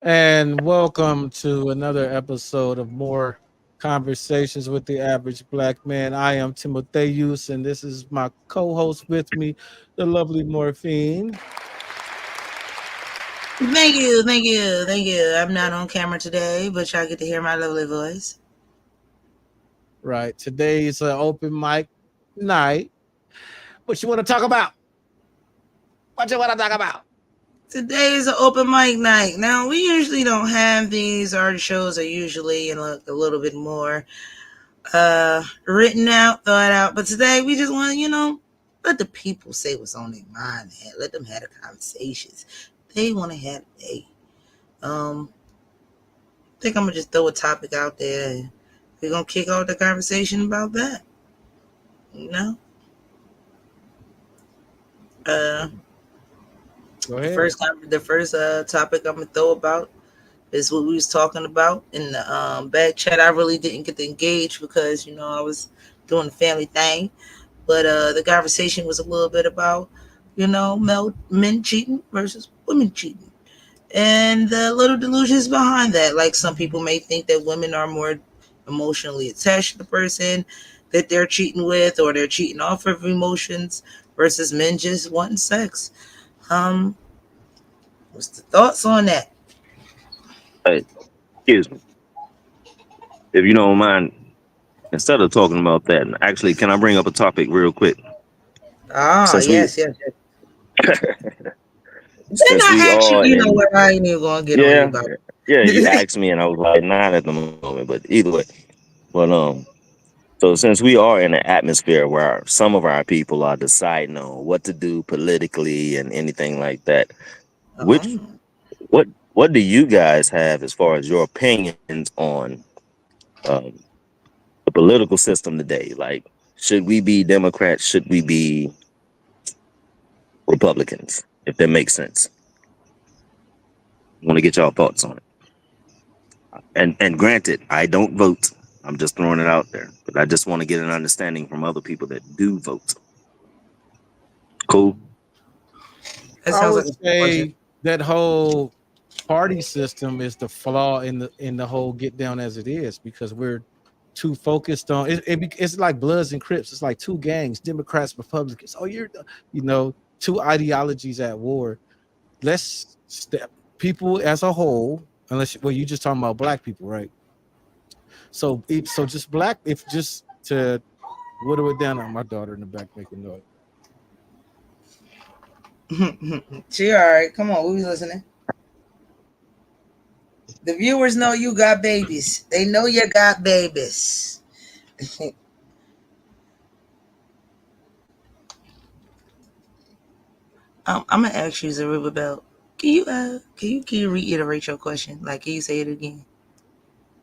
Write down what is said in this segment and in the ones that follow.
And welcome to another episode of More Conversations with the Average Black Man. I am Timotheus, and this is my co host with me, the lovely Morphine. Thank you. I'm not on camera today, but y'all get to hear my lovely voice. Right. Today is an open mic night. What you want to talk about? What you want to talk about? Today is an open mic night. Now, we usually don't have these. Our shows are usually a little bit more written out, thought out. But today, we just want to, let the people say what's on their mind. Man. Let them have the conversations they want to have today. I think I'm going to just throw a topic out there. And we're going to kick off the conversation about that. You know? Go The ahead. first topic I'm gonna throw about is what we was talking about in the back chat. I really didn't get to engage because I was doing the family thing, but the conversation was a little bit about men cheating versus women cheating, and the little delusions behind that. Like some people may think that women are more emotionally attached to the person that they're cheating with, or they're cheating off of emotions, versus men just wanting sex. Um, What's the thoughts on that? Hey, excuse me, if you don't mind. Instead of talking about that, actually, can I bring up a topic real quick? Ah, Since we, yes. Then since we I asked you, are you know in, what? I ain't even gonna get on you yeah, about yeah, you it. asked me, and I was like, not at the moment, but either way, but so since we are in an atmosphere where some of our people are deciding on what to do politically and anything like that, which Oh, what do you guys have as far as your opinions on um, the political system today? Like, should we be Democrats? Should we be Republicans? If that makes sense. I want to get y'all thoughts on it. And granted, I don't vote. I'm just throwing it out there, but I just want to get an understanding from other people that do vote. Cool. that I sounds would like a fun question. say that whole party system is the flaw in the whole get down as it is because we're too focused on it's like Bloods and Crips. It's like two gangs, Democrats, Republicans. Oh, two ideologies at war. Let's step people as a whole, well, you just talking about black people, right? So just black, if just to whittle it down on my daughter in the back making noise. She all right. Come on, we was listening. The viewers know you got babies. They know you got babies. I'm gonna ask you, Zerubbabel. Can you reiterate your question? Like, can you say it again?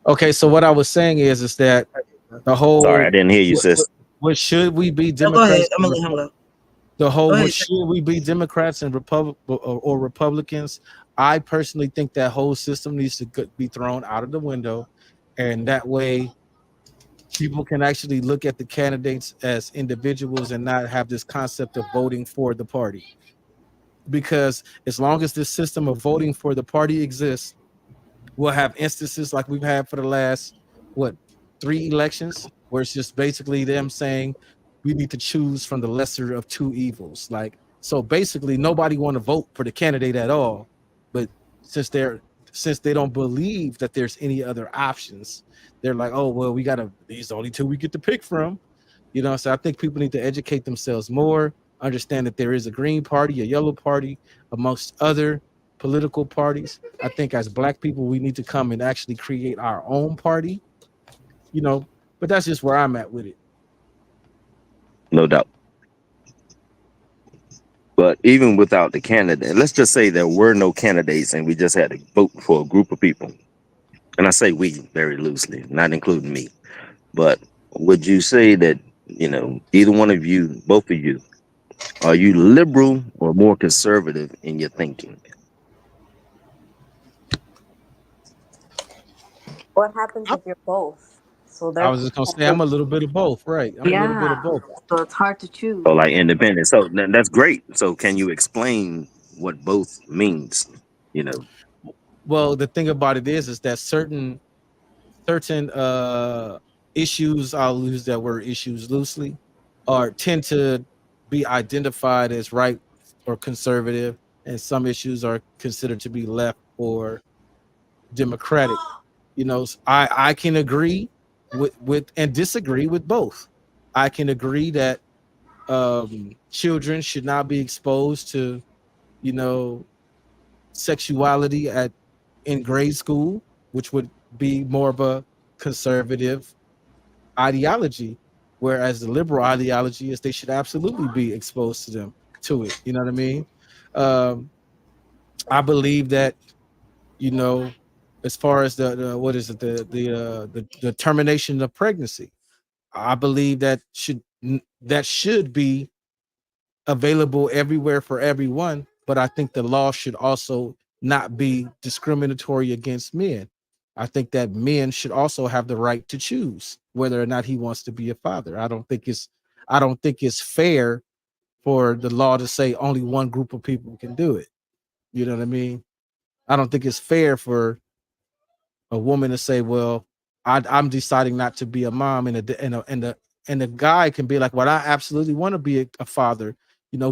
Okay, so what I was saying is that the Sorry, I whole didn't hear you, what, sis. what, what should we be No, go ahead. Democrats I'm and gonna let him go. the whole Go what ahead. should we be Democrats and or Republicans? I personally think that whole system needs to be thrown out of the window, and that way people can actually look at the candidates as individuals and not have this concept of voting for the party. Because as long as this system of voting for the party exists, we'll have instances like we've had for the last what 3 elections where it's just basically them saying we need to choose from the lesser of two evils. Like so basically nobody want to vote for the candidate at all, but since they're since they don't believe that there's any other options, they're like, oh well, we gotta these are the only two we get to pick from. So I think people need to educate themselves more, understand that there is a green party, a yellow party, amongst other political parties. I think as black people, we need to come and actually create our own party, you know, but that's just where I'm at with it. No doubt. But even without the candidate, let's just say there were no candidates and we just had to vote for a group of people. And I say we very loosely, not including me. But would you say that, either one of you, both of you, are you liberal or more conservative in your thinking? What happens I, if you're both? So I there's was just gonna say I'm a little bit of both, right? I'm a little bit of yeah. both. So it's hard to choose. Or like independent? So that's great. So can you explain what both means? You know, Well, the thing about it is that certain issues, I'll use that word issues loosely, are tend to be identified as right or conservative, and some issues are considered to be left or democratic. I can agree with and disagree with both. I can agree that children should not be exposed to, you know, sexuality in grade school, which would be more of a conservative ideology, whereas the liberal ideology is they should absolutely be exposed to it. You know what I mean? Um, I believe that, you know, as far as the what is it, the termination of pregnancy, I believe that should be available everywhere for everyone. But I think the law should also not be discriminatory against men. I think that men should also have the right to choose whether or not he wants to be a father. I don't think it's fair for the law to say only one group of people can do it. You know what I mean? I don't think it's fair for a woman to say, "Well, I'm deciding not to be a mom," and the guy can be like, "Well, I absolutely want to be a father.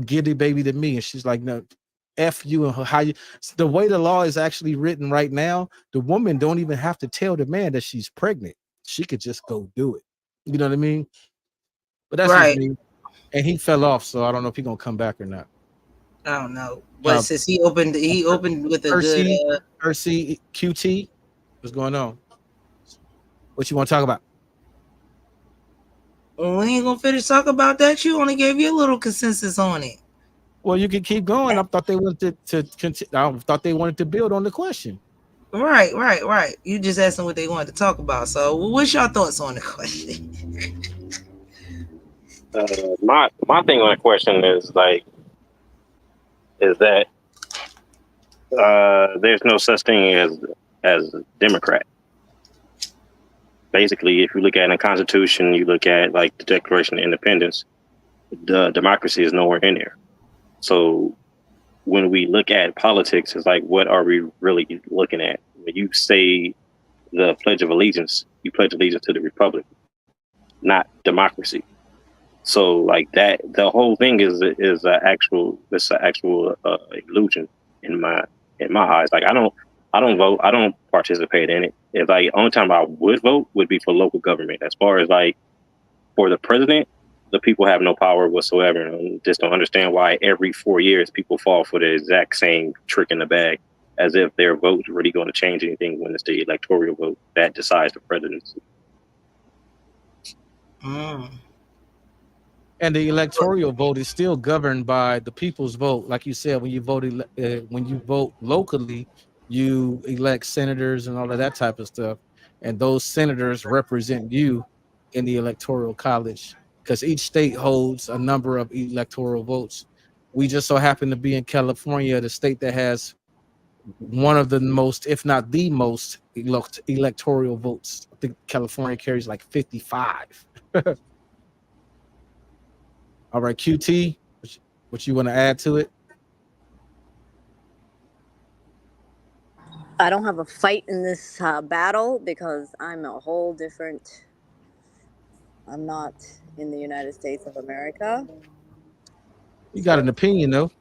Give the baby to me." And she's like, "No, f you and how you." The way the law is actually written right now, the woman don't even have to tell the man that she's pregnant. She could just go do it. You know what I mean? But that's just Right. me. And he fell off, so I don't know if he's gonna come back or not. I don't know, but Uh, since he opened with a good. Percy QT, what's going on? What you want to talk about? We ain't gonna finish talk about that. You only gave you a little consensus on it. Well, you can keep going. I thought they wanted to continue. I thought they wanted to build on the question. Right. You just asked them what they wanted to talk about. So, what's your thoughts on the question? My thing on the question is that there's no such thing as Democrat. Basically, if you look at the Constitution, you look at like the Declaration of Independence, the democracy is nowhere in there. So when we look at politics, it's like, what are we really looking at? When you say the Pledge of Allegiance, you pledge allegiance to the Republic, not democracy. So like that, the whole thing is an actual illusion in my eyes. Like I don't vote. I don't participate in it. If like only time I would vote would be for local government. As far as like for the president, the people have no power whatsoever, and just don't understand why every 4 years people fall for the exact same trick in the bag, as if their vote's really going to change anything when it's the electoral vote that decides the presidency. And the electoral vote is still governed by the people's vote. Like you said, when you vote locally, you elect senators and all of that type of stuff, and those senators represent you in the electoral college because each state holds a number of electoral votes. We just so happen to be in California, the state that has one of the most, if not the most, electoral votes. I think California carries like 55. All right, QT, what you want to add to it? I don't have a fight in this battle because I'm a whole different. I'm not in the United States of America. You got an opinion though.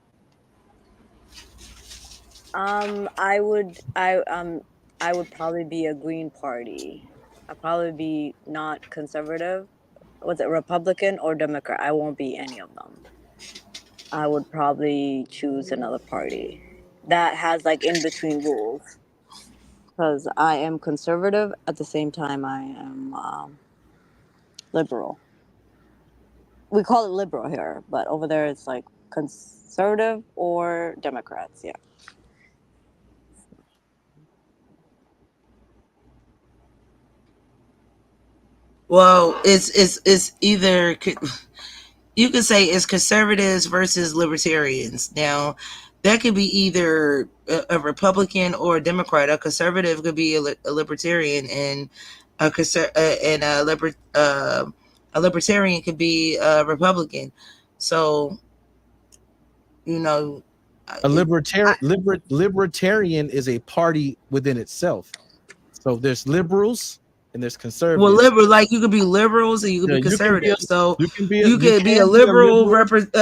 I would probably be a Green Party. I'd probably be not conservative. Was it Republican or Democrat? I won't be any of them. I would probably choose another party that has like in between rules. Because I am conservative at the same time I am liberal. We call it liberal here, but over there it's like conservative or Democrats. Yeah. Well, it's either you could say it's conservatives versus libertarians. Now, that could be either a Republican or a Democrat. A conservative could be a libertarian, and a libertarian could be a Republican. So, you know, A libertarian is a party within itself. So there's liberals and there's well, conservatives. liberal, like you could be liberals and you could Yeah, be conservative. So you can be you could be a liberal you could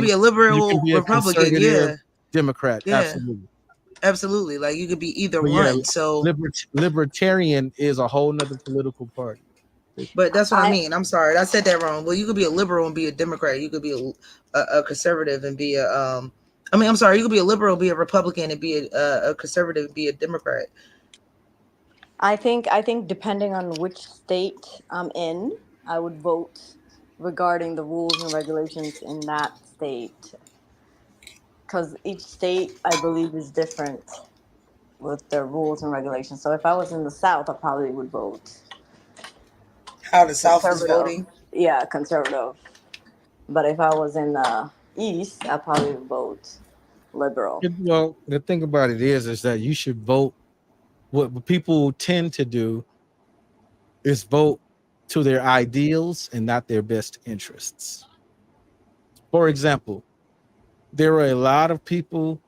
be a You liberal can be a Republican. conservative Yeah, Democrat. yeah, Absolutely. like you could be either But yeah, one. So, libertarian is a whole nother political party. but that's what I I mean. I'm sorry, I said that wrong. Well, you could be a liberal and be a Democrat. You could be a conservative and be a I mean, I'm sorry. You could be a liberal, be a Republican, and be a conservative, and be a Democrat. I think depending on which state I'm in, I would vote regarding the rules and regulations in that state, because each state I believe is different with their rules and regulations. So if I was in the South, I probably would vote How the South is conservative. voting. Yeah, conservative. But if I was in the East, I probably would vote liberal. Well, the thing about it is that you should vote. What people tend to do is vote to their ideals and not their best interests. For example, there are a lot of people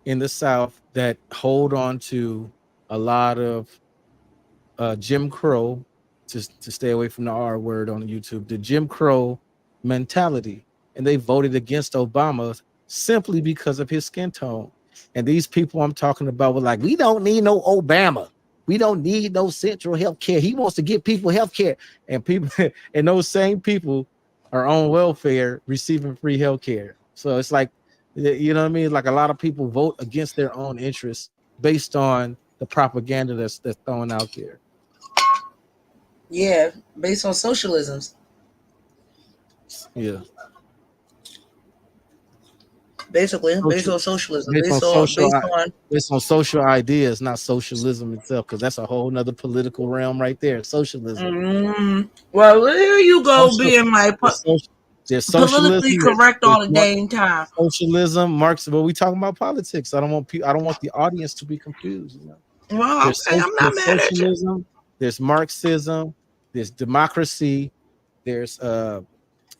in the South that hold on to a lot of Jim Crow, to stay away from the R word on YouTube, the Jim Crow mentality. And they voted against Obama simply because of his skin tone. And these people I'm talking about were like, we don't need no Obama. We don't need no central health care. He wants to give people health care. And people, and those same people are on welfare receiving free health care. So it's like, you know what I mean? Like a lot of people vote against their own interests based on the propaganda that's thrown out there. Yeah, based on socialisms. Yeah. Basically, based on socialism, based on social ideas, not socialism itself, because that's a whole nother political realm right there. Socialism. Well, there you go, being my there's politically socialism, correct all the dang time. Socialism, Marxism. But we talking about politics. I don't want the audience to be confused. You know? Well, I'm not mad at you. There's Marxism. There's democracy. There's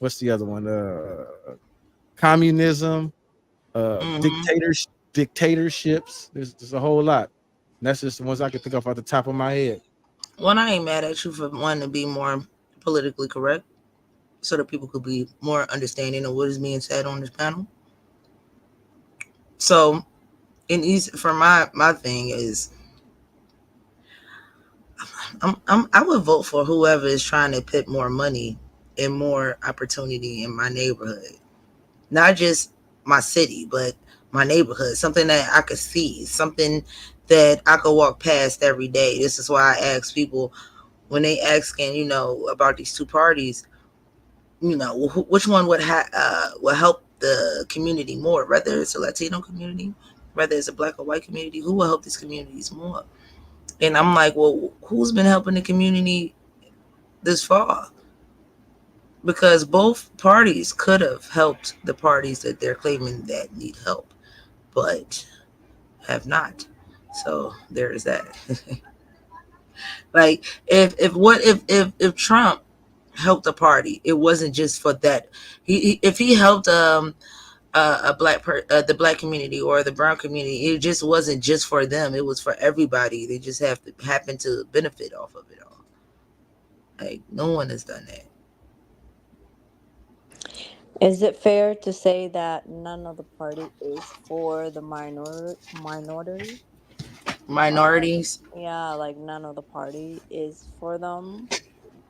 what's the other one? Communism. Dictatorships. There's a whole lot. And that's just the ones I can think of off the top of my head. Well, I ain't mad at you for wanting to be more politically correct, so that people could be more understanding of what is being said on this panel. So, for my thing is, I would vote for whoever is trying to put more money and more opportunity in my neighborhood, not just my city, but my neighborhood, something that I could see, something that I could walk past every day. This is why I ask people when they asking, about these two parties, which one would help the community more, whether it's a Latino community, whether it's a Black or white community, who will help these communities more? And I'm like, well, who's been helping the community this far? Because both parties could have helped the parties that they're claiming that need help, but have not. So there is that. Like, if Trump helped a party, it wasn't just for that. If he helped the Black community or the brown community, it just wasn't just for them. It was for everybody. They just happen to benefit off of it all. Like, no one has done that. Is it fair to say that none of the party is for the minority? Minorities? Yeah, like none of the party is for them.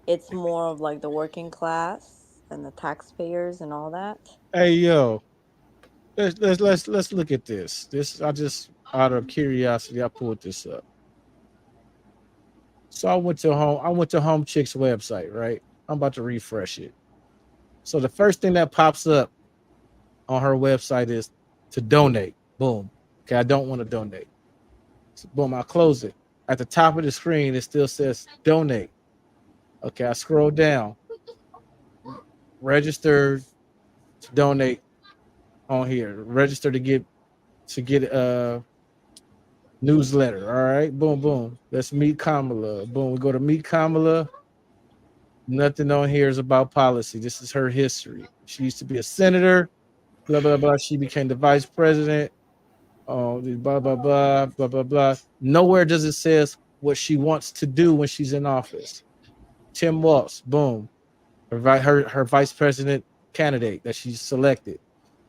It's more of like the working class and the taxpayers and all that. Hey yo, let's look at this. I just, out of curiosity, I pulled this up. So I went to Home Chick's website, right? I'm about to refresh it. So the first thing that pops up on her website is to donate. Boom. Okay, I don't want to donate. So boom, I close it. At the top of the screen, it still says donate. Okay, I scroll down. Register to donate on here. Register to get a newsletter. All right, boom, boom. Let's meet Kamala. Boom, we go to meet Kamala. Nothing on here is about policy. This is her history. She used to be a senator. blah blah blah. She became the vice president. Oh, blah blah blah blah blah blah. Nowhere does it says what she wants to do when she's in office. Tim Walz, boom, her vice president candidate that she selected.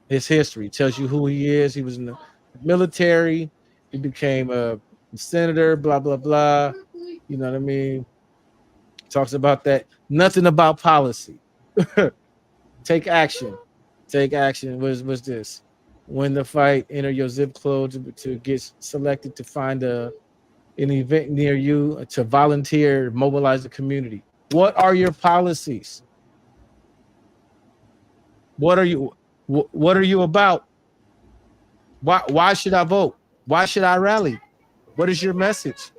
His history tells you who he is. He was in the military. He became a senator. Blah blah blah. You know what I mean? Talks about that. Nothing about policy. Take action. Take action. What's this? Win the fight. Enter your zip code to get selected to find an event near you, to volunteer, mobilize the community. What are your policies? What are you about? Why should I vote? Why should I rally? What is your message?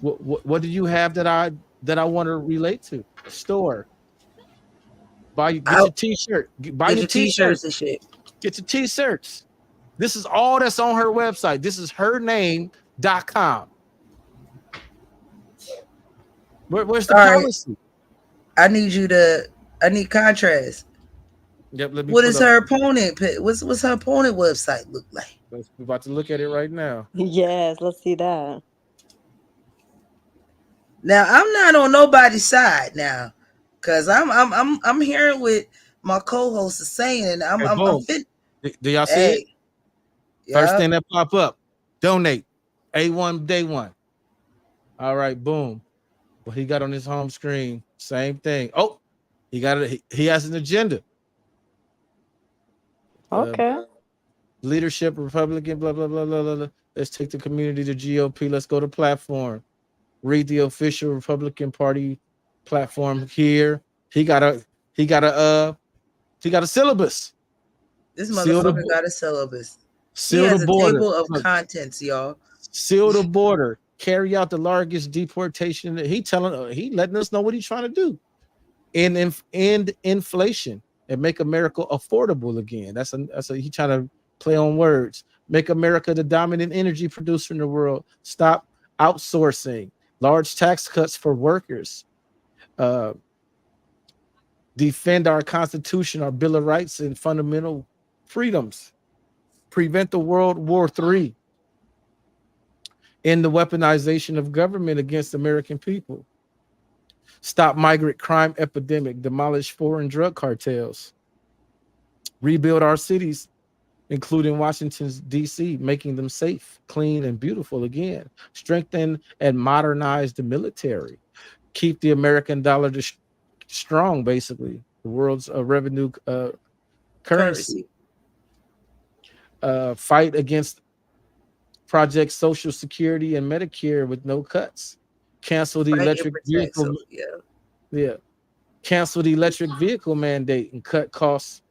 What do you have that I want to relate to? Store. Get your t-shirt. Buy your t-shirts and shit. Get your t-shirts. This is all that's on her website. This is hername.com. Where's the policy? I need contrast. Yep, what is her opponent? What's her opponent website look like? We're about to look at it right now. Yes, let's see that. Now I'm not on nobody's side now, cause I'm hearing what my co-host is saying, and I'm fit. Do y'all see it? First thing that pop up, donate. A1 day one. All right, boom. What he got on his home screen, same thing. Oh, he got it. He has an agenda. Okay. Leadership, Republican, blah, blah, blah, blah, blah, blah. Let's take the community to GOP. Let's go to platform. Read the official Republican Party platform here. He got a syllabus. This motherfucker got a syllabus. Seal the border. Table of contents, y'all. Seal the border. Carry out the largest deportation. He letting us know what he's trying to do. End inflation and make America affordable again. That's he trying to play on words. Make America the dominant energy producer in the world. Stop outsourcing. Large tax cuts for workers. Defend our Constitution, our Bill of Rights, and fundamental freedoms. Prevent the World War III. End the weaponization of government against American people. Stop migrant crime epidemic. Demolish foreign drug cartels. Rebuild our cities, including Washington, D.C., making them safe, clean, and beautiful again. Strengthen and modernize the military. Keep the American dollar strong, basically, the world's revenue currency. Fight against Project Social Security and Medicare with no cuts. Cancel the electric vehicle. Cancel the electric vehicle mandate and cut costs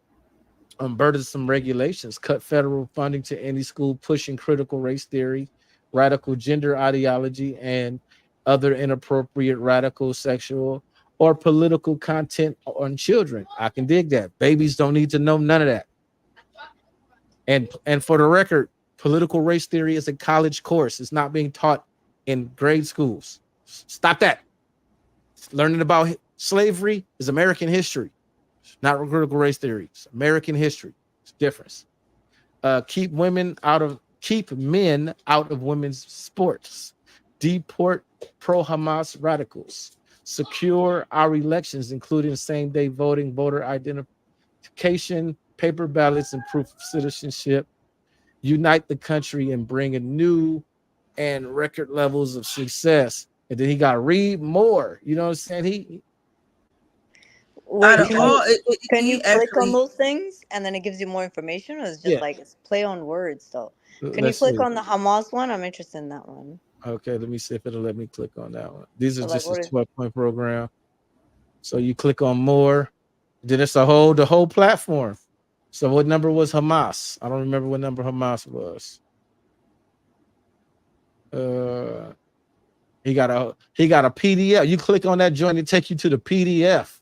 on burdensome regulations. Cut federal funding to any school pushing critical race theory, radical gender ideology, and other inappropriate radical sexual or political content on children. I can dig that. Babies don't need to know none of that. And for the record, political race theory is a college course. It's not being taught in grade schools. Stop that. Learning about slavery is American history, not critical race theory. It's American history. It's a difference. Keep men out of women's sports. Deport pro-Hamas radicals. Secure our elections, including same-day voting, voter identification, paper ballots, and proof of citizenship. Unite the country and bring a new and record levels of success. And then he got to read more. You know what I'm saying? Can you click on those things and then it gives you more information, or it's just like it's play on words? So can you click on the Hamas one? I'm interested in that one. Okay, let me see if it'll let me click on that one. These are just a 12-point program. So you click on more. Then it's the whole platform. So what number was Hamas? I don't remember what number Hamas was. He got a PDF. You click on that joint and take you to the PDF.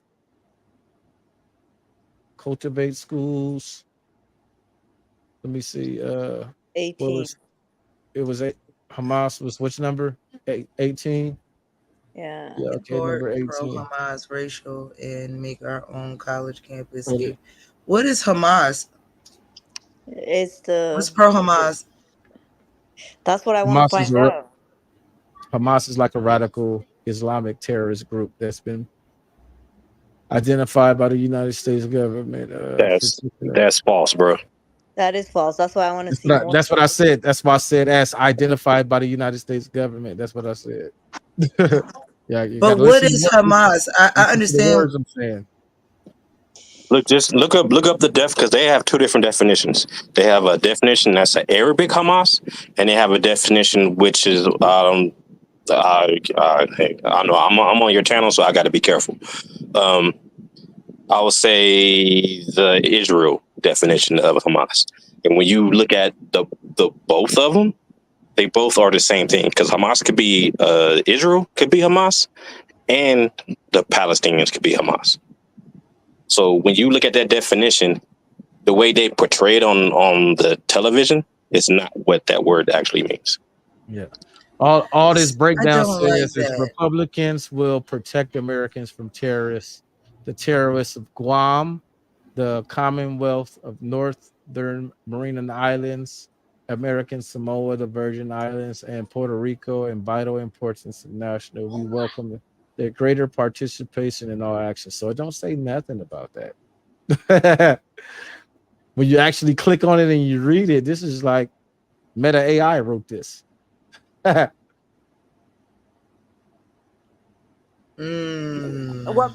Cultivate schools. Let me see. 18. Hamas was which number? 18. Yeah. Okay, number 18. Hamas racial and make our own college campus. Okay. What is Hamas? It's What's the. pro Hamas? That's what I want to Hamas is find out. Hamas is like a radical Islamic terrorist group that's been identified by the United States government. That's false, bro. That is false. That's why I want to see more. That's what I said. That's why I said as identified by the United States government. That's what I said. Yeah, you got But to what listen is to Hamas? I the understand. words I'm saying. Just look up the because they have two different definitions. They have a definition that's an Arabic Hamas, and they have a definition which is hey, I know I'm on your channel, so I got to be careful. I would say the Israel definition of Hamas, and when you look at the both of them, they both are the same thing because Hamas could be Israel could be Hamas, and the Palestinians could be Hamas. So when you look at that definition, the way they portray it on the television is not what that word actually means. Yeah. All this breakdown don't like says is that. Republicans will protect Americans from terrorists. The terrorists of Guam, the Commonwealth of Northern Mariana Islands, American Samoa, the Virgin Islands, and Puerto Rico, and vital importance international. We welcome their greater participation in all actions. So it don't say nothing about that. When you actually click on it and you read it, this is like Meta AI wrote this. What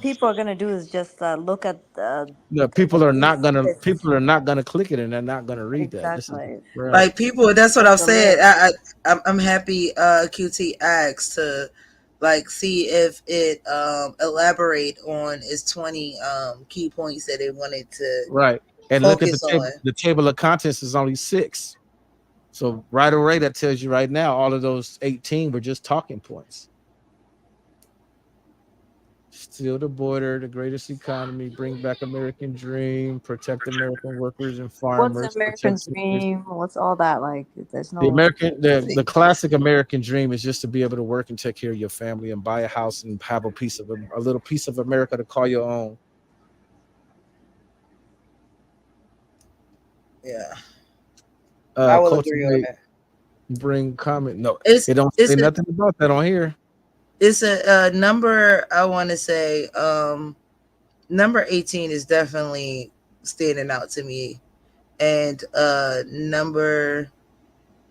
people are gonna do is just look at No, people are not gonna click it and they're not gonna read that. This is exactly. right. Like people, that's what I've The said. link. I'm happy QT asked to like see if it elaborate on its 20 key points that they wanted to Right. And look at focus on. the table of contents is only 6. So right away that tells you right now all of those 18 were just talking points. Still the border, the greatest economy, bring back American dream, protect American workers and farmers. What's American dream? What's all that like? There's no The classic American dream is just to be able to work and take care of your family and buy a house and have a little piece of America to call your own. Yeah. I will agree on that. Bring comment. No, It's it don't it's say a, nothing about that on here. it's a number. I want to say number 18 is definitely standing out to me, and number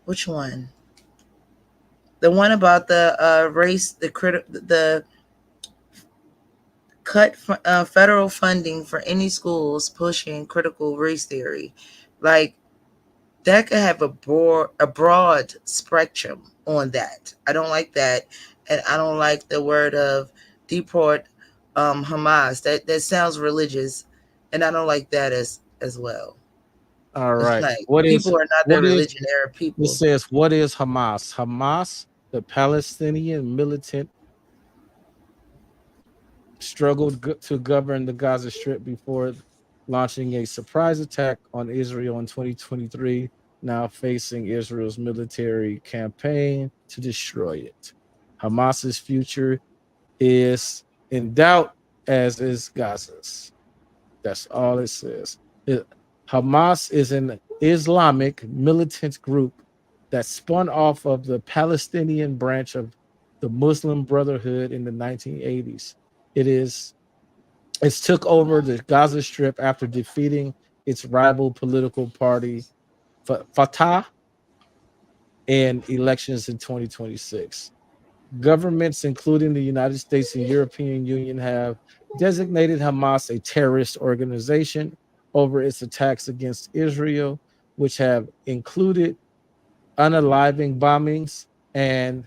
which one? The one about the race, the cut federal funding for any schools pushing critical race theory, like that could have a broad spectrum on that. I don't like that, and I don't like the word of deport Hamas. That sounds religious, and I don't like that as well. All right. Like people are not their religion; they're people. It says, what is Hamas? Hamas, the Palestinian militant, struggled to govern the Gaza Strip before launching a surprise attack on Israel in 2023, now facing Israel's military campaign to destroy it. Hamas's future is in doubt, as is Gaza's. That's all it says. Hamas is an Islamic militant group that spun off of the Palestinian branch of the Muslim Brotherhood in the 1980s. It's took over the Gaza Strip after defeating its rival political party Fatah in elections in 2026. Governments, including the United States and European Union, have designated Hamas a terrorist organization over its attacks against Israel, which have included unaliving bombings and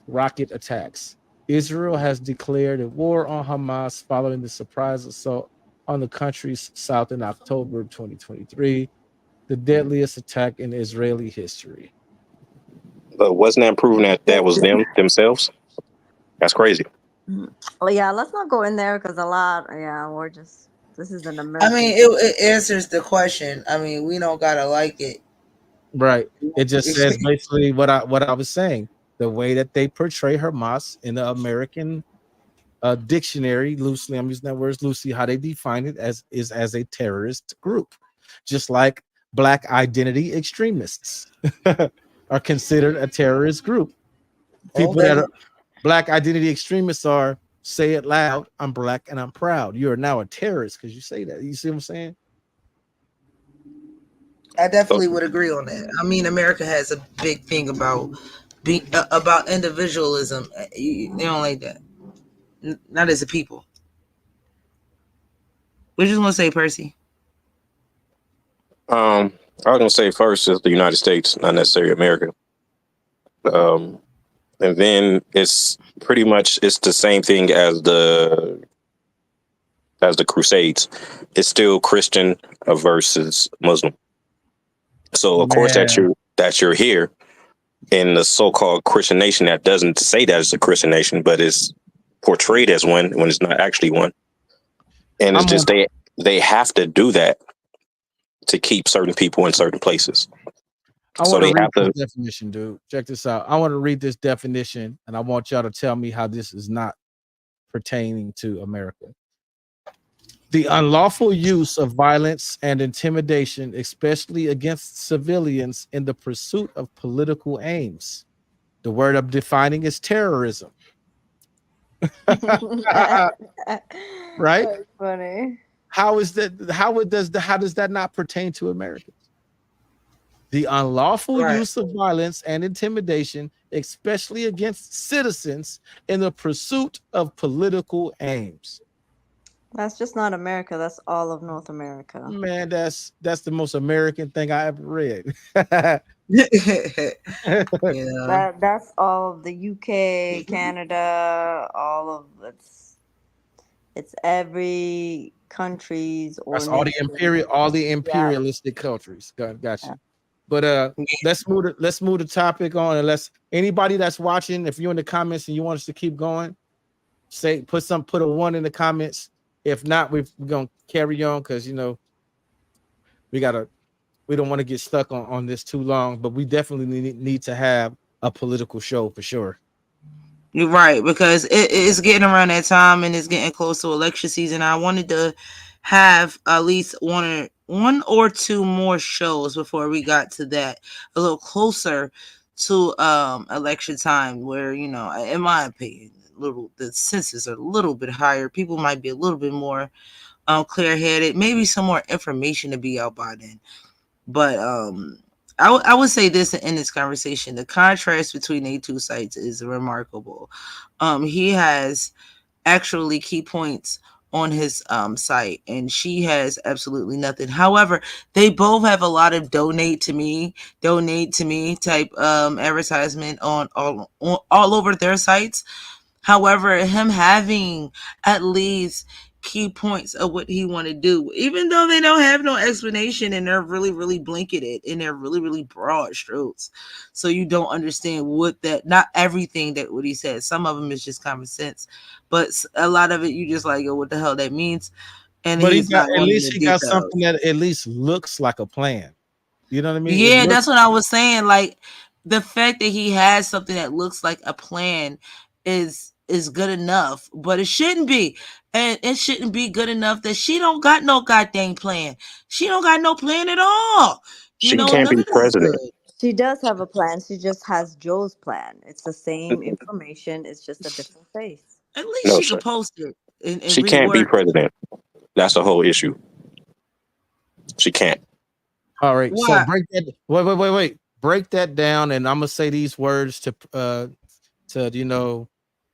rocket attacks. Israel has declared a war on Hamas following the surprise assault on the country's south in October 2023, the deadliest attack in Israeli history. But wasn't that proving that was themselves? That's crazy. Well, yeah, let's not go in there because we're just, this is an American. I mean, it answers the question. I mean, we don't gotta like it. Right. It just says basically what I was saying. The way that they portray Hamas in the American dictionary, loosely, I'm using that word loosely, how they define it as a terrorist group. Just like Black identity extremists are considered a terrorist group. People that are Black identity extremists are, say it loud, I'm Black and I'm proud. You are now a terrorist because you say that. You see what I'm saying? I definitely would agree on that. I mean, America has a big thing about about individualism. They don't like that. Not as a people. What you want to say, Percy? I was gonna say first is the United States, not necessarily America. And then it's pretty much it's the same thing as the Crusades. It's still Christian versus Muslim. So of course that you're here in the so-called Christian nation that doesn't say that it's a Christian nation, but is portrayed as one when it's not actually one. And it's just they have to do that to keep certain people in certain places. I want to read this definition, dude. Check this out. I want to read this definition, and I want y'all to tell me how this is not pertaining to America. The unlawful use of violence and intimidation, especially against civilians in the pursuit of political aims. The word I'm defining is terrorism. Right? That's funny. How is that? How does that not pertain to Americans? The unlawful use of violence and intimidation, especially against citizens in the pursuit of political aims. That's just not America. That's all of North America. Man, that's the most American thing I ever read. That's all of the UK, Canada, all of it's every country's or that's all the imperialistic countries. Got you. Yeah. But let's move the topic on, and anybody that's watching, if you're in the comments and you want us to keep going, put a 1 in the comments. If not, we're gonna carry on because we don't want to get stuck on this too long, but we definitely need to have a political show for sure. You're right, because it's getting around that time and it's getting close to election season. I wanted to have at least one or two more shows before we got to that, a little closer to election time, where in my opinion, the senses are a little bit higher. People might be a little bit more clear-headed, maybe some more information to be out by then. But I would say this in this conversation: the contrast between the two sites is remarkable. He has actually key points on his site, and she has absolutely nothing. However, they both have a lot of donate to me type advertisement on all over their sites. However, him having at least key points of what he want to do, even though they don't have no explanation and they're really, really blanketed and they're really, really broad strokes. So you don't understand not everything that what he said. Some of them is just common sense, but a lot of it you just like, what the hell that means. And but he got something that at least looks like a plan. You know what I mean? Yeah, that's what I was saying. Like the fact that he has something that looks like a plan is good enough, but it shouldn't be. And it shouldn't be good enough that she don't got no goddamn plan. She don't got no plan at all. She can't be president. She does have a plan. She just has Joe's plan. It's the same information. It's just a different face. At least she can post it. And she can't be president. That's the whole issue. She can't. All right. What? So break that. Wait. Break that down, and I'm gonna say these words to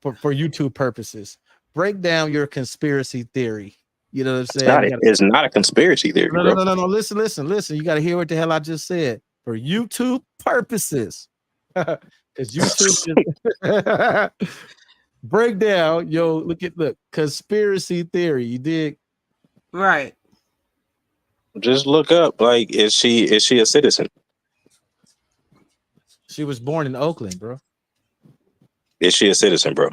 for YouTube purposes. Break down your conspiracy theory. You know what I'm saying? It's not a conspiracy theory. No. Listen. You got to hear what the hell I just said. For YouTube purposes, because YouTube is break down. Look conspiracy theory. You dig? Right. Just look up. Like, is she a citizen? She was born in Oakland, bro. Is she a citizen, bro?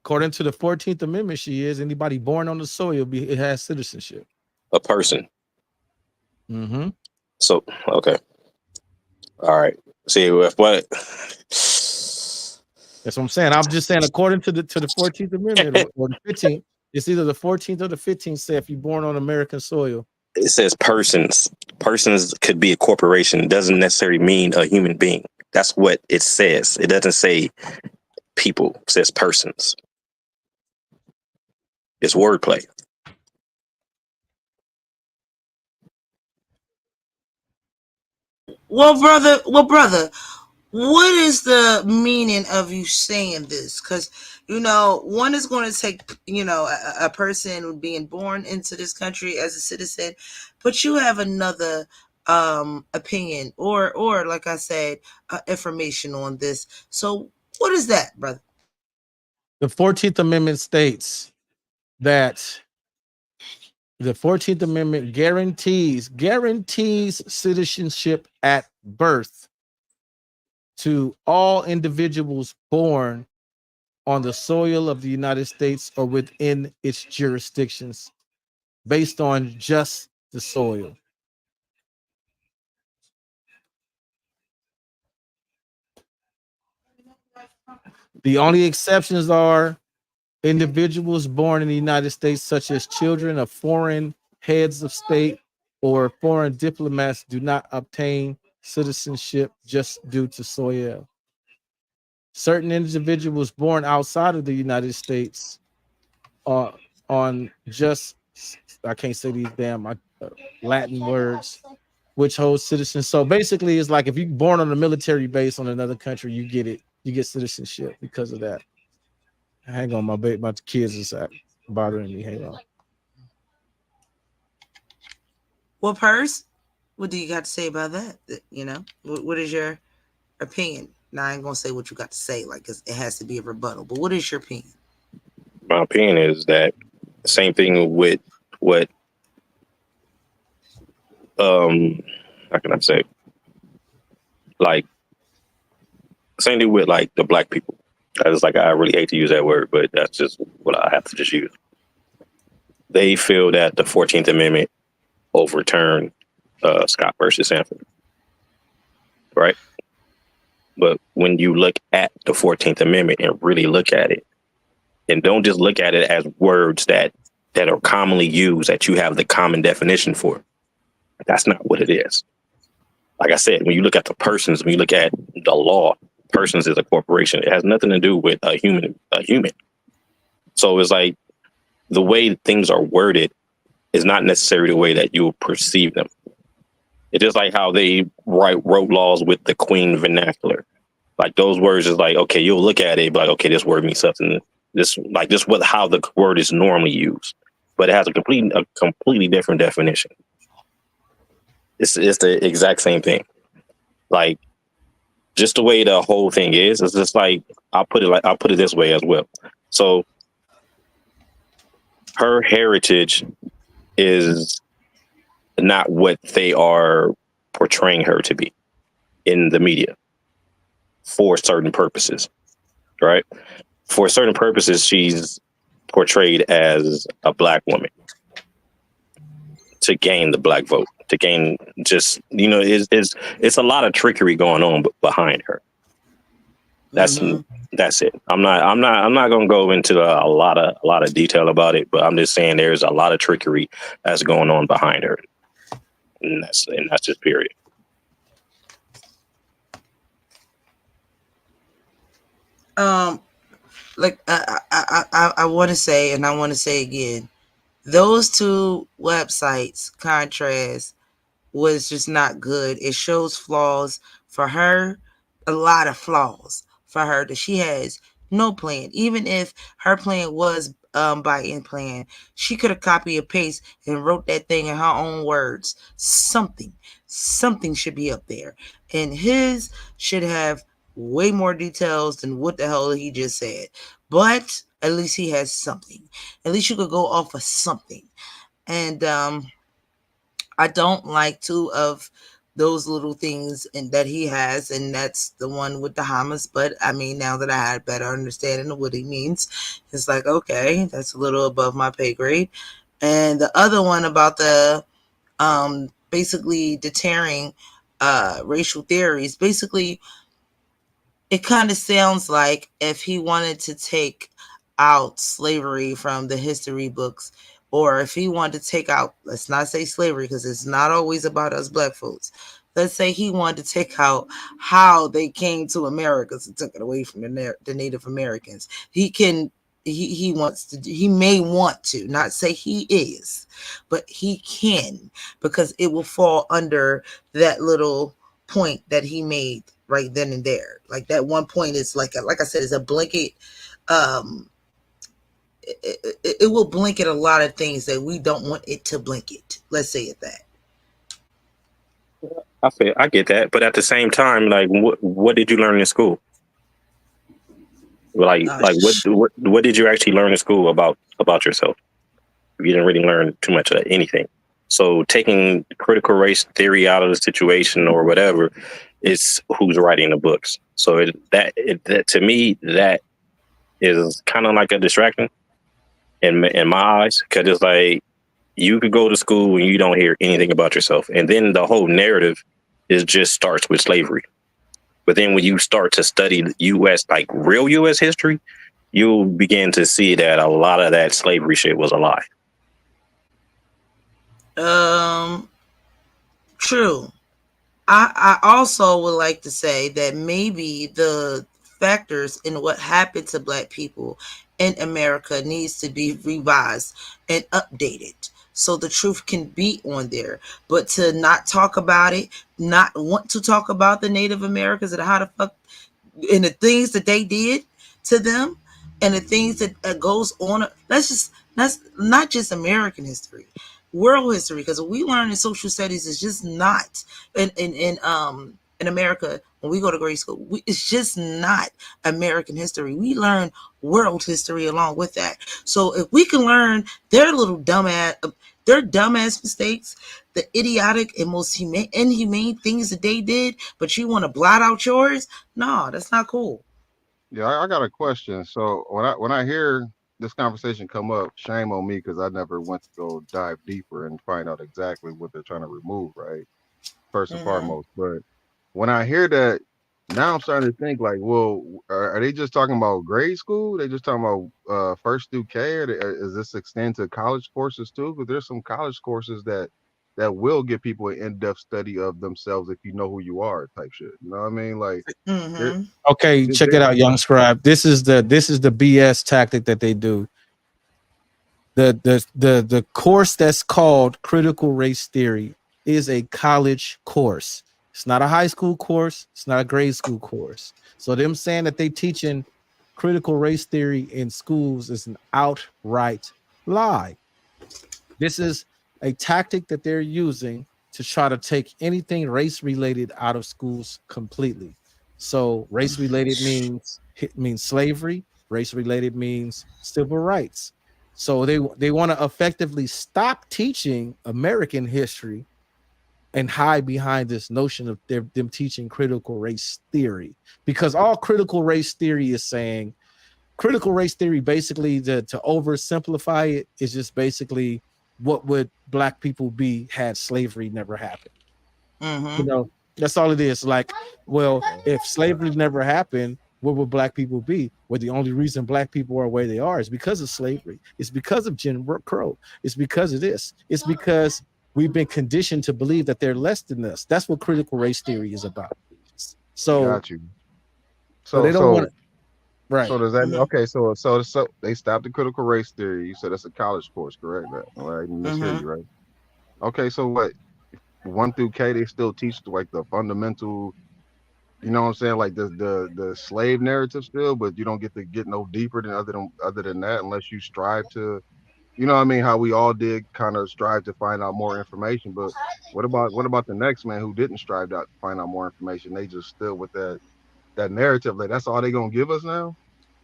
According to the 14th Amendment, she is. Anybody born on the soil, it has citizenship. A person. Mm-hmm. So, okay. All right. See, if what? That's what I'm saying. I'm just saying, according to the 14th Amendment or the 15th, it's either the 14th or the 15th say if you're born on American soil, it says persons. Persons could be a corporation. It doesn't necessarily mean a human being. That's what it says. It doesn't say people. It says persons. It's wordplay. Well, brother, what is the meaning of you saying this? Because, one is going to take, a person being born into this country as a citizen, but you have another opinion or like I said, information on this. So what is that, brother? The 14th Amendment states that the 14th Amendment guarantees citizenship at birth to all individuals born on the soil of the United States or within its jurisdictions based on just the soil. The only exceptions are individuals born in the United States, such as children of foreign heads of state or foreign diplomats, do not obtain citizenship just due to soil. Certain individuals born outside of the United States are on just, I can't say these damn Latin words, which holds citizenship. So basically, it's like if you're born on a military base on another country, you get it. You get citizenship because of that. Hang on, my kids is bothering me. Hang on. Well, Purse, what do you got to say about that? What is your opinion? Now, I ain't going to say what you got to say, like, 'cause it has to be a rebuttal, but what is your opinion? My opinion is that same thing with what, how can I say? Like, same thing with like the black people. It's like, I really hate to use that word, but that's just what I have to just use. They feel that the 14th Amendment overturned Scott versus Sanford, right? But when you look at the 14th Amendment and really look at it, and don't just look at it as words that are commonly used, that you have the common definition for, that's not what it is. Like I said, when you look at the persons, when you look at the law, persons is a corporation. It has nothing to do with a human. So it's like the way things are worded is not necessarily the way that you will perceive them. It is like how they wrote laws with the Queen vernacular. Like those words is like, okay, you'll look at it, but like, okay, this word means something. How the word is normally used, but it has a completely different definition. It's the exact same thing. Like, just the way the whole thing is, it's just like, I'll put it this way as well. So her heritage is not what they are portraying her to be in the media for certain purposes, right? For certain purposes, she's portrayed as a black woman to gain the black vote, to gain just, it's a lot of trickery going on behind her. That's it. I'm not going to go into a lot of detail about it, but I'm just saying there's a lot of trickery that's going on behind her. And that's just period. Like I want to say, and I want to say again, those two websites, Contrast, was just not good. It shows flaws for her, a lot of flaws for her, that she has no plan. Even if her plan was Biden plan, she could have copied and paste and wrote that thing in her own words. Something should be up there, and his should have way more details than what the hell he just said. But at least he has something. At least you could go off of something. And I don't like two of those little things that he has, and that's the one with the Hamas. But I mean, now that I had a better understanding of what he means, it's like, okay, that's a little above my pay grade. And the other one about the basically deterring racial theories, basically, it kind of sounds like if he wanted to take out slavery from the history books, or if he wanted to take out, let's not say slavery, because it's not always about us black folks. Let's say he wanted to take out how they came to America and took it away from the Native Americans. He may want to, not say he is, but he can, because it will fall under that little point that he made right then and there. Like that one point is like I said, is a blanket. It will blanket a lot of things that we don't want it to blanket. Let's say it that. I get that, but at the same time, like, what did you learn in school? Like what did you actually learn in school about yourself? You didn't really learn too much of anything. So taking critical race theory out of the situation or whatever, it's who's writing the books. So that to me, that is kind of like a distraction in my eyes, because it's like you could go to school and you don't hear anything about yourself, and then the whole narrative just starts with slavery. But then when you start to study U.S., like real U.S. history, you'll begin to see that a lot of that slavery shit was a lie. True. I also would like to say that maybe the factors in what happened to black people in America needs to be revised and updated so the truth can be on there. But to not talk about it, not want to talk about the Native Americans and how the fuck and the things that they did to them and the things that goes on. That's not just American history, world history, because we learn in social studies is just not in America. When we go to grade school, it's just not American history. We learn world history along with that. So if we can learn their dumbass mistakes, the idiotic and most inhumane things that they did, but you want to blot out yours, no, that's not cool. Yeah, I got a question. So when I hear this conversation come up, shame on me because I never went to go dive deeper and find out exactly what they're trying to remove, right? First and foremost. But when I hear that, now I'm starting to think like, well, are they just talking about grade school? They just talking about first through K, or is this extend to college courses too? Because there's some college courses that will give people an in-depth study of themselves if you know who you are, type shit. You know what I mean? Like, okay, check it out, young scribe. This is the BS tactic that they do. The course that's called critical race theory is a college course. It's not a high school course. It's not a grade school course. So them saying that they teaching critical race theory in schools is an outright lie. This is a tactic that they're using to try to take anything race related out of schools completely. So race related means slavery. Race related means civil rights. So they want to effectively stop teaching American history and hide behind this notion of them teaching critical race theory, because all critical race theory is saying, critical race theory basically, to oversimplify it, is just basically what would black people be had slavery never happened. You know, that's all it is. Like, well, if slavery never happened, what would black people be? Well, the only reason black people are where they are is because of slavery. It's because of Jim Crow. It's because of this. It's because we've been conditioned to believe that they're less than us. That's what critical race theory is about. So, got you. So they don't want to, right? So does that okay? So they stopped the critical race theory. You said that's a college course, correct? Right? Mishear you, right? Okay, so what? 1 through K, they still teach like the fundamental. You know what I'm saying? Like the slave narrative still, but you don't get to get no deeper than other than that unless you strive to. You know what I mean? How we all did kind of strive to find out more information. But what about the next man who didn't strive to find out more information? They just still with that narrative. Like that's all they gonna give us now?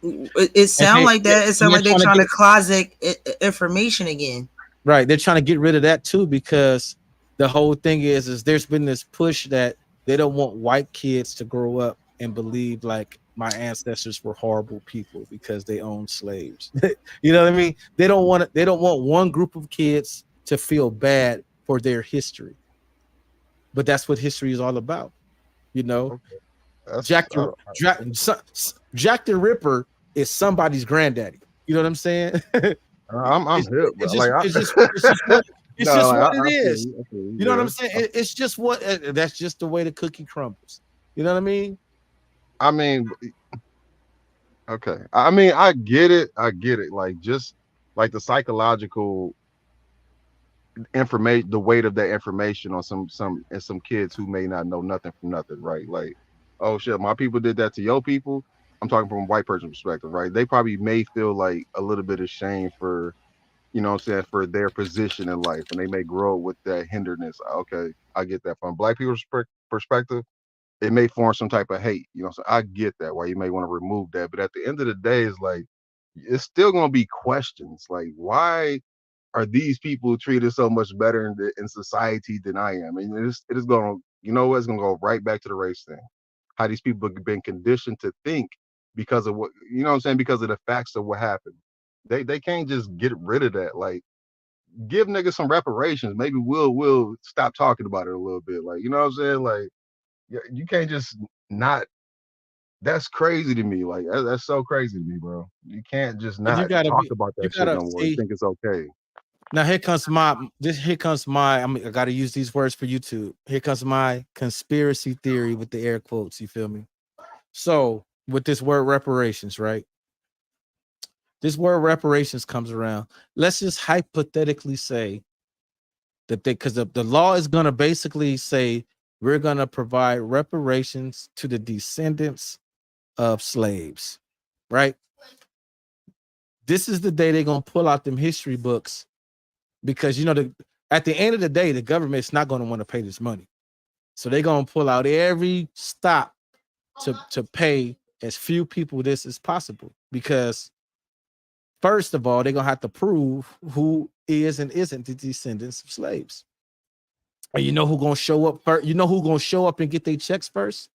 It sounds like that. It sounds like they're trying to closet information again. Right. They're trying to get rid of that too, because the whole thing is there's been this push that they don't want white kids to grow up and believe like my ancestors were horrible people because they owned slaves. You know what I mean? They don't want one group of kids to feel bad for their history. But that's what history is all about. You know, Jack the Ripper is somebody's granddaddy. You know what I'm saying? I'm It's, hip, it's bro. just Like, it's just it's just what it's no, just like, what it I feel is. you. I feel you. You know what I'm Yeah. saying? It's just what that's just the way the cookie crumbles. You know what I mean? I mean, okay. I mean, I get it. I get it. Like, just like the psychological information, the weight of that information on some kids who may not know nothing from nothing, right? Like, oh shit, my people did that to your people. I'm talking from a white person perspective, right? They probably may feel like a little bit of shame for, you know what I'm saying, for their position in life, and they may grow with that hinderness. Okay, I get that. From black people's perspective, it may form some type of hate. You know, so I get that why you may want to remove that. But at the end of the day, it's like it's still gonna be questions. Like, why are these people treated so much better in society than I am? And it is gonna, you know what, it's gonna go right back to the race thing. How these people have been conditioned to think because of what, you know what I'm saying, because of the facts of what happened. They can't just get rid of that. Like, give niggas some reparations. Maybe we'll stop talking about it a little bit. Like, you know what I'm saying? Like, you can't just not. That's crazy to me. Like, that's so crazy to me, bro. You can't just But you not gotta talk be about you that shit gotta no more. You see. think it's okay. Now here comes my I gotta use these words for YouTube. Here comes my conspiracy theory with the air quotes. You feel me? So with this word reparations, right? This word reparations comes around. Let's just hypothetically say that because the law is gonna basically say we're gonna provide reparations to the descendants of slaves, right? This is the day they're gonna pull out them history books because at the end of the day, the government's not gonna want to pay this money. So they're gonna pull out every stop to pay as few people this as possible. Because first of all, they're gonna have to prove who is and isn't the descendants of slaves. And you know who gonna show up first? You know who gonna show up and get their checks first?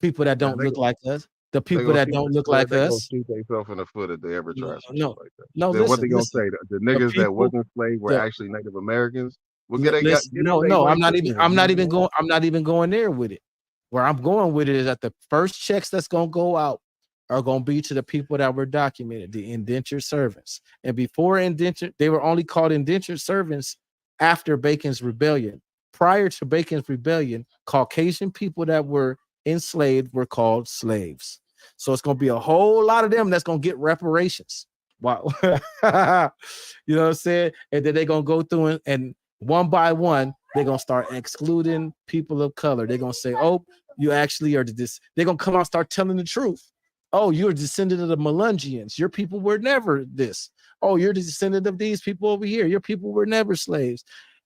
People that Man, don't look like us. The they people gonna that shoot don't look man, like they gonna us. shoot themselves in the foot if they ever No, try some shit no, like that. no. Then what they gonna Listen. say? The The niggas that people, wasn't slaves were the actually Native Americans. Well, get no, them their no. rights again. I'm You not even know? going. I'm not even going there with it. Where I'm going with it is that the first checks that's gonna go out are gonna be to the people that were documented, the indentured servants. And before indentured, they were only called indentured servants after Bacon's Rebellion. Prior to Bacon's Rebellion, Caucasian people that were enslaved were called slaves. So it's gonna be a whole lot of them that's gonna get reparations. Wow. You know what I'm saying? And then they're gonna go through and one by one, they're gonna start excluding people of color. They're gonna say, oh, you actually are this. They're gonna come out and start telling the truth. Oh, you're a descendant of the Melungians. Your people were never this. Oh, you're the descendant of these people over here. Your people were never slaves.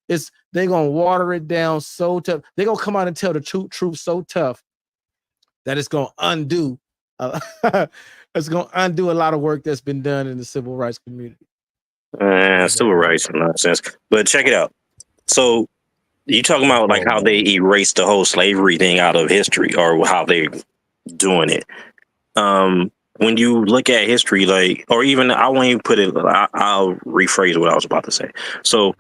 They're gonna water it down so tough. They're gonna come out and tell the truth so tough that it's gonna undo it's gonna undo a lot of work that's been done in the civil rights community. Civil rights nonsense. But check it out. So you talking about like how they erased the whole slavery thing out of history, or how they doing it. When you look at history, like, or even I won't even put it. I'll rephrase what I was about to say. So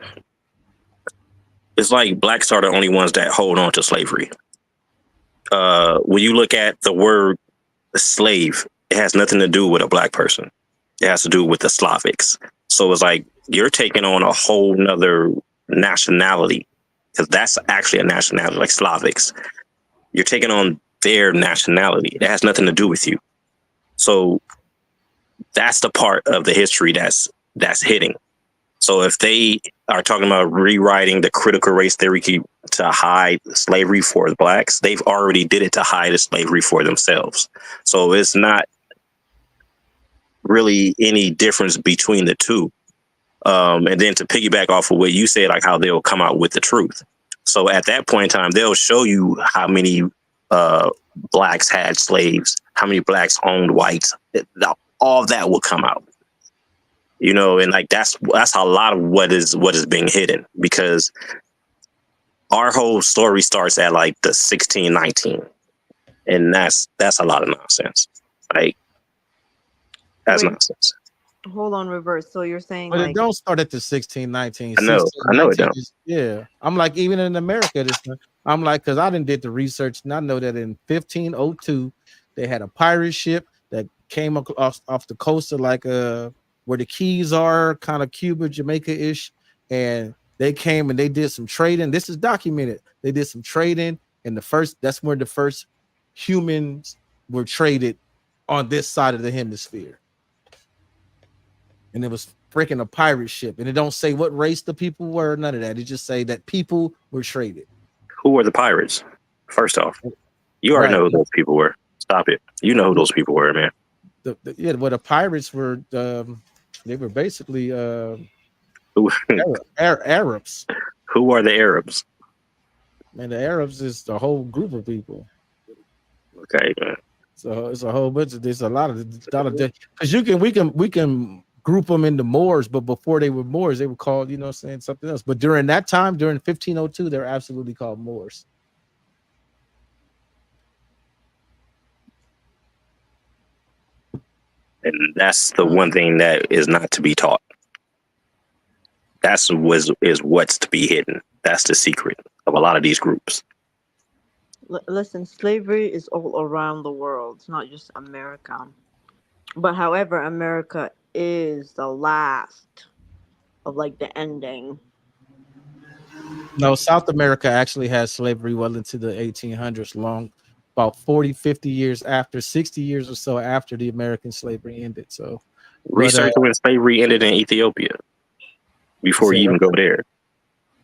it's like blacks are the only ones that hold on to slavery. When you look at the word slave, it has nothing to do with a black person. It has to do with the Slavics. So it's like you're taking on a whole nother nationality, because that's actually a nationality, like Slavics. You're taking on their nationality. It has nothing to do with you. So that's the part of the history that's hitting. So if they are talking about rewriting the critical race theory to hide slavery for the blacks, they've already did it to hide the slavery for themselves. So it's not really any difference between the two. And then to piggyback off of what you said, like how they'll come out with the truth. So at that point in time, they'll show you how many blacks had slaves, how many blacks owned whites. All that will come out, and like that's a lot of what is being hidden, because our whole story starts at like the 1619, and that's a lot of nonsense. Like that's nonsense. Hold on, reverse. So you're saying, but like, it don't start at the 1619. I know it don't. Yeah, I'm like, even in America, I'm like, because I did the research, and I know that in 1502 they had a pirate ship that came off the coast of like where the Keys are, kind of Cuba, Jamaica-ish, and they came and they did some trading. This is documented. They did some trading, and that's where the first humans were traded on this side of the hemisphere. And it was freaking a pirate ship. And it don't say what race the people were, none of that. It just say that people were traded. Who were the pirates? First off, you already Right. know who those people were. Stop it. You know who those people were, man. The pirates were they were basically Who, Arabs. who are the Arabs? And the Arabs is the whole group of people. Okay, man. So it's a whole bunch of there's a lot of because we can group them into Moors, but before they were Moors, they were called, you know what I'm saying, something else. But during that time, during 1502, they're absolutely called Moors. And that's the one thing that is not to be taught. That's what's to be hidden. That's the secret of a lot of these groups. Listen, slavery is all around the world. It's not just America. But however, America is the last of like the ending. No, South America actually has slavery well into the 1800s, long about 40, 50 years after, 60 years or so after the American slavery ended. So Research when slavery ended in Ethiopia before you even go there.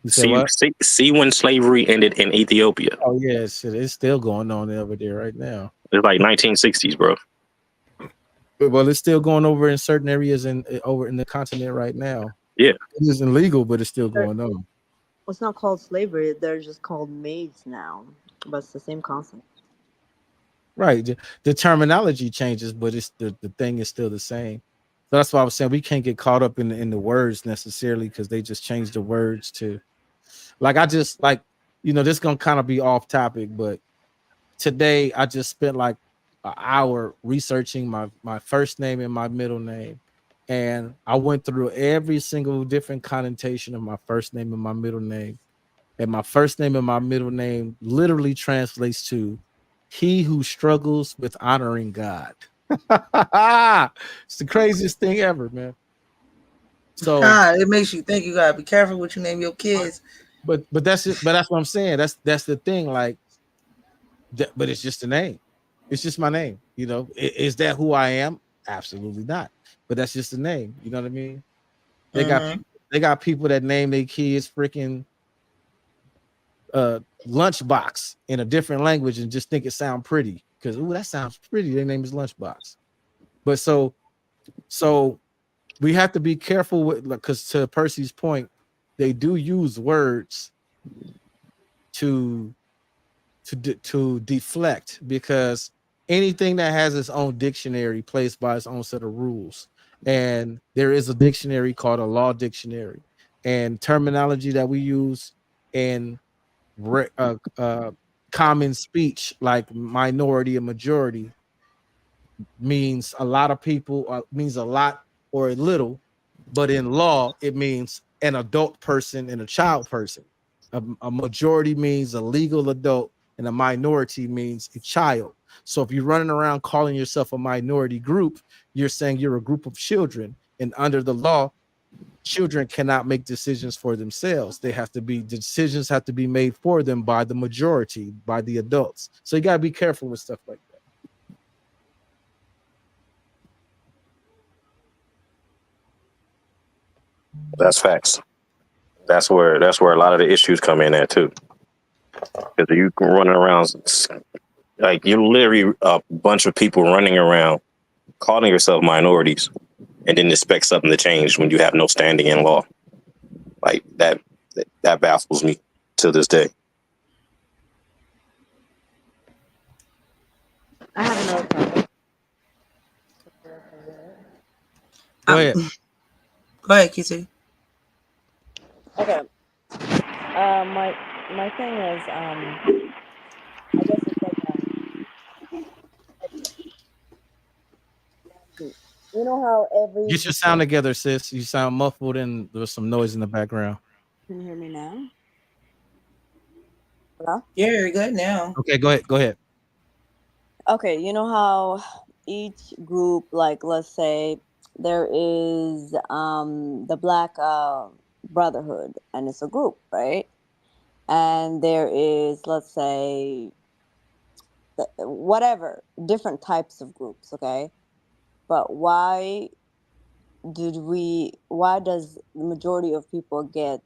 See when slavery ended in Ethiopia. Oh yes, it's still going on over there right now. It's like 1960s, bro. Well, it's still going over in certain areas over in the continent right now. Yeah, it isn't legal, but it's still going on. It's not called slavery; they're just called maids now, but it's the same concept. Right. The terminology changes, but it's the thing is still the same. So that's why I was saying we can't get caught up in the words necessarily, because they just changed the words to, like, I just like, you know, this is gonna kind of be off topic, but today I just spent like an hour researching my first name and my middle name, and I went through every single different connotation of my first name and my middle name, and my first name and my middle name literally translates to "he who struggles with honoring God." It's the craziest thing ever, man. So it makes you think you gotta be careful what you name your kids. But that's it. But that's what I'm saying. That's the thing. Like, but it's just a name. It's just my name. You know, is that who I am? Absolutely not. But that's just a name. You know what I mean? They got people that name their kids freaking Lunchbox in a different language and just think it sounds pretty because that sounds pretty. Their name is Lunchbox. But so we have to be careful with, because to Percy's point, they do use words to deflect, because anything that has its own dictionary plays by its own set of rules. And there is a dictionary called a law dictionary, and terminology that we use in common speech, like minority and majority, means a lot of people, means a lot or a little, but in law it means an adult person and a child person. A majority means a legal adult, and a minority means a child. So if you're running around calling yourself a minority group, you're saying you're a group of children, and under the law, children cannot make decisions for themselves. Decisions have to be made for them by the majority, by the adults. So you got to be careful with stuff like that. That's facts. That's where a lot of the issues come in at too. Because you can run around like you're literally a bunch of people running around calling yourself minorities, and then expect something to change when you have no standing in law. Like that baffles me to this day. I have another topic. Go ahead. Go ahead, Kissy. Okay. My thing is, I guess it's like, you know how every. Get your sound together, sis. You sound muffled and there's some noise in the background. Can you hear me now? Hello? Yeah, you're good now. Okay, go ahead. Okay, you know how each group, like, let's say there is the Black Brotherhood, and it's a group, right? And there is, let's say, whatever, different types of groups, okay? But why does the majority of people get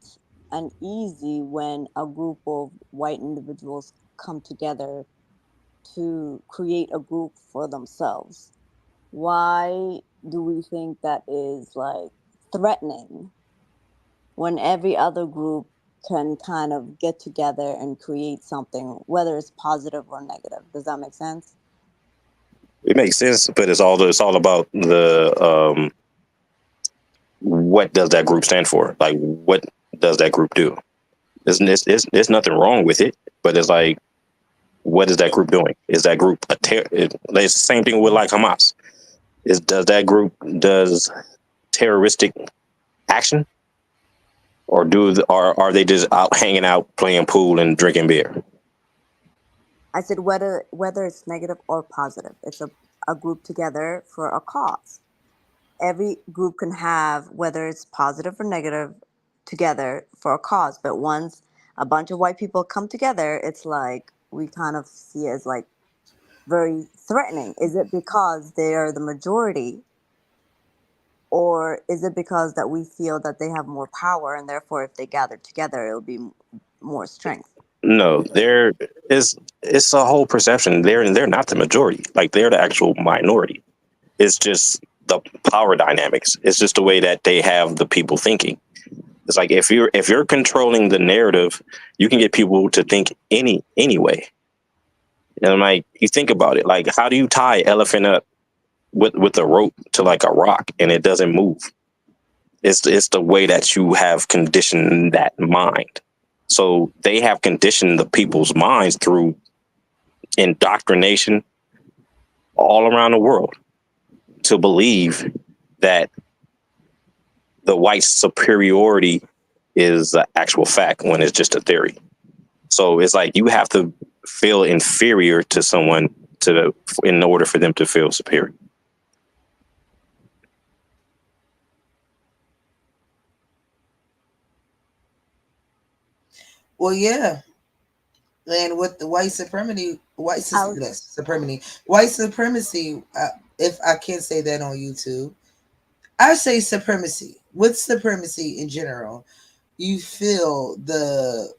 uneasy when a group of white individuals come together to create a group for themselves? Why do we think that is like threatening when every other group can kind of get together and create something, whether it's positive or negative? Does that make sense? It makes sense, but it's all about the what does that group stand for? Like, what does that group do? There's nothing wrong with it, but it's like, what is that group doing? Is that group it's the same thing with like Hamas? Does that group does terroristic action, or are they just out hanging out, playing pool, and drinking beer? I said whether it's negative or positive, it's a group together for a cause. Every group can have, whether it's positive or negative, together for a cause. But once a bunch of white people come together, it's like we kind of see it as like very threatening. Is it because they are the majority, or is it because that we feel that they have more power, and therefore if they gather together, it'll be more strength? No, it's a whole perception. They're not the majority. Like, they're the actual minority. It's just the power dynamics. It's just the way that they have the people thinking. It's like if you're controlling the narrative, you can get people to think anyway. And like, you think about it, like, how do you tie elephant up with a rope to like a rock and it doesn't move? It's the way that you have conditioned that mind. So they have conditioned the people's minds through indoctrination all around the world to believe that the white superiority is an actual fact when it's just a theory. So it's like you have to feel inferior to someone in order for them to feel superior. Well, yeah. And with the white supremacy, if I can't say that on YouTube, I say supremacy. With supremacy in general, you feel the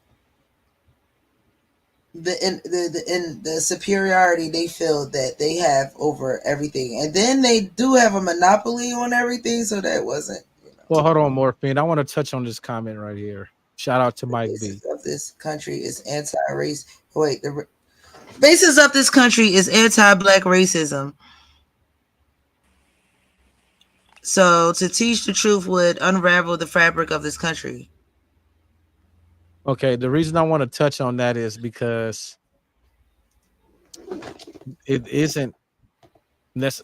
superiority they feel that they have over everything, and then they do have a monopoly on everything. So that wasn't. Well, hold on, Morphine. I want to touch on this comment right here. Shout out to Mike B. Of this country is anti-race. Wait, the basis of this country is anti-black racism. So to teach the truth would unravel the fabric of this country. Okay, the reason I want to touch on that is because it isn't.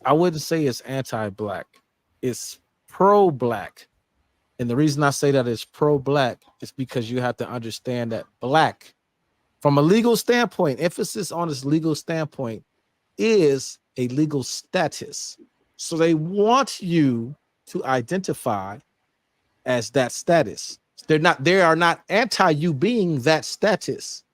I wouldn't say it's anti-black. It's pro-black. And the reason I say that it's pro-black is because you have to understand that black, from a legal standpoint, emphasis on this legal standpoint, is a legal status. So they want you to identify as that status. They are not anti you being that status.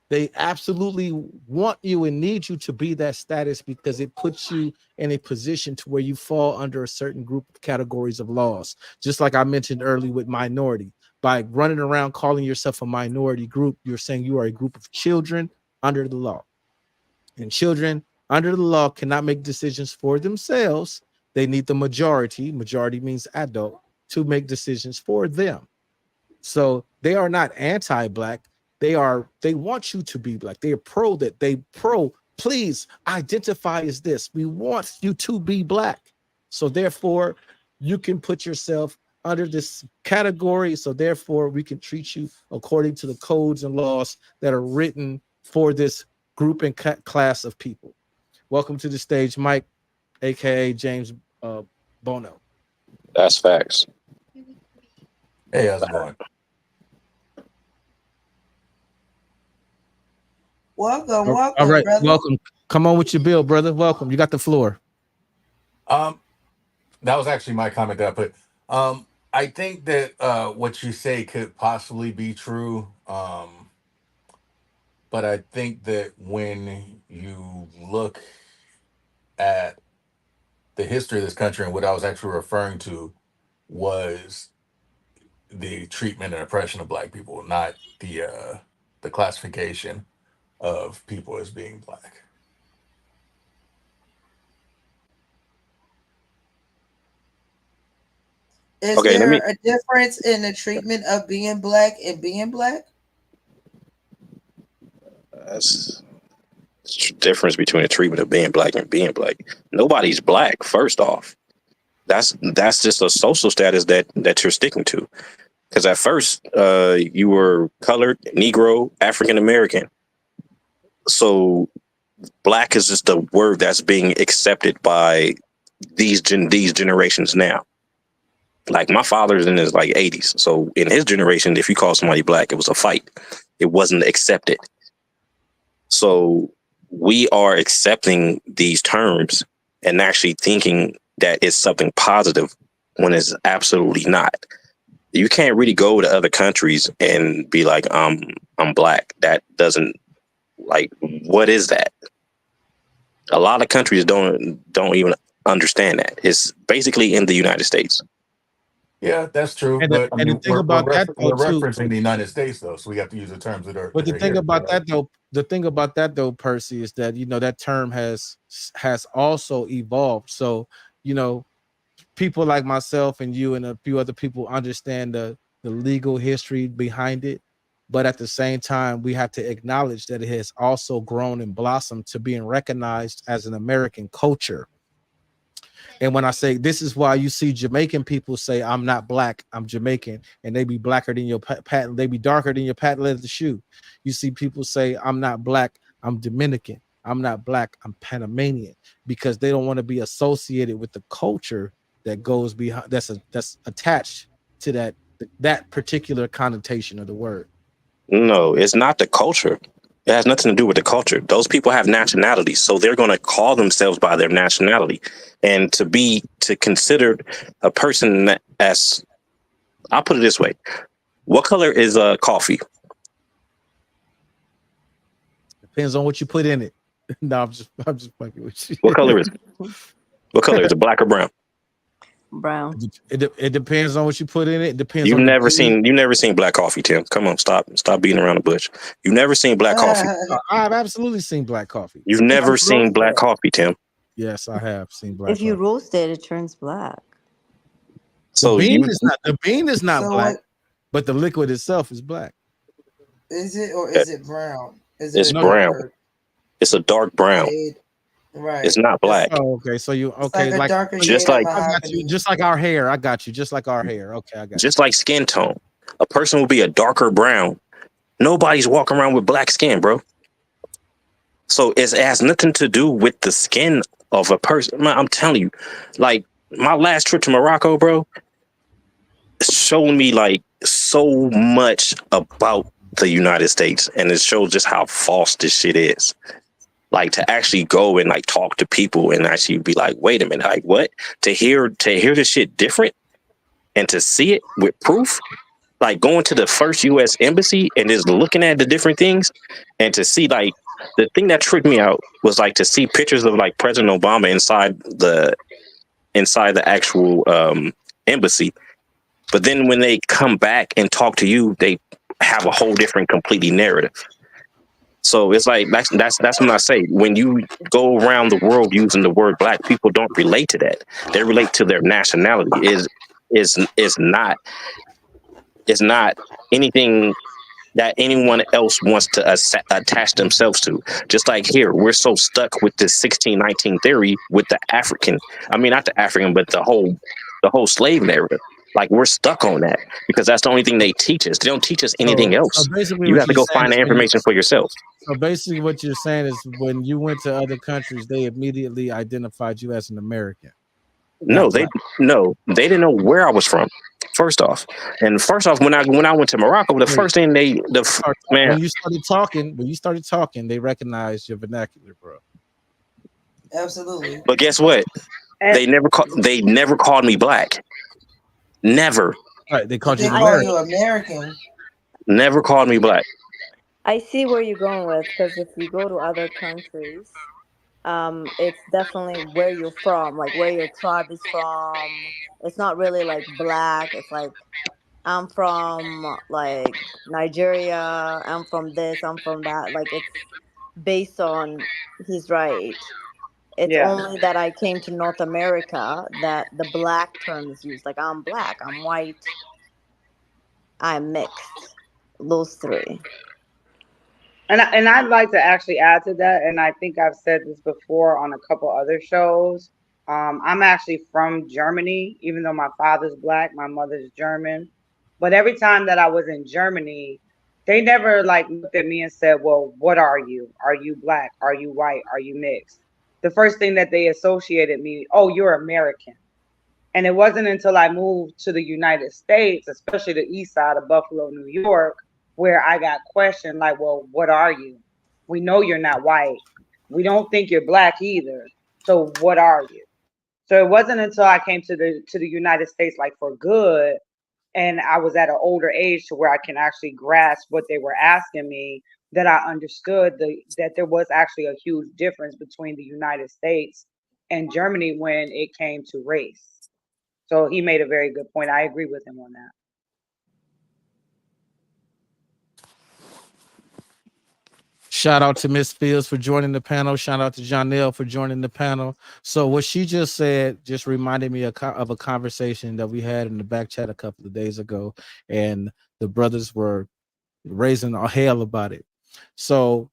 They absolutely want you and need you to be that status because it puts you in a position to where you fall under a certain group of categories of laws. Just like I mentioned earlier with minority, by running around calling yourself a minority group, you're saying you are a group of children under the law. And children under the law cannot make decisions for themselves. They need the majority means adult, to make decisions for them. So they are not anti-black. They want you to be black. They are pro that. Please identify as this. We want you to be black. So therefore, you can put yourself under this category. So therefore, we can treat you according to the codes and laws that are written for this group and class of people. Welcome to the stage, Mike, aka James Bono. That's facts. Hey, how's it going? Welcome, All right, brother. welcome. Come on with your bill, brother. Welcome. You got the floor. that was actually my comment that I put. I think that what you say could possibly be true. But I think that when you look at the history of this country and what I was actually referring to was the treatment and oppression of black people, not the classification of people as being black. Is Okay, let there me. a difference in the treatment of being black and being black? That's the difference between the treatment of being black and being black. Nobody's black. First off, that's just a social status that you're sticking to. Because at first, you were colored, Negro, African American. So black is just a word that's being accepted by these generations now. Like my father's in his like 80s. So in his generation, if you call somebody black, it was a fight. It wasn't accepted. So we are accepting these terms and actually thinking that it's something positive when it's absolutely not. You can't really go to other countries and be like, I'm black. That doesn't, like, what is that? A lot of countries don't even understand that. It's basically in the United States. Yeah, that's true. And But I the mean, thing about that we're though too. referencing the United States though, so we have to use the terms that are. But the that are thing here, about right? that though, Percy, is that that term has also evolved. So people like myself and you and a few other people understand the legal history behind it, but at the same time, we have to acknowledge that it has also grown and blossomed to being recognized as an American culture. And when I say this is why you see Jamaican people say, I'm not black, I'm Jamaican, and they be blacker than your patent, they be darker than your patent leather shoe. You see people say, I'm not black, I'm Dominican, I'm not black, I'm Panamanian, because they don't want to be associated with the culture that goes behind, that's attached to that particular connotation of the word. No, it's not the culture. It has nothing to do with the culture. Those people have nationalities, so they're going to call themselves by their nationality. And to consider a person as, I'll put it this way: what color is coffee? Depends on what you put in it. No, I'm just fucking with you. What color is it? What color is it? Black or brown? Brown. It depends on what you put in it. It depends. You've on never seen black coffee, Tim. Come on, stop beating around the bush. You've never seen black coffee. I've absolutely seen black coffee. You've never seen black coffee, Tim. Yes, I have seen black. If you roast it, it turns black. So the bean is not So black, what- but the liquid itself is black. Is it or is it brown? Is It's a brown. darker It's a dark brown. shade? Right. It's not black. Oh, okay. So you It's like a darker just shade like- of I got you. mahogany. Just like our hair. I got you. Just like our hair. Okay, I got you. Just like skin tone. A person will be a darker brown. Nobody's walking around with black skin, bro. So it has nothing to do with the skin of a person. Man, I'm telling you, like my last trip to Morocco, bro, showed me like so much about the United States, and it shows just how false this shit is. Like to actually go and like talk to people and actually be like, wait a minute, like what? To hear this shit different and to see it with proof, like going to the first US embassy and just looking at the different things and to see like the thing that tripped me out was like to see pictures of like President Obama inside the actual embassy. But then when they come back and talk to you, they have a whole different completely narrative. So it's like that's when I say when you go around the world using the word black, people don't relate to that. They relate to their nationality. Is not anything that anyone else wants to attach themselves to. Just like here, we're so stuck with this 1619 theory with the African. I mean, not the African, but the whole slave narrative. Like we're stuck on that because that's the only thing they teach us. They don't teach us anything else. So basically You what have to you're go saying find is the information for yourself. So basically what you're saying is when you went to other countries, they immediately identified you as an American. No, they didn't know where I was from. First off, when I went to Morocco, the first thing when you started talking, they recognized your vernacular, bro. Absolutely. But guess what? And They never called me black. Never. Right, they But called you they an call American. you American. Never called me black. I see where you're going with, because if you go to other countries, it's definitely where you're from, like where your tribe is from. It's not really like black. It's like I'm from like Nigeria. I'm from this. I'm from that. Like it's based on. He's right. It's yeah. only that I came to North America that the black term is used. Like I'm black. I'm white. I'm mixed. Those three. And I'd like to actually add to that, and I think I've said this before on a couple other shows. I'm actually from Germany, even though my father's black, my mother's German. But every time that I was in Germany, they never like looked at me and said, "Well, what are you? Are you black? Are you white? Are you mixed?" The first thing that they associated me, "Oh, you're American." And it wasn't until I moved to the United States, especially the east side of Buffalo, New York, where I got questioned like, well, what are you? We know you're not white. We don't think you're black either. So what are you? So it wasn't until I came to the United States like for good and I was at an older age to where I can actually grasp what they were asking me that I understood that there was actually a huge difference between the United States and Germany when it came to race. So he made a very good point. I agree with him on that. Shout out to Miss Fields for joining the panel. Shout out to Janelle for joining the panel. So what she just said just reminded me of a conversation that we had in the back chat a couple of days ago, and the brothers were raising a hell about it. So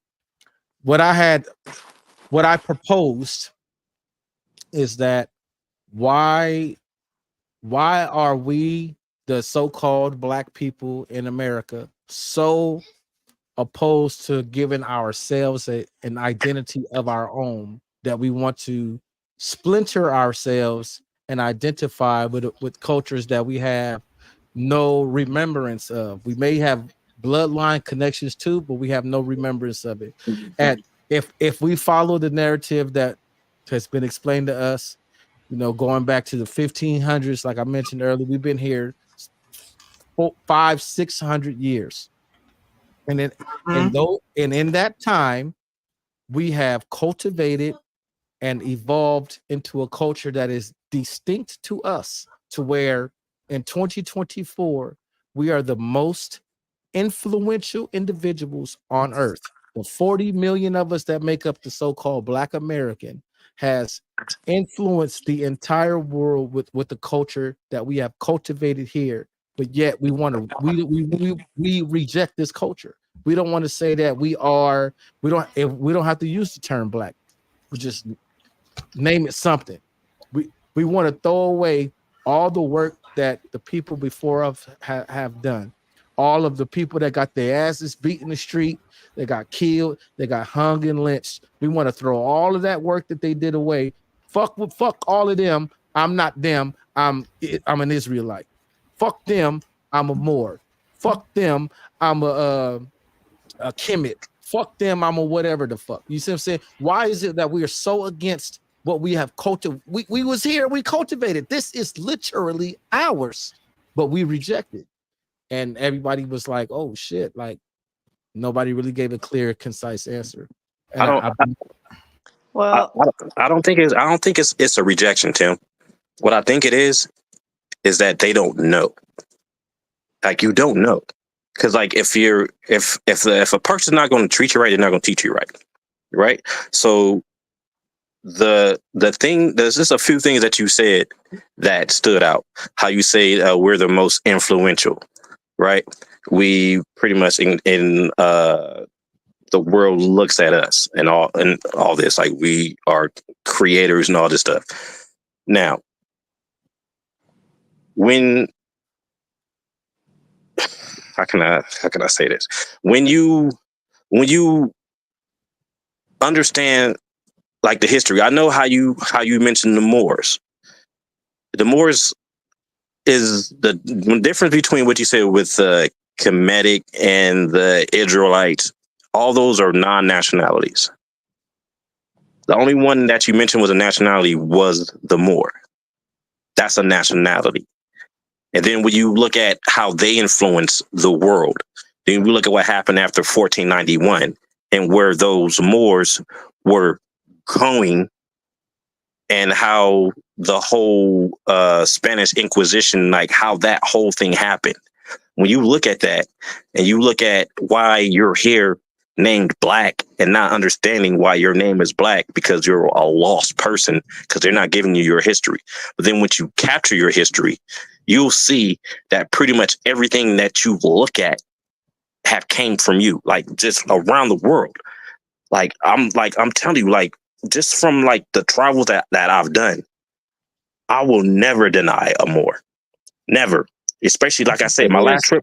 what I proposed is that why are we, the so-called black people in America, so opposed to giving ourselves an identity of our own, that we want to splinter ourselves and identify with cultures that we have no remembrance of? We may have bloodline connections to, but we have no remembrance of it. And if we follow the narrative that has been explained to us, going back to the 1500s, like I mentioned earlier, we've been here 500-600 years. And in that time, we have cultivated and evolved into a culture that is distinct to us, to where in 2024, we are the most influential individuals on earth. The 40 million of us that make up the so-called Black American has influenced the entire world with the culture that we have cultivated here. But yet we reject this culture. We don't want to say that we don't have to use the term black. We just name it something. We want to throw away all the work that the people before us have done. All of the people that got their asses beat in the street, they got killed, they got hung and lynched. We want to throw all of that work that they did away. Fuck all of them. I'm not them. I'm an Israelite. Fuck them. I'm a Moor. Fuck them. I'm a Kemet. Fuck them. I'm a whatever the fuck. You see what I'm saying? Why is it that we are so against what we have cultivated? We was here. We cultivated. This is literally ours, but we rejected. And everybody was like, "Oh shit!" Like nobody really gave a clear, concise answer. And I don't think it's a rejection, Tim. What I think it is that they don't know. Like you don't know, because like if a person's not going to treat you right, they're not going to teach you right? So the thing, there's just a few things that you said that stood out. How you say we're the most influential, right? We pretty much in the world looks at us and all this, like we are creators and all this stuff. Now, how can I say this? When you understand like the history, I know how you mentioned the Moors. The Moors is the difference between what you said with Kemetic and the Israelites. All those are non-nationalities. The only one that you mentioned was a nationality was the Moor. That's a nationality. And then when you look at how they influence the world, then we look at what happened after 1491 and where those Moors were going and how the whole Spanish Inquisition, like how that whole thing happened. When you look at that and you look at why you're here named Black and not understanding why your name is Black because you're a lost person because they're not giving you your history. But then once you capture your history, you'll see that pretty much everything that you look at have came from you, like just around the world. I'm telling you, like just from like the travels that I've done, I will never deny a Moor. Never. Especially like I said, my last trip,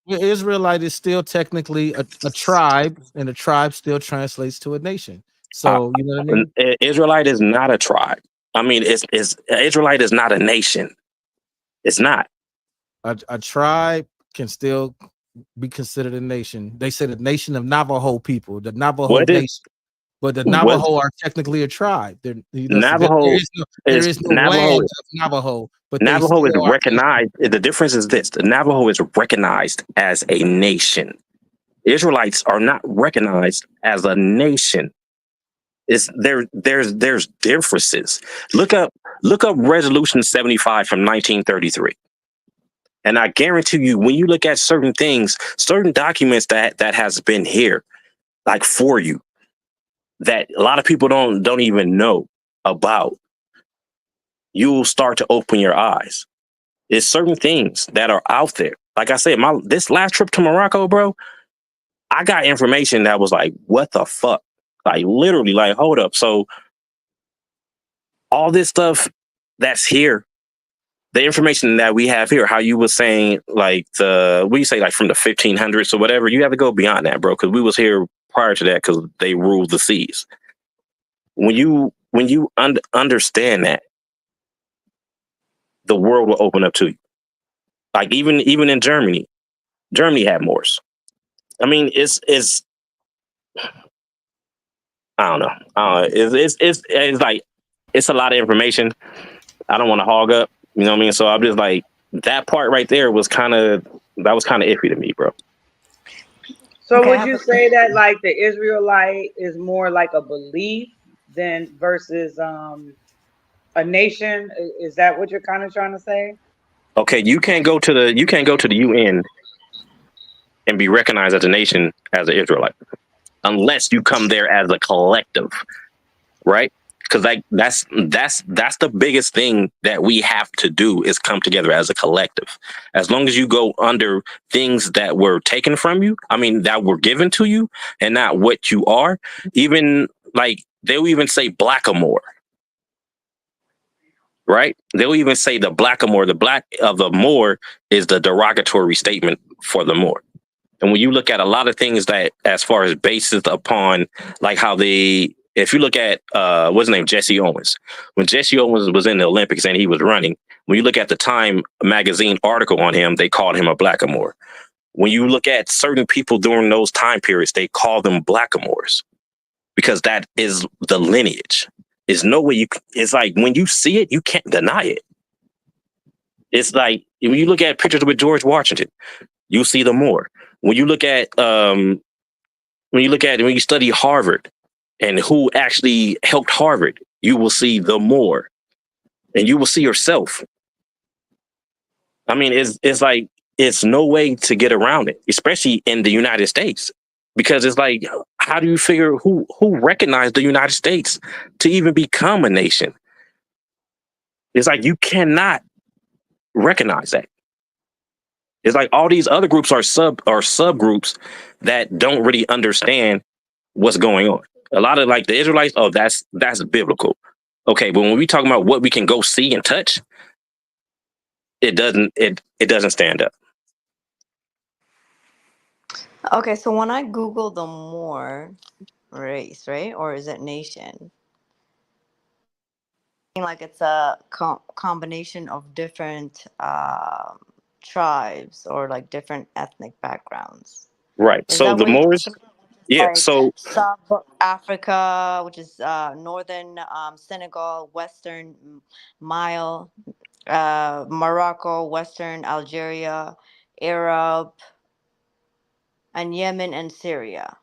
Israelite is still technically a tribe, and a tribe still translates to a nation. So you know what I mean? Israelite is not a tribe. I mean, it's Israelite is not a nation. It's not. A tribe can still be considered a nation. They say the nation of Navajo people, the Navajo nation. But the Navajo are technically a tribe. Navajo there is no land of Navajo. But Navajo is recognized. The difference is this: the Navajo is recognized as a nation. Israelites are not recognized as a nation. There's differences. Look up Resolution 75 from 1933. And I guarantee you, when you look at certain things, certain documents that has been here, like for you, that a lot of people don't even know about, you'll start to open your eyes. There's certain things that are out there. Like I said, this last trip to Morocco, bro, I got information that was like, what the fuck? Like literally, like, hold up. So all this stuff that's here, the information that we have here, how you were saying, like what you say, like from the 1500s or whatever, you have to go beyond that, bro, because we was here prior to that because they ruled the seas. When you understand that, the world will open up to you. Like even in Germany had Moors. I mean, it's I don't know. It's like it's a lot of information. I don't want to hog up. You know what I mean? So I'm just like, that part right there was kind of iffy to me, bro. So would you say that like the Israelite is more like a belief than versus a nation? Is that what you're kind of trying to say? Okay, you can't go to the UN and be recognized as a nation as an Israelite unless you come there as a collective, right? Because like that's the biggest thing that we have to do is come together as a collective. As long as you go under things that were taken from you, I mean that were given to you, and not what you are. Even like they'll even say blackamoor, right? They'll even say the blackamoor. The black of the Moor is the derogatory statement for the Moor. And when you look at a lot of things that, as far as basis upon, like how if you look at what's his name, Jesse Owens, when Jesse Owens was in the Olympics and he was running, when you look at the Time magazine article on him, they called him a blackamoor. When you look at certain people during those time periods, they call them blackamoors because that is the lineage. There's no way it's like when you see it, you can't deny it. It's like when you look at pictures with George Washington, you see the Moor. When you look at when you study Harvard and who actually helped Harvard, you will see the Moor, and you will see yourself. I mean, it's like it's no way to get around it, especially in the United States, because it's like, how do you figure who recognized the United States to even become a nation? It's like you cannot recognize that. It's like all these other groups are subgroups that don't really understand what's going on. A lot of like the Israelites, oh, that's biblical. Okay, but when we talk about what we can go see and touch, it doesn't stand up. Okay, so when I Google the Moor race, right, or is it nation? Like it's a combination of different tribes or like different ethnic backgrounds. Right. So the Moors, Yeah. like So South Africa, which is northern Senegal, western Mile, Morocco, western Algeria, Arab, and Yemen and Syria.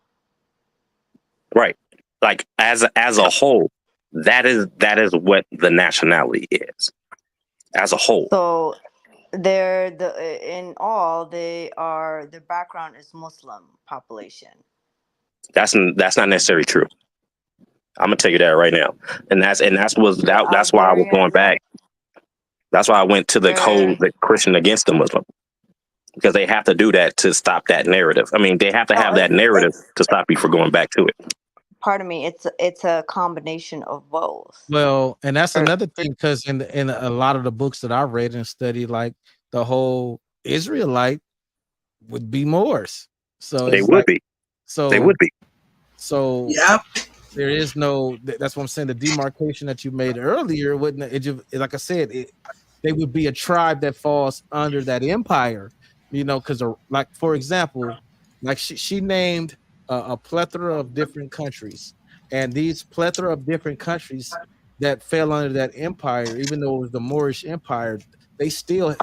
right, like as a whole, that is what the nationality is as a whole. So they're in all their background is Muslim population. That's not necessarily true. I'm gonna tell you that right now, and that's why I was going Algerians, back. That's why I went to they're the Christian against the Muslim, because they have to do that to stop that narrative. I mean, they have to no, have that narrative to stop you from going back to it. pardon me, it's a combination of both. Well, and that's Or- another thing, because in a lot of the books that I read and studied, like the whole Israelite would be Moors. So They it's would like, be. They so would be. so Yep. there is no. That's what I'm saying. The demarcation that you made earlier wouldn't it? Like I said, they would be a tribe that falls under that empire. You know, because like for example, like she named a plethora of different countries, and these plethora of different countries that fell under that empire, even though it was the Moorish Empire, they still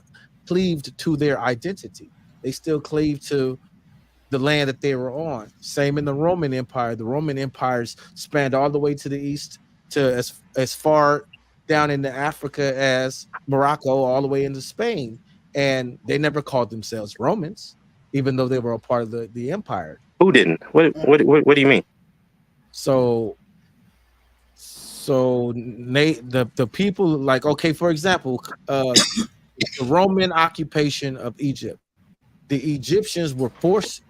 cleaved to their identity. They still cleaved to the land that they were on. Same in the Roman Empire. The Roman empires spanned all the way to the east, to as far down into Africa as Morocco, all the way into Spain. And they never called themselves Romans, even though they were a part of the empire. Who didn't? What do you mean? So the people, like, okay, for example, the Roman occupation of Egypt. The Egyptians were forced.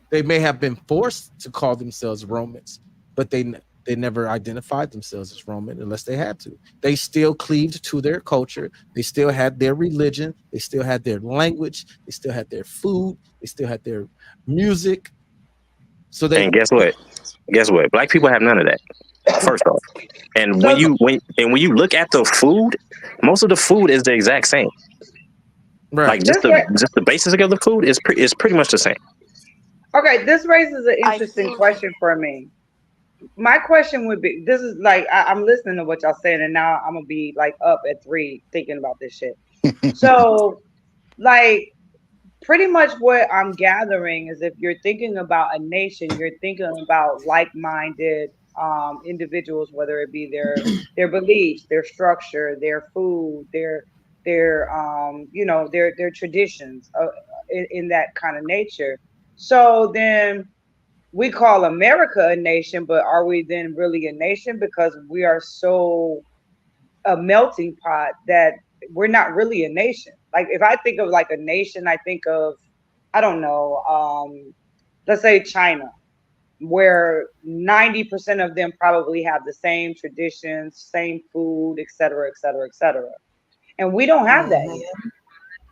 They may have been forced to call themselves Romans, but they never identified themselves as Roman unless they had to. They still cleaved to their culture. They still had their religion. They still had their language. They still had their food. They still had their music. So And guess what? Guess what? Black people have none of that. First off, and when you look at the food, most of the food is the exact same. right. Like just the basics of the food is pretty much the same. Okay, this raises an I interesting think- question for me. My question would be: this is like I'm listening to what y'all saying, and now I'm gonna be like up at 3 thinking about this shit. So, like, pretty much what I'm gathering is if you're thinking about a nation, you're thinking about like-minded individuals, whether it be their beliefs, their structure, their food, their their traditions in that kind of nature. So then we call America a nation, but are we then really a nation? Because we are so a melting pot that we're not really a nation. Like if I think of like a nation, I think of, I don't know, let's say China, where 90% of them probably have the same traditions, same food, et cetera, et cetera, et cetera. And we don't have that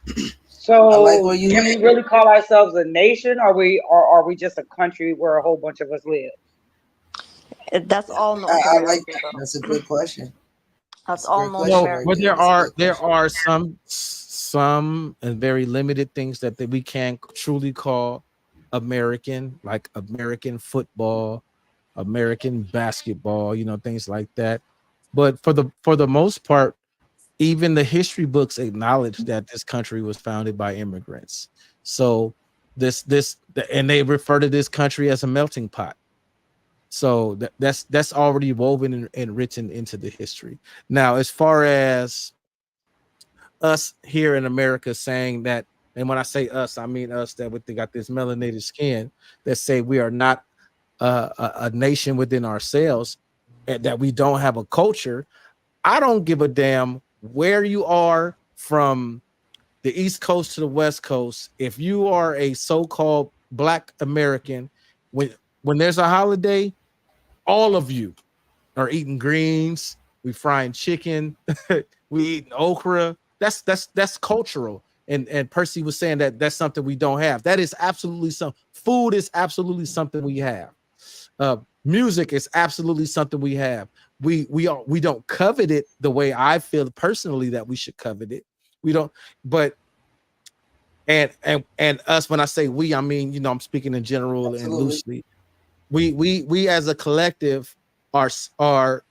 yet. So I like where you can we really call ourselves a nation, or are we just a country where a whole bunch of us live? That's all North I like America. that. That's a good question. That's all North question. America. Well, there That's a good are some and very limited things that we can truly call American, like American football, American basketball, you know, things like that. But for the most part, even the history books acknowledge that this country was founded by immigrants. So and they refer to this country as a melting pot. So that's already woven and written into the history. Now, as far as us here in America saying that, and when I say us, I mean us that we got this melanated skin that say we are not a nation within ourselves, and that we don't have a culture. I don't give a damn where you are from the East Coast to the West Coast. If you are a so-called Black American, when there's a holiday, all of you are eating greens, we frying chicken, we eating okra. That's cultural. And Percy was saying that that's something we don't have. That is absolutely something. Food is absolutely something we have. Music is absolutely something we have. We don't covet it the way I feel personally that we should covet it. We don't, but and us, when I say we, I mean, you know, I'm speaking in general Absolutely. and loosely. we as a collective are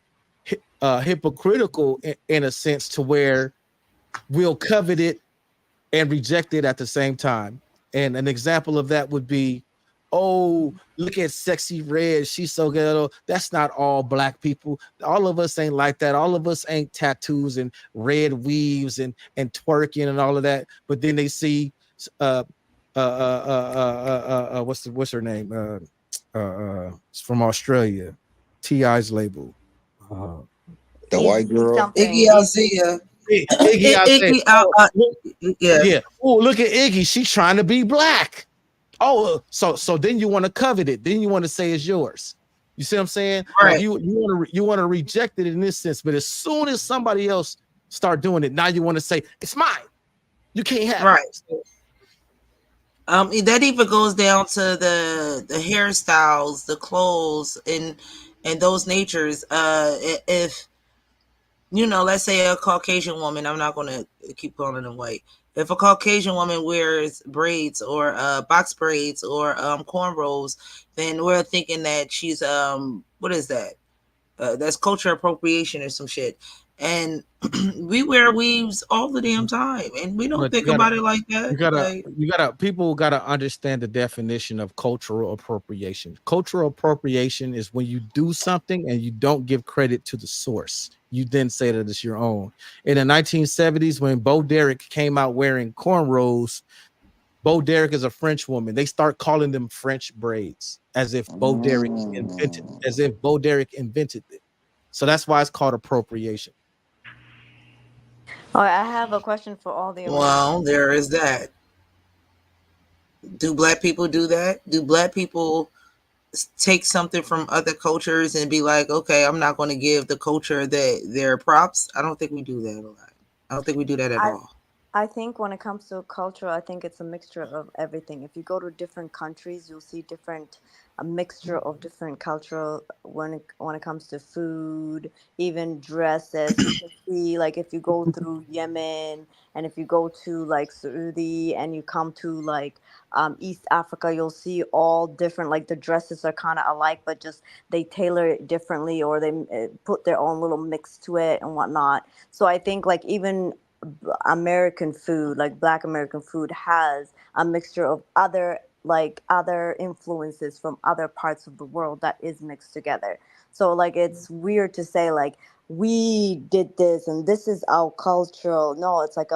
hypocritical in a sense to where we'll covet it and reject it at the same time. And an example of that would be, oh, look at Sexy Red, she's so ghetto. That's not all black people. All of us ain't like that. All of us ain't tattoos and red weaves and twerking and all of that. But then they see what's her name? It's from Australia, T.I.'s label. The white girl. Iggy Azalea. Iggy Azalea. Yeah. Oh, look at Iggy. She's trying to be black. Oh, so then you want to covet it. Then you want to say it's yours. You see what I'm saying? Right. Like you want to reject it in this sense, but as soon as somebody else start doing it, now you want to say it's mine. You can't have it. That even goes down to the hairstyles, the clothes, and those natures. If let's say a Caucasian woman, I'm not going to keep calling them white. If a Caucasian woman wears braids or box braids or cornrows, then we're thinking that she's what is that? That's culture appropriation or some shit. And we wear weaves all the damn time, and we don't think about it like that. People gotta understand the definition of cultural appropriation. Cultural appropriation is when you do something and you don't give credit to the source. You then say that it's your own. In the 1970s, when Bo Derek came out wearing cornrows, Bo Derek is a French woman. They start calling them French braids, as if Bo Derek invented it. So that's why it's called appropriation. All right, I have a question for all the. Well, there is that. Do black people do that? Do black people take something from other cultures and be like, okay, I'm not going to give the culture their props? I don't think we do that a lot. I don't think we do that at all. I think when it comes to culture, I think it's a mixture of everything. If you go to different countries, you'll see a mixture of different cultural when it comes to food, even dresses. You can see, like, if you go through Yemen and if you go to like Saudi and you come to like East Africa, you'll see all different, like the dresses are kind of alike, but just they tailor it differently, or they put their own little mix to it and whatnot. So I think like even American food, like Black American food, has a mixture of other influences from other parts of the world that is mixed together. So like it's weird to say like we did this and this is our cultural. No, it's like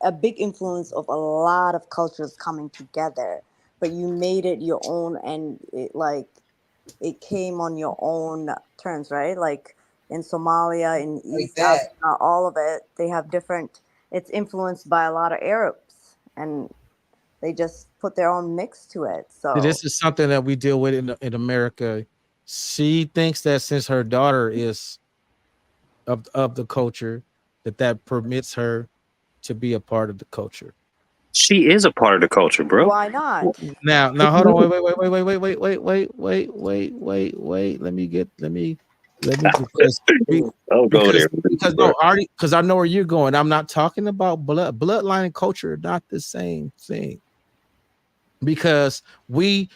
a big influence of a lot of cultures coming together, but you made it your own, and it came on your own terms, right? Like in Somalia, in East Africa, all of it, they have different, it's influenced by a lot of Arabs, and they just put their own mix to it. So this is something that we deal with in America. She thinks that since her daughter is of the culture, that permits her to be a part of the culture. She is a part of the culture, bro. Why not? Now hold on, wait. Let me because I know where you're going. I'm not talking about bloodline and culture, not the same thing. Because we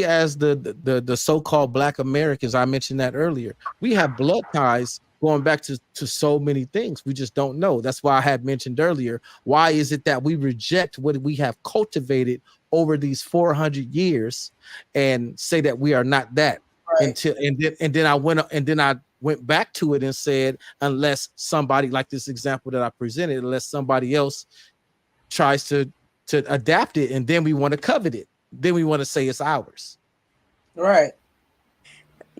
as the so-called Black Americans, I mentioned that earlier, we have blood ties going back to so many things. We just don't know. That's why I had mentioned earlier, why is it that we reject what we have cultivated over these 400 years and say that we are not that? Right. And then I went back to it and said, unless somebody, like this example that I presented, unless somebody else tries to adapt it, and then we want to covet it, then we want to say it's ours. Right.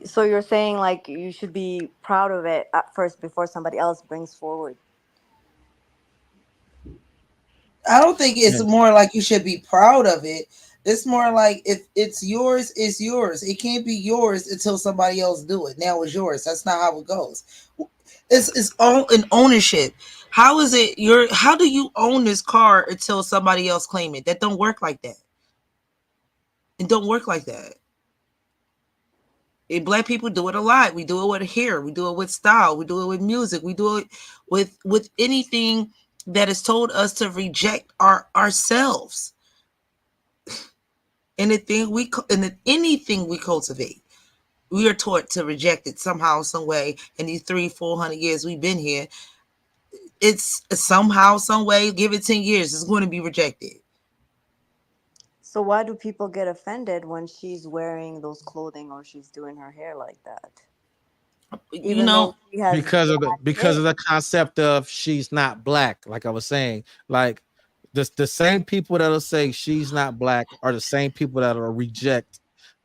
So you're saying like you should be proud of it at first before somebody else brings forward. I don't think it's more like you should be proud of it. It's more like if it's yours, it's yours. It can't be yours until somebody else do it. Now it's yours. That's not how it goes. It's all an ownership. How is it how do you own this car until somebody else claim it? That don't work like that. It don't work like that. Black people do it a lot. We do it with hair. We do it with style. We do it with music. We do it with anything that has told us to reject ourselves. Anything we cultivate. we are taught to reject it somehow, some way. In these 300-400 years we've been here, it's somehow, some way. Give it 10 years, it's going to be rejected. So why do people get offended when she's wearing those clothing or she's doing her hair like that? You know, she has because of black the concept of she's not black. Like I was saying, like the same people that'll say she's not black are the same people that'll reject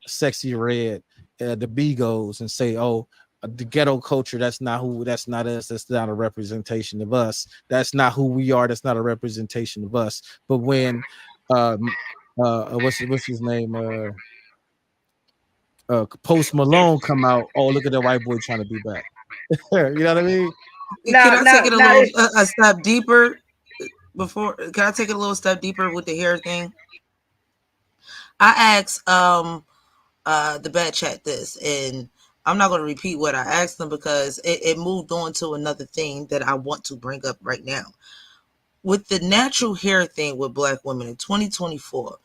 Sexy Red, the Bigos, and say, oh, the ghetto culture, that's not us, that's not a representation of us, that's not who we are, that's not a representation of us. But when what's his name, Post Malone come out, oh, look at that white boy trying to be back. You know what I mean? Can I take it a little a step deeper before? Can I take it a little step deeper with the hair thing? I asked the bad chat this, and I'm not going to repeat what I asked them because it moved on to another thing that I want to bring up right now. With the natural hair thing with Black women in 2024,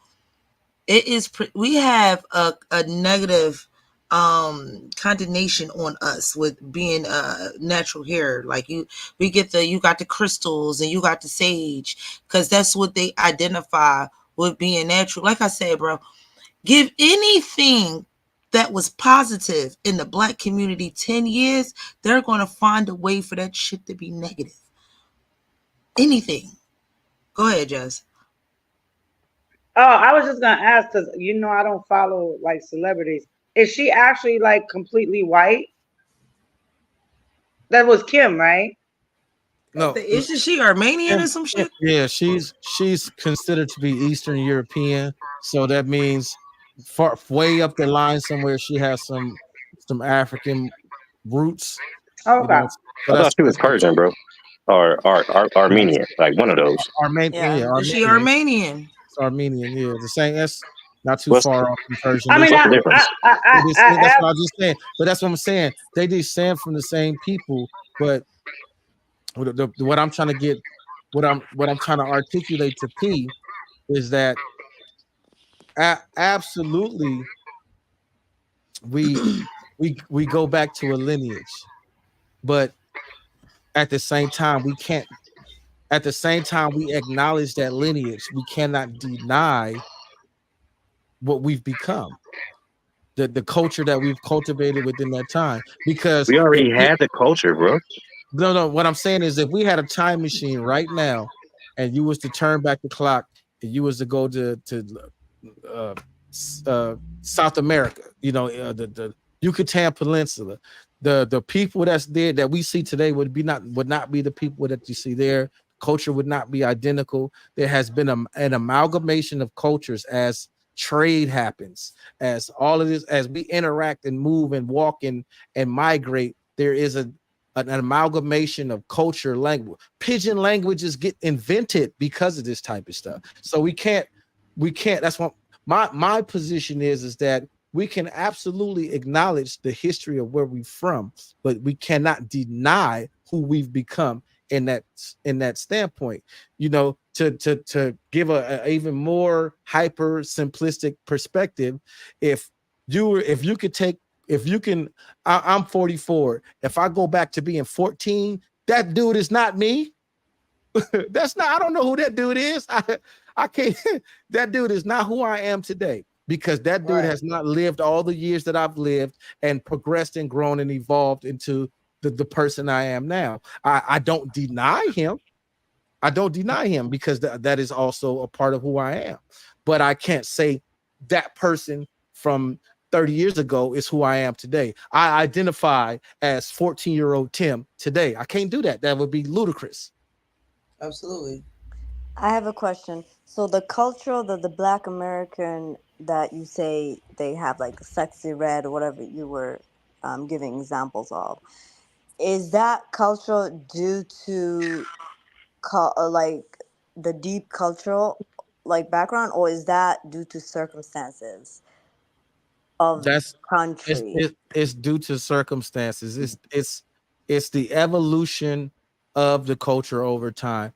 it is we have a negative condemnation on us with being natural hair. Like you got the crystals and you got the sage, because that's what they identify with being natural. Like I said, bro, give anything that was positive in the Black community 10 years, they're going to find a way for that shit to be negative. Anything. Go ahead, Jess. Oh, I was just gonna ask because I don't follow like celebrities. Is she actually like completely white? That was Kim, right? No, isn't she Armenian or some shit? Yeah, she's considered to be Eastern European, so that means far way up the line somewhere she has some African roots. Okay. I thought she was Persian, bro, or Armenian, like one of those. Armenian. Is she Armenian? It's Armenian, yeah. The same. That's not too far off from Persian. I mean, that's what I I'm just saying. But that's what I'm saying. They descend from the same people, but what I'm trying to get, what I'm trying to articulate to P is that absolutely we go back to a lineage, but at the same time we can't. At the same time, we acknowledge that lineage. We cannot deny what we've become, the culture that we've cultivated within that time. Because we already had the culture, bro. No. What I'm saying is, if we had a time machine right now, and you was to turn back the clock, and you was to go to South America, the Yucatan Peninsula, the people that's there that we see today would not be the people that you see there. Culture would not be identical. There has been an amalgamation of cultures as trade happens, as all of this, as we interact and move and walk and migrate. There is an amalgamation of culture, language. Pidgin languages get invented because of this type of stuff. So we can't. That's what my position is that we can absolutely acknowledge the history of where we're from, but we cannot deny who we've become in that standpoint. To give a even more hyper simplistic perspective, I'm 44. If I go back to being 14, that dude is not me. I don't know who that dude is. I can't. That dude is not who I am today, because that dude has not lived all the years that I've lived and progressed and grown and evolved into the person I am now. I don't deny him. I don't deny him, because that is also a part of who I am. But I can't say that person from 30 years ago is who I am today. I identify as 14-year-old Tim today. I can't do that. That would be ludicrous. Absolutely. I have a question. So the culture, the Black American that you say they have, like Sexy Red or whatever you were giving examples of, is that culture due to like the deep cultural background, or is that due to circumstances of the country? It's due to circumstances. It's the evolution of the culture over time.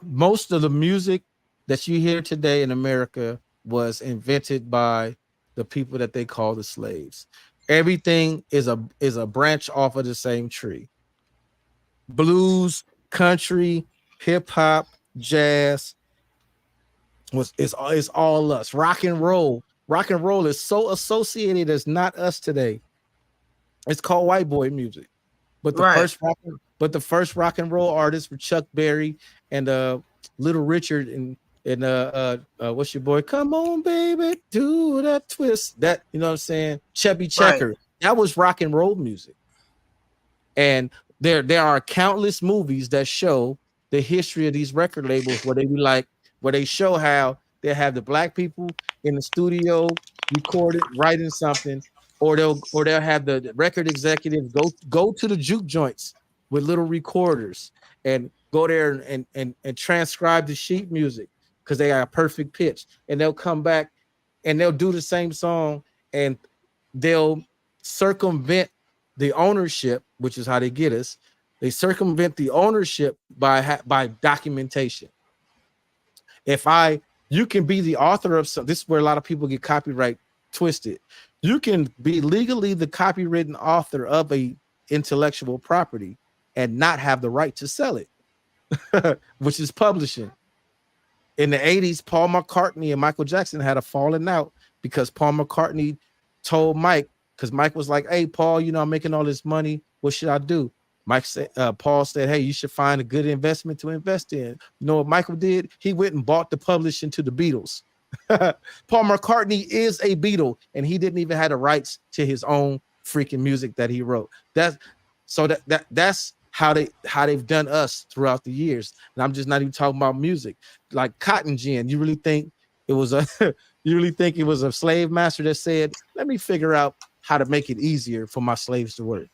Most of the music that you hear today in America was invented by the people that they call the slaves. Everything is a branch off of the same tree. Blues, country, hip hop, jazz is all us. Rock and roll is so associated as not us today. It's called white boy music. But the first rock and roll artists were Chuck Berry and Little Richard and what's your boy? Come on, baby, do that twist. That, you know what I'm saying? Chubby Checker. Right. That was rock and roll music. And there are countless movies that show the history of these record labels where they show how they have the black people in the studio recorded, writing something, or they'll have the record executives go to the juke joints with little recorders and go there and transcribe the sheet music because they got a perfect pitch, and they'll come back and they'll do the same song and they'll circumvent the ownership, which is how they get us. They circumvent the ownership by documentation. You can be the author of something. This is where a lot of people get copyright twisted. You can be legally the copywritten author of a intellectual property and not have the right to sell it, which is publishing. In the 80s, Paul McCartney and Michael Jackson had a falling out because Paul McCartney told Mike, because Mike was like, hey, Paul, I'm making all this money. What should I do? Paul said, hey, you should find a good investment to invest in. You know what Michael did? He went and bought the publishing to the Beatles. Paul McCartney is a Beatle, and he didn't even have the rights to his own freaking music that he wrote. That's how they've done us throughout the years. And I'm just not even talking about music. Like Cotton Gin, you really think it was a slave master that said, let me figure out how to make it easier for my slaves to work?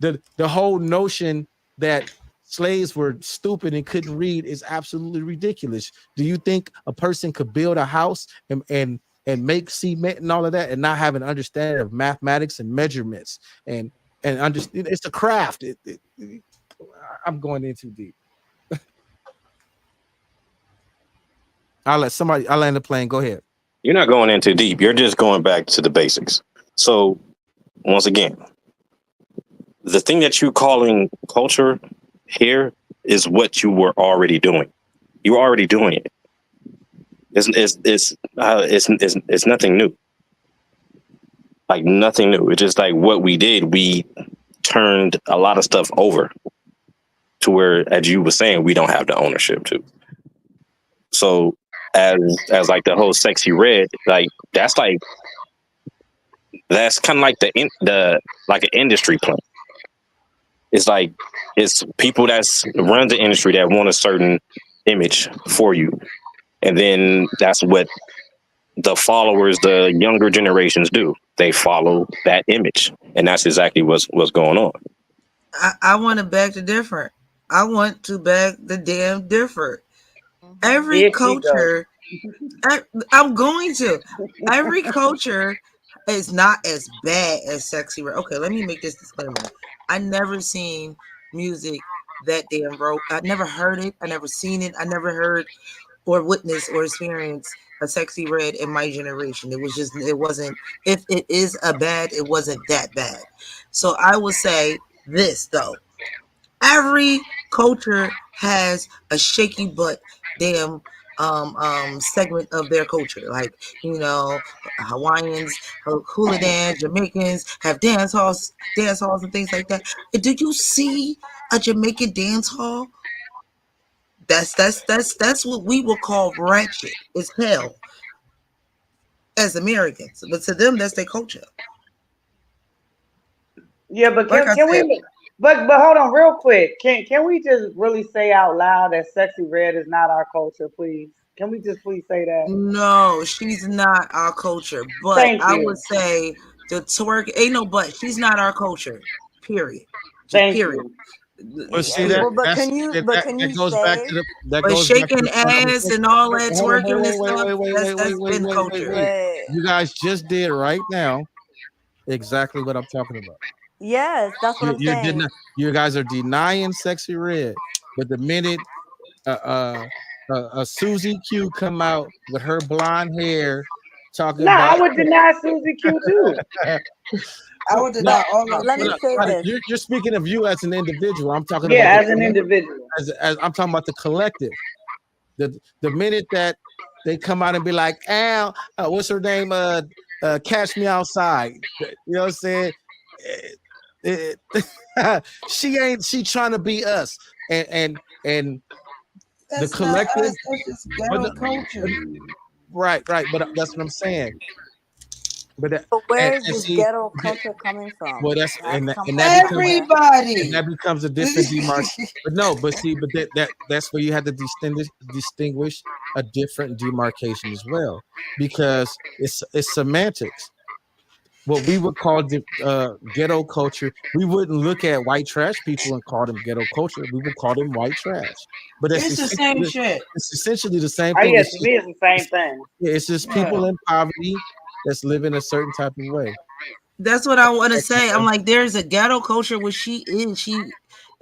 The whole notion that slaves were stupid and couldn't read is absolutely ridiculous. Do you think a person could build a house and make cement and all of that and not have an understanding of mathematics and measurements and understand? It's a craft. I'm going in too deep. I'll land the plane. Go ahead. You're not going in too deep. You're just going back to the basics. So once again, the thing that you're calling culture here is what you were already doing. You're already doing it. It's nothing new. Like nothing new. It's just like what we did. We turned a lot of stuff over to where, as you were saying, we don't have the ownership to. So as like the whole Sexy Red, like that's kind of like the like an industry plan. It's like it's people that's run the industry that want a certain image for you, and then that's what the followers, the younger generations, do. They follow that image, and that's exactly what's going on. I want to beg to differ. I want to beg the damn differ. Every culture, I'm going to. Every culture is not as bad as Sexy Red. Okay, let me make this disclaimer. I never seen music that damn broke. I never heard it. I never seen it. I never heard or witnessed or experienced a Sexy Red in my generation. It wasn't, if it is a bad, it wasn't that bad. So I would say this though. Every culture has a shaky butt damn segment of their culture. Like, Hawaiians, hula dance, Jamaicans have dance halls and things like that. And do you see a Jamaican dance hall? That's what we will call ratchet as hell as Americans. But to them, that's their culture. Yeah, but can we? But hold on, real quick. Can we just really say out loud that Sexy Red is not our culture, please? Can we just please say that? No, she's not our culture. But I would say the twerk ain't no but. She's not our culture. Period. Period. But see that, that goes back to the shaking ass and all that twerking and stuff. That's been culture. You guys just did right now exactly what I'm talking about. Yes, that's what I'm saying. You guys are denying Sexy Red, but the minute Susie Q come out with her blonde hair talking No, I about. would deny Susie Q too. I would deny all of Let me them. say this. You're speaking of you as an individual. I'm talking Yeah, about as an individual. as I'm talking about the collective. The minute that they come out and be like, Al, what's her name? Catch Me Outside. You know what I'm saying? She trying to be us. And That's the not collective, us. That's just but ghetto culture. right, but that's what I'm saying. But But where is and this see, ghetto culture coming from? well, that's It has to come and from that becomes somewhere. Everybody. that becomes a different demarc. But no, but see, but that's where you have to distinguish a different demarcation as well, because it's semantics. What we would call ghetto culture, we wouldn't look at white trash people and call them ghetto culture. We would call them white trash. But It's the same shit. it's essentially the same Oh thing. yeah, It's to just, me it's the same thing. it's just Yeah. people in poverty that's living a certain type of way. That's what I want to say. I'm like, there's a ghetto culture where she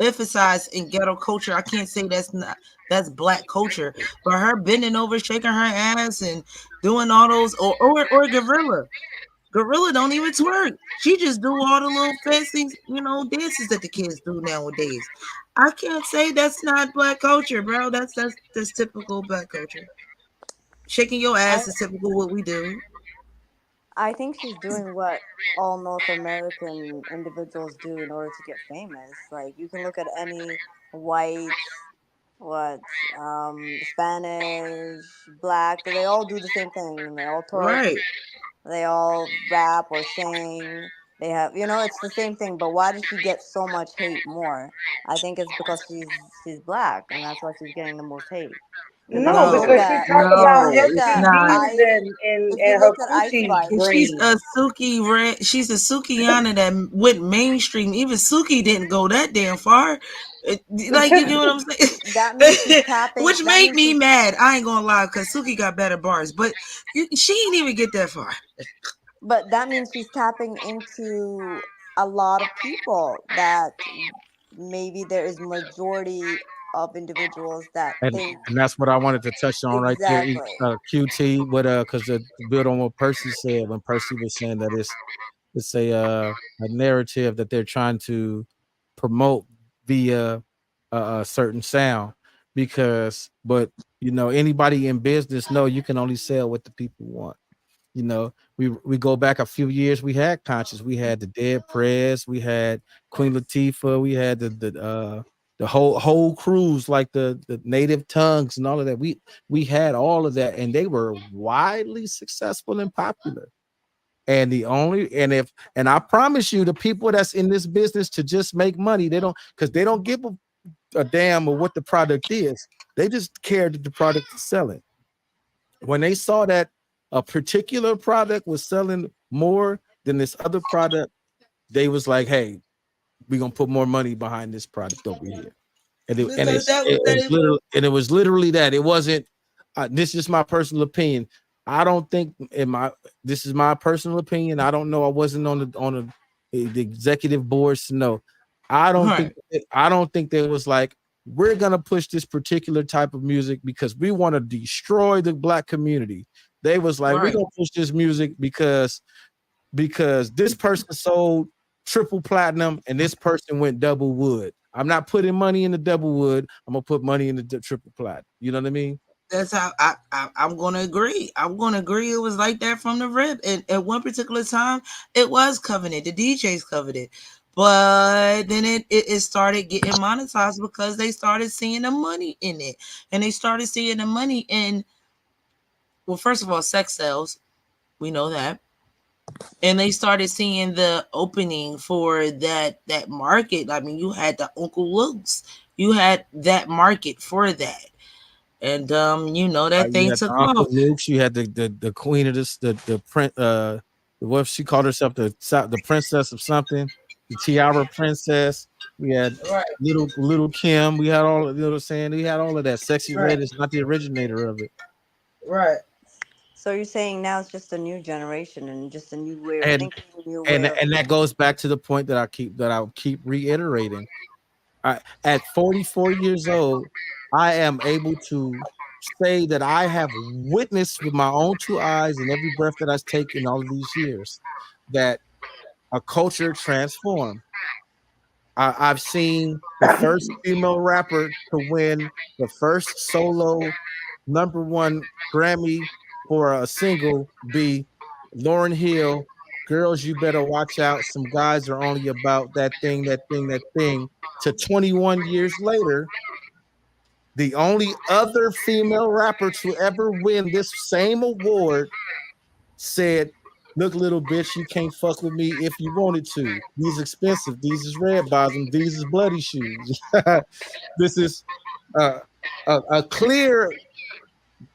emphasized in ghetto culture. I can't say that's black culture, but her bending over, shaking her ass, and doing all those, or Gorilla. Gorilla don't even twerk. She just do all the little fancy, dances that the kids do nowadays. I can't say that's not black culture, bro. That's typical black culture. Shaking your ass is typical what we do. I think she's doing what all North American individuals do in order to get famous. Like you can look at any white, Spanish, black. They all do the same thing. They all twerk. Right. They all rap or sing. They have, it's the same thing. But why does she get so much hate more? I think it's because she's black, and that's why she's getting the most hate. No, because she talked about her it's not. CDs and if you her look at Ice coochie Spice, She's green. a She's a Sukiyana that went mainstream. Even Suki didn't go that damn far. Like, you know what I'm saying? that means she's tapping. Which made me mad. I ain't gonna lie, because Suki got better bars, but she didn't even get that far. But that means she's tapping into a lot of people that maybe there is majority of individuals that And think that's what I wanted to touch on right there, exactly. QT. What because to build on what Percy said when Percy was saying that it's a narrative that they're trying to promote via a certain sound, but anybody in business know you can only sell what the people want. We go back a few years, we had Conscious, we had the Dead Prez, we had Queen Latifah, we had the whole crews, like the Native Tongues and all of that. We had all of that, and they were widely successful and popular. And I promise you, the people that's in this business to just make money, they don't give a damn of what the product is. They just care that the product is selling. When they saw that a particular product was selling more than this other product, they was like, hey, we're gonna put more money behind this product over here. And it was literally that. It wasn't this is my personal opinion. I don't think this is my personal opinion. I don't know. I wasn't on the executive boards to know. I don't think there was like, we're gonna push this particular type of music because we want to destroy the black community. They was like, we're gonna push this music because this person sold triple platinum and this person went double wood. I'm not putting money in the double wood. I'm gonna put money in the triple platinum. You know what I mean? That's how I'm gonna agree. I'm gonna agree. It was like that from the rip. And at one particular time, it was coveted. The DJs covered it. But then it started getting monetized because they started seeing the money in it. And they started seeing the money in, well, first of all, sex sales. We know that. And they started seeing the opening for that market. I mean, you had the Uncle Luke's. You had that market for that. And that thing took off. Luke's, you had the queen of this, the print, what she called herself, the princess of something, the tiara princess. We had little Kim. We had all, what I'm saying? We had all of that. Sexy Red is not the originator of it. Right. So you're saying now it's just a new generation and just a new way of thinking, and that goes back to the point that I'll keep reiterating. At 44 years old, I am able to say that I have witnessed with my own two eyes and every breath that I've taken all of these years that a culture transformed. I've seen the first female rapper to win the first solo #1 Grammy for a single be Lauryn Hill. Girls, you better watch out. Some guys are only about that thing. To 21 years later, the only other female rapper to ever win this same award said, "Look, little bitch, you can't fuck with me if you wanted to. These expensive. These is red bottom. These is bloody shoes." This is a clear,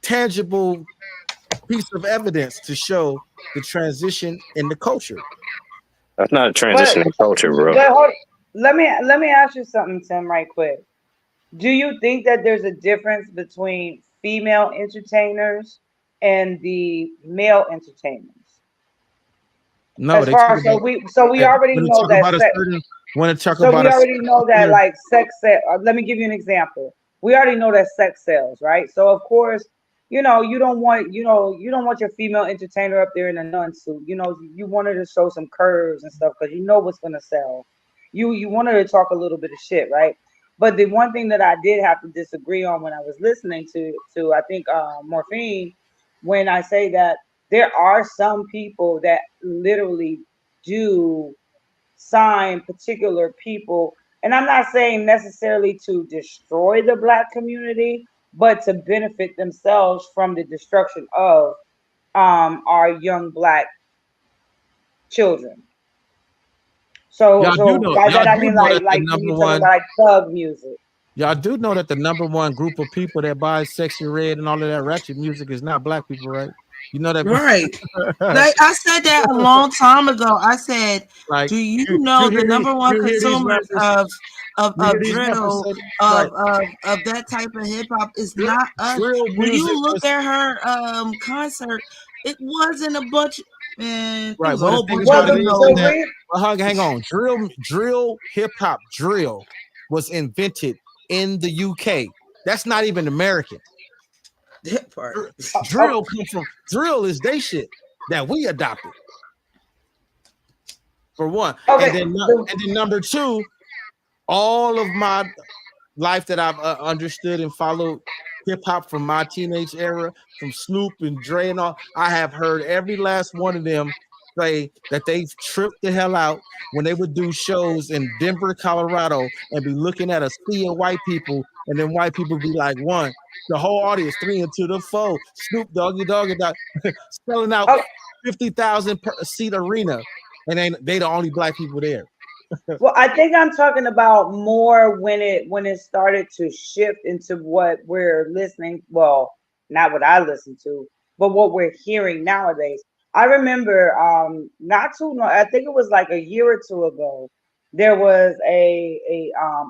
tangible piece of evidence to show the transition in the culture. That's not a transition in culture, bro. But let me ask you something, Tim, right quick. Do you think that there's a difference between female entertainers and the male entertainers? No, As far as we already know that already know that like sex. Let me give you an example. We already know that sex sells, right? So of course, you don't want your female entertainer up there in a nun suit. You want her to show some curves and stuff because you know what's gonna sell. You want her to talk a little bit of shit, right? But the one thing that I did have to disagree on when I was listening to I think Morphine, when I say that there are some people that literally do sign particular people, and I'm not saying necessarily to destroy the Black community, but to benefit themselves from the destruction of our young Black children. So by that I mean like thug music. Y'all do know that the #1 group of people that buy Sexy Red and all of that ratchet music is not Black people, right? You know that, right? Like I said that a long time ago. I said, like, do you know the #1 consumers of drill of that type of hip hop is not us? When you look at her concert, it wasn't a bunch. Man, right. Well, hang on. Drill, hip hop, drill was invented in the UK. That's not even American. That part. Drill comes from drill is they shit that we adopted. For one, okay. and then number two, all of my life that I've understood and followed hip hop from my teenage era, from Snoop and Dre and all, I have heard every last one of them say that they've tripped the hell out when they would do shows in Denver, Colorado, and be looking at a sea of white people, and then white people be like, one, the whole audience, 3 and 2 to 4, Snoop Doggy Dogg, selling out 50,000 seat arena, and they the only Black people there. Well, I think I'm talking about more when it started to shift into what we're listening. Well, not what I listen to, but what we're hearing nowadays. I remember not too long. I think it was like a year or two ago. There was a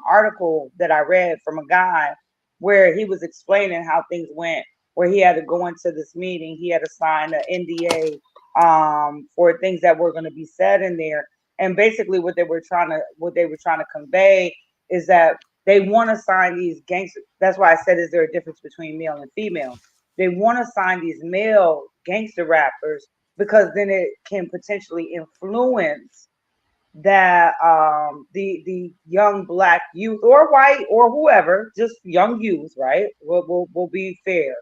article that I read from a guy where he was explaining how things went. Where he had to go into this meeting, he had to sign an NDA for things that were going to be said in there. And basically what they were trying to convey is that they want to sign these gangster. That's why I said, is there a difference between male and female? They want to sign these male gangster rappers because then it can potentially influence that the young Black youth or white or whoever, just young youth, right? We'll be fair.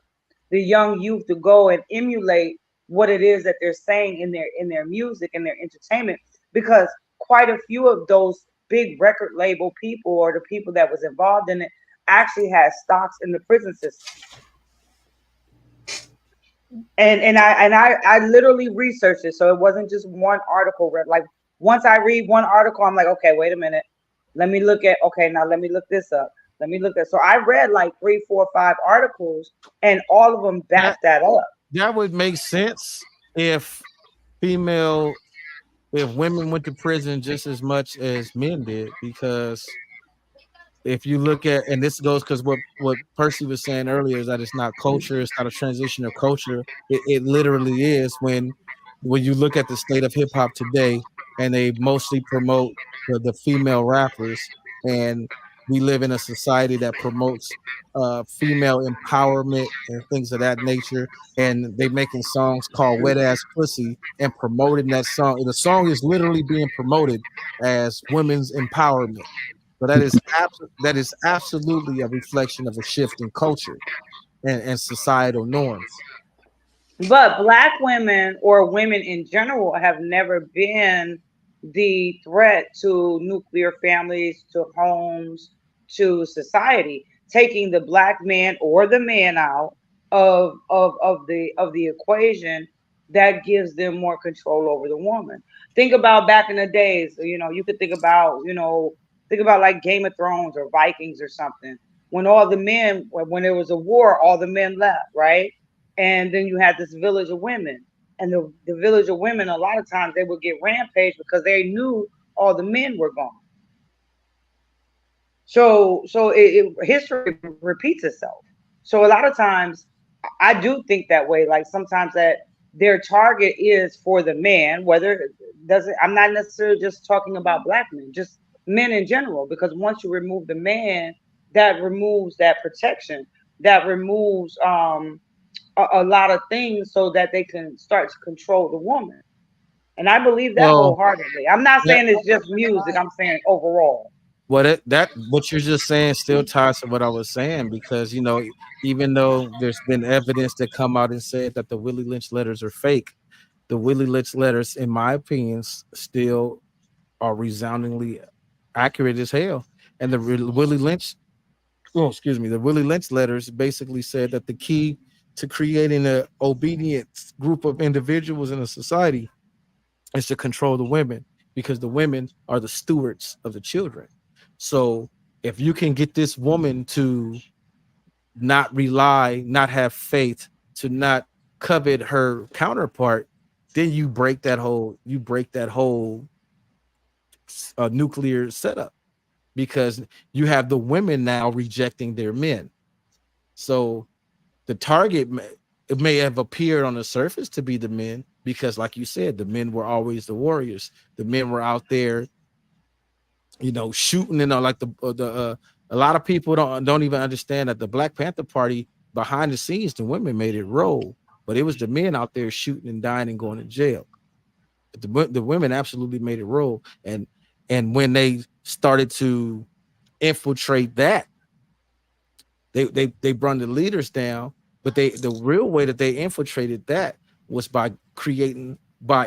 The young youth to go and emulate what it is that they're saying in their music and their entertainment. Because quite a few of those big record label people or the people that was involved in it actually had stocks in the prison system. And I literally researched it. So it wasn't just one article read. Like once I read one article, I'm like, okay, wait a minute. Let me look this up. Let me look at. So I read like 3, 4, 5 articles and all of them backed that up. That would make sense if women went to prison just as much as men did, because if you look at, and this goes because what Percy was saying earlier is that it's not culture, it's not a transition of culture. It literally is when you look at the state of hip hop today, and they mostly promote the female rappers, and we live in a society that promotes female empowerment and things of that nature, and they making songs called "Wet Ass Pussy" and promoting that song. The song is literally being promoted as women's empowerment. So that is absolutely a reflection of a shift in culture and societal norms. But black women or women in general have never been the threat to nuclear families, to homes, to society. Taking the black man or the man out of the equation, that gives them more control over the woman. Think about back in the days, you know, you could think about, think about like Game of Thrones or Vikings or something. When all the men, when there was a war, all the men left, right? And then you had this village of women, and the village of women, a lot of times they would get rampaged because they knew all the men were gone. So history repeats itself. So a lot of times I do think that way. Like sometimes that their target is for the man, whether it doesn't, I'm not necessarily just talking about black men, just men in general, because once you remove the man, that removes that protection, that removes a lot of things so that they can start to control the woman. And I believe that Well, wholeheartedly. I'm not that, saying it's just music, I'm saying overall. what you're just saying still ties to what I was saying, because even though there's been evidence that come out and said that the Willie Lynch letters are fake, the Willie Lynch letters, in my opinions, still are resoundingly accurate as hell. And the Willie Lynch, oh, excuse me, the Willie Lynch letters basically said that the key to creating an obedient group of individuals in a society is to control the women, because the women are the stewards of the children. So if you can get this woman to not rely, not have faith, to not covet her counterpart, then you break that whole nuclear setup, because you have the women now rejecting their men. So the target it may have appeared on the surface to be the men, because like you said, the men were always the warriors. The men were out there, shooting, like a lot of people don't even understand that the Black Panther Party, behind the scenes, the women made it roll, but it was the men out there shooting and dying and going to jail. The women absolutely made it roll. And when they started to infiltrate that, they brought the leaders down, but the real way that they infiltrated that was by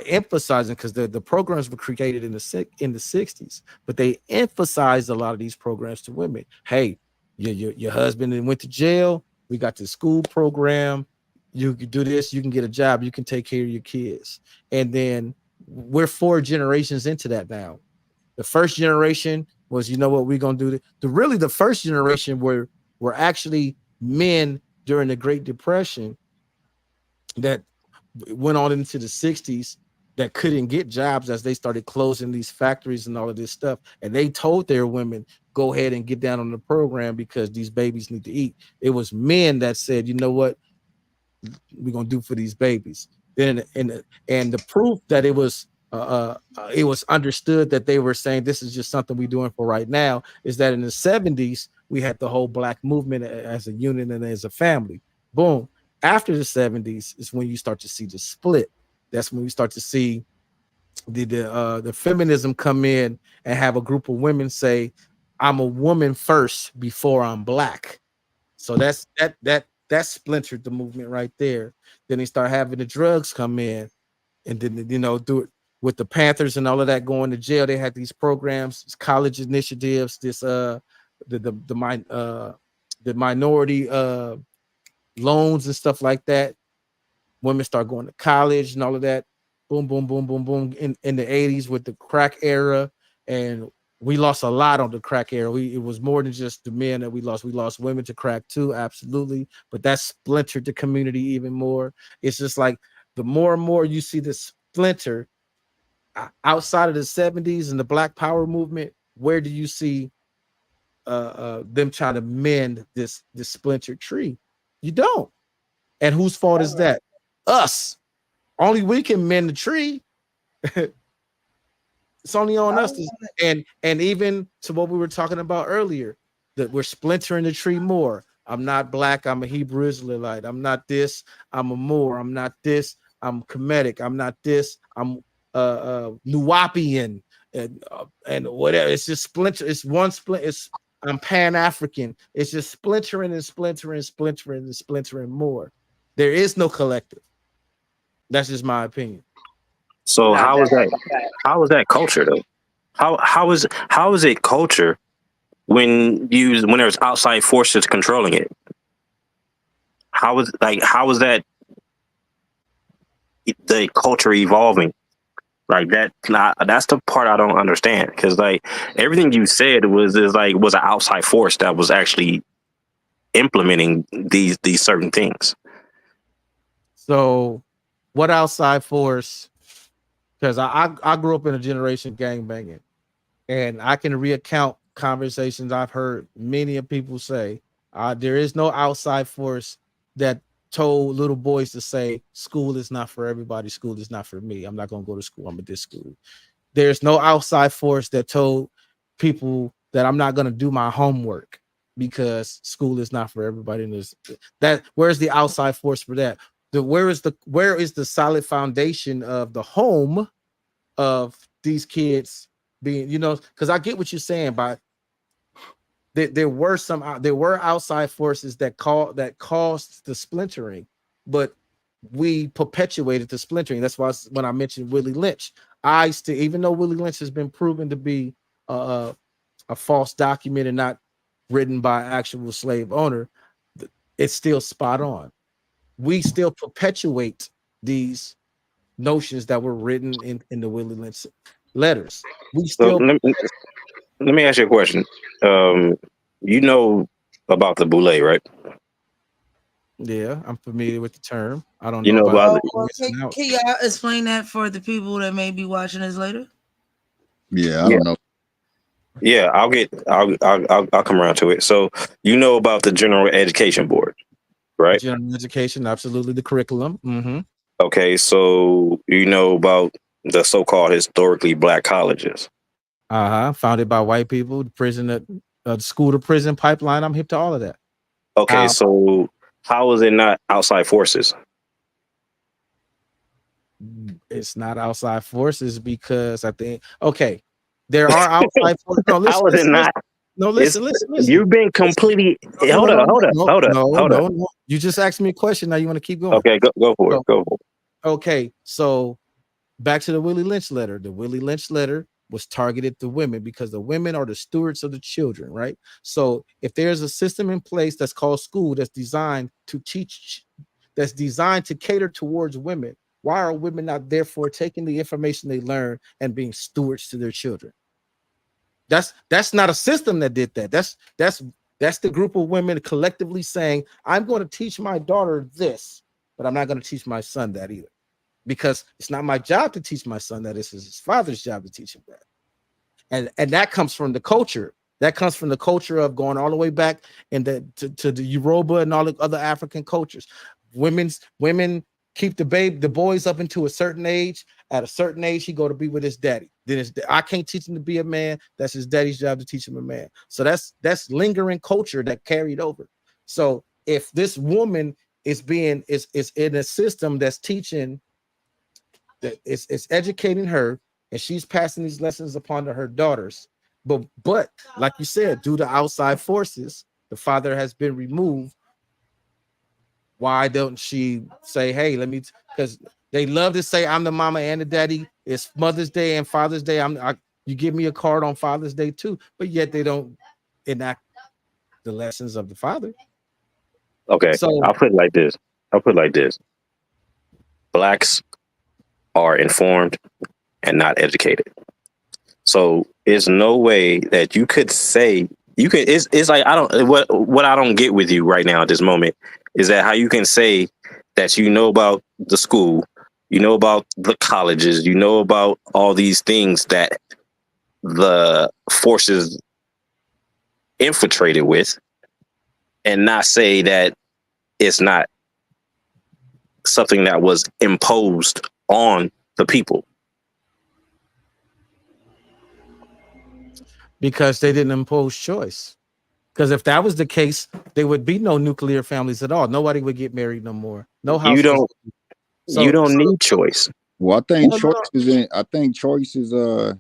emphasizing, because the programs were created in the 60s, but they emphasized a lot of these programs to women. Hey, your husband went to jail, we got the school program, you can do this, you can get a job, you can take care of your kids. And then we're 4 generations into that now. The first generation was, what we're gonna do. The first generation were actually men during the Great Depression that went on into the 60s that couldn't get jobs as they started closing these factories and all of this stuff. And they told their women, go ahead and get down on the program because these babies need to eat. It was men that said, you know what, we're gonna do for these babies. Then and the proof that it was understood that they were saying this is just something we're doing for right now is that in the 70s we had the whole Black movement as a unit and as a family. Boom. After the 70s is when you start to see the split. That's when we start to see the feminism come in and have a group of women say, I'm a woman first before I'm Black. So that splintered the movement right there. Then they start having the drugs come in, and then do it with the Panthers and all of that going to jail. They had these programs, these college initiatives, this the minority loans and stuff like that. Women start going to college and all of that. Boom, boom, boom, boom, boom. In the 80s with the crack era, and we lost a lot on the crack era. It was more than just the men that we lost. We lost women to crack too, absolutely. But that splintered the community even more. It's just like the more and more you see this splinter outside of the 70s and the Black Power movement, where do you see them trying to mend this splintered tree? You don't. And whose fault is that? Us. Only we can mend the tree. It's only on us. And even to what we were talking about earlier, that we're splintering the tree more. I'm not black, I'm a Hebrew Israelite. I'm not this, I'm a Moor. I'm not this, I'm Kemetic. I'm not this, I'm Nuwapian and whatever. It's just splinter. It's one split. I'm Pan-African. It's just splintering and splintering, splintering and splintering more. There is no collective. That's just my opinion. So Nah, how is that's that? a fact. How is that culture though? How is it culture when there's outside forces controlling it? How is that the culture evolving? Like that's the part I don't understand, because like everything you said was an outside force that was actually implementing these certain things. So, what outside force? Because I grew up in a generation gangbanging, and I can recount conversations I've heard many of people say. There is no outside force that told little boys to say school is not for everybody, school is not for me, I'm not going to go to school, I'm at this school. There's no outside force that told people that I'm not going to do my homework because school is not for everybody. And where's the outside force for that? Where is the solid foundation of the home of these kids being, because I get what you're saying, but there were outside forces that caused the splintering, but we perpetuated the splintering. That's why when I mentioned Willie Lynch, even though Willie Lynch has been proven to be a false document and not written by actual slave owner, it's still spot on. We still perpetuate these notions that were written in the Willie Lynch letters. We still. Let me ask you a question. You know about the boule, right? Yeah, I'm familiar with the term. I don't You know know about about Can y'all explain that for the people that may be watching this later? Yeah, I don't know. Yeah, I'll come around to it. So you know about the General Education Board, right? General education, absolutely, the curriculum. Mm-hmm. Okay, so you know about the so-called historically black colleges. Founded by white people, the school to prison pipeline. I'm hip to all of that. Okay, so how is it not outside forces? It's not outside forces because I think there are outside forces. No, listen, How is it not? No, listen. You've been completely. Hold up. No. You just asked me a question. Now you want to keep going? Okay, go for it. Go for it. Okay, so back to the Willie Lynch letter. The Willie Lynch letter was targeted to women because the women are the stewards of the children, right? So if there's a system in place that's called school that's designed to teach, that's designed to cater towards women, why are women not therefore taking the information they learn and being stewards to their children? That's not a system that did that. That's the group of women collectively saying, I'm going to teach my daughter this, but I'm not going to teach my son that either. Because it's not my job to teach my son that. It's his father's job to teach him that. And that comes from the culture. That comes from the culture of going all the way back to the Yoruba and all the other African cultures. Women keep the boys up into a certain age. At a certain age, he go to be with his daddy. Then I can't teach him to be a man. That's his daddy's job to teach him a man. So that's lingering culture that carried over. So if this woman is in a system that's teaching, that it's educating her, and she's passing these lessons upon to her daughters, but like you said, due to outside forces, the father has been removed. Why don't she say, hey, because they love to say I'm the mama and the daddy. It's Mother's Day and Father's Day. You give me a card on Father's Day too, but yet they don't enact the lessons of the father. Okay, so I'll put it like this. Blacks are informed and not educated. So there's no way that you could say it's like what I don't get with you right now at this moment is that how you can say that you know about the school, you know about the colleges, you know about all these things that the forces infiltrated with, and not say that it's not something that was imposed on the people. Because they didn't impose choice. Because if that was the case, there would be no nuclear families at all. Nobody would get married no more. No You houses. don't So- you don't so- need choice. Well, I think Well, no. choice is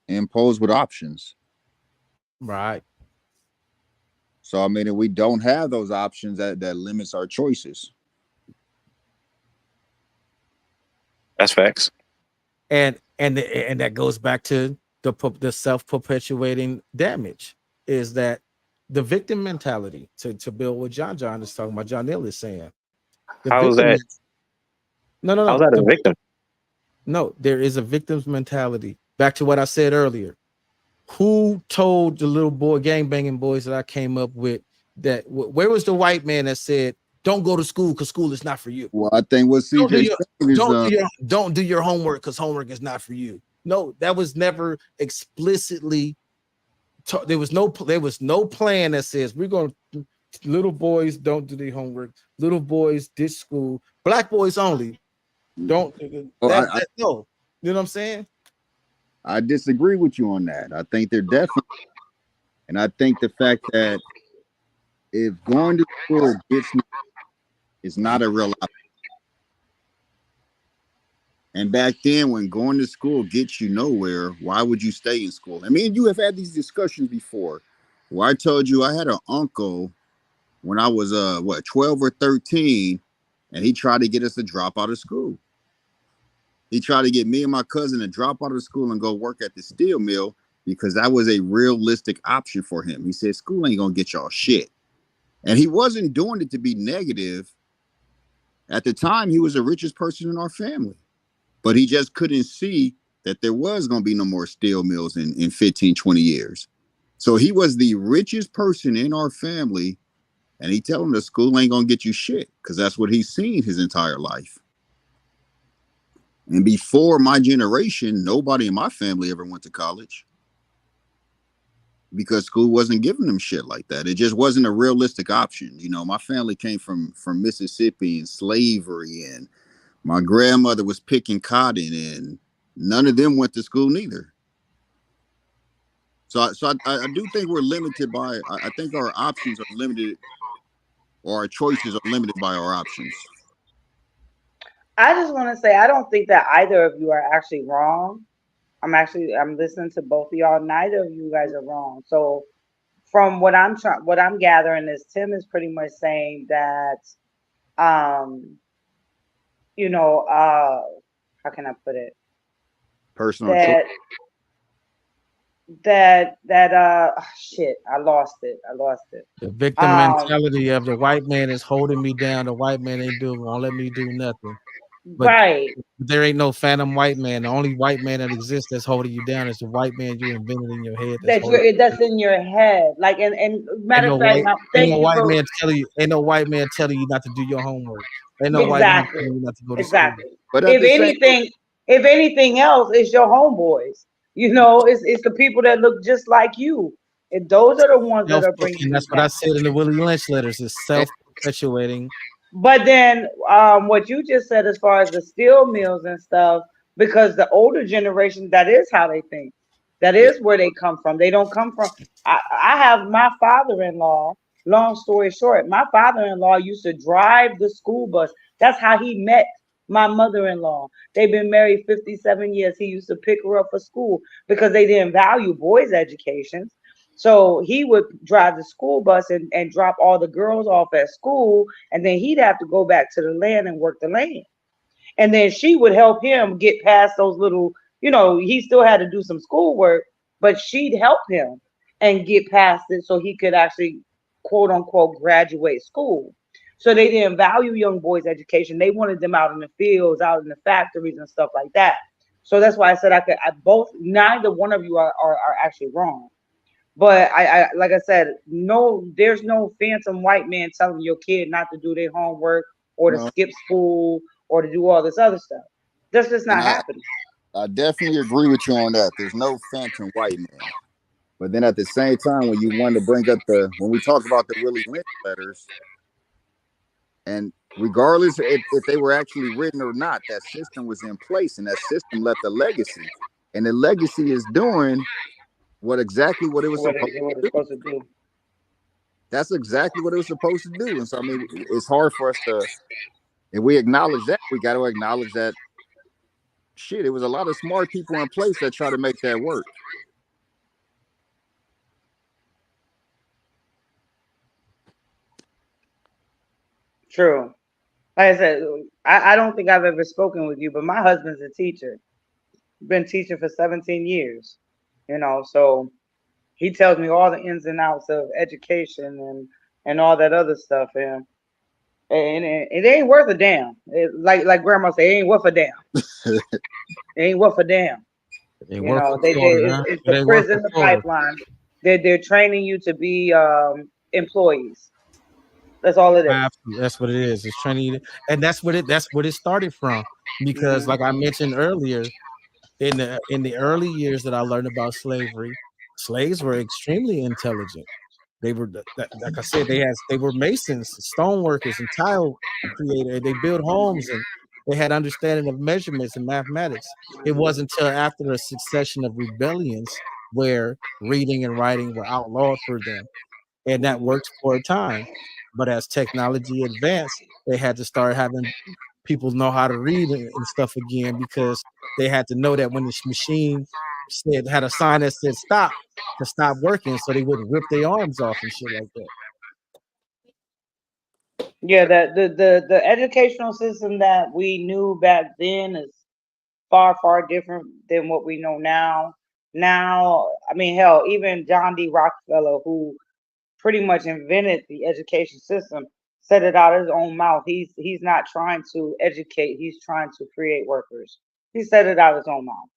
imposed with options. Right. So I mean, if we don't have those options, that limits our choices. That's facts. And that goes back to the self-perpetuating damage, is that the victim mentality, to build what John is talking about, John Neal is saying. The How is victim- that? No. How's that a victim? No, there is a victim's mentality. Back to what I said earlier. Who told the little boy gangbanging boys that I came up with that? Where was the white man that said, "Don't go to school because school is not for you"? Well, I think what Don't do CJ your, said is don't do your homework because homework is not for you. No, that was never explicitly. There was no plan that says we're going to. Little boys don't do their homework. Little boys ditch school. Black boys only. Don't. Well, No, you know what I'm saying? I disagree with you on that. I think they're definitely, and I think the fact that if going to school gets me is not a real option. And back then, when going to school gets you nowhere, why would you stay in school? I mean, you have had these discussions before, where I told you I had an uncle when I was 12 or 13, and he tried to get us to drop out of school. He tried to get me and my cousin to drop out of school and go work at the steel mill because that was a realistic option for him. He said, school ain't gonna get y'all shit. And he wasn't doing it to be negative. At the time, he was the richest person in our family, but he just couldn't see that there was gonna be no more steel mills in 15, 20 years. So he was the richest person in our family, and he told him the school ain't gonna get you shit because that's what he's seen his entire life. And before my generation, nobody in my family ever went to college because school wasn't giving them shit like that. It just wasn't a realistic option. You know, my family came from Mississippi and slavery, and my grandmother was picking cotton, and none of them went to school neither. So I do think we're limited by, I think our options are limited, or our choices are limited by our options. I just want to say I don't think that either of you are actually wrong. I'm listening to both of y'all. Neither of you guys are wrong. So from what I'm gathering is Tim is pretty much saying that how can I put it? Personal choice. Shit, I lost it. The victim mentality of the white man is holding me down. The white man won't let me do nothing. But right. There ain't no phantom white man. The only white man that exists that's holding you down is the white man you invented in your head. That's in your head. Like and matter of fact, ain't no white man telling you not to do your homework. Ain't no white man telling you not to go to school. But if anything else, it's your homeboys. You know, it's the people that look just like you. And those are the ones that are bringing. And that's what I said in the Willie Lynch letters. Is self-perpetuating. But then, what you just said as far as the steel mills and stuff, because the older generation, that is how they think. That is where they come from. They don't come from. I have my father-in-law. Long story short, my father-in-law used to drive the school bus. That's how he met my mother-in-law. They've been married 57 years. He used to pick her up for school because they didn't value boys' education. So he would drive the school bus and drop all the girls off at school, and then he'd have to go back to the land and work the land. And then she would help him get past those little, he still had to do some schoolwork, but she'd help him and get past it so he could actually, quote unquote, graduate school. So they didn't value young boys' education. They wanted them out in the fields, out in the factories and stuff like that. So that's why I said neither one of you are actually wrong. But I like I said, there's no phantom white man telling your kid not to do their homework or to skip school or to do all this other stuff. That's just not happening. I definitely agree with you on that. There's no phantom white man. But then at the same time, when you want to bring up when we talk about the Willie Lynch letters, and regardless if they were actually written or not, that system was in place, and that system left a legacy. And the legacy is doing what it was supposed to do. That's exactly what it was supposed to do. And so, I mean, it's hard for us to, if we acknowledge that, we got to acknowledge that shit, it was a lot of smart people in place that try to make that work. True. Like I said, I don't think I've ever spoken with you, but my husband's a teacher. Been teaching for 17 years. You know, so he tells me all the ins and outs of education and all that other stuff, and it ain't worth a damn. Like grandma say, it ain't worth a damn. It ain't worth a damn. They You work know, for Florida, huh? it's the They work for prison, the Florida. pipeline. They're training you to be employees. That's all it is. Absolutely. That's what it is. It's training, and that's what it started from. Because, Mhm. like I mentioned earlier, in the early years that I learned about slavery, slaves were extremely intelligent. They were, like I said, they were masons, stone workers, and tile creators. They built homes and they had understanding of measurements and mathematics. It wasn't until after a succession of rebellions where reading and writing were outlawed for them, and that worked for a time. But as technology advanced, they had to start having people know how to read and stuff again, because they had to know that when this machine had a sign that said stop, to stop working, so they wouldn't rip their arms off and shit like that. Yeah, the educational system that we knew back then is far different than what we know now. Now, I mean, hell, even John D. Rockefeller, who pretty much invented the education system, said it out of his own mouth. He's not trying to educate, he's trying to create workers. He said it out of his own mouth.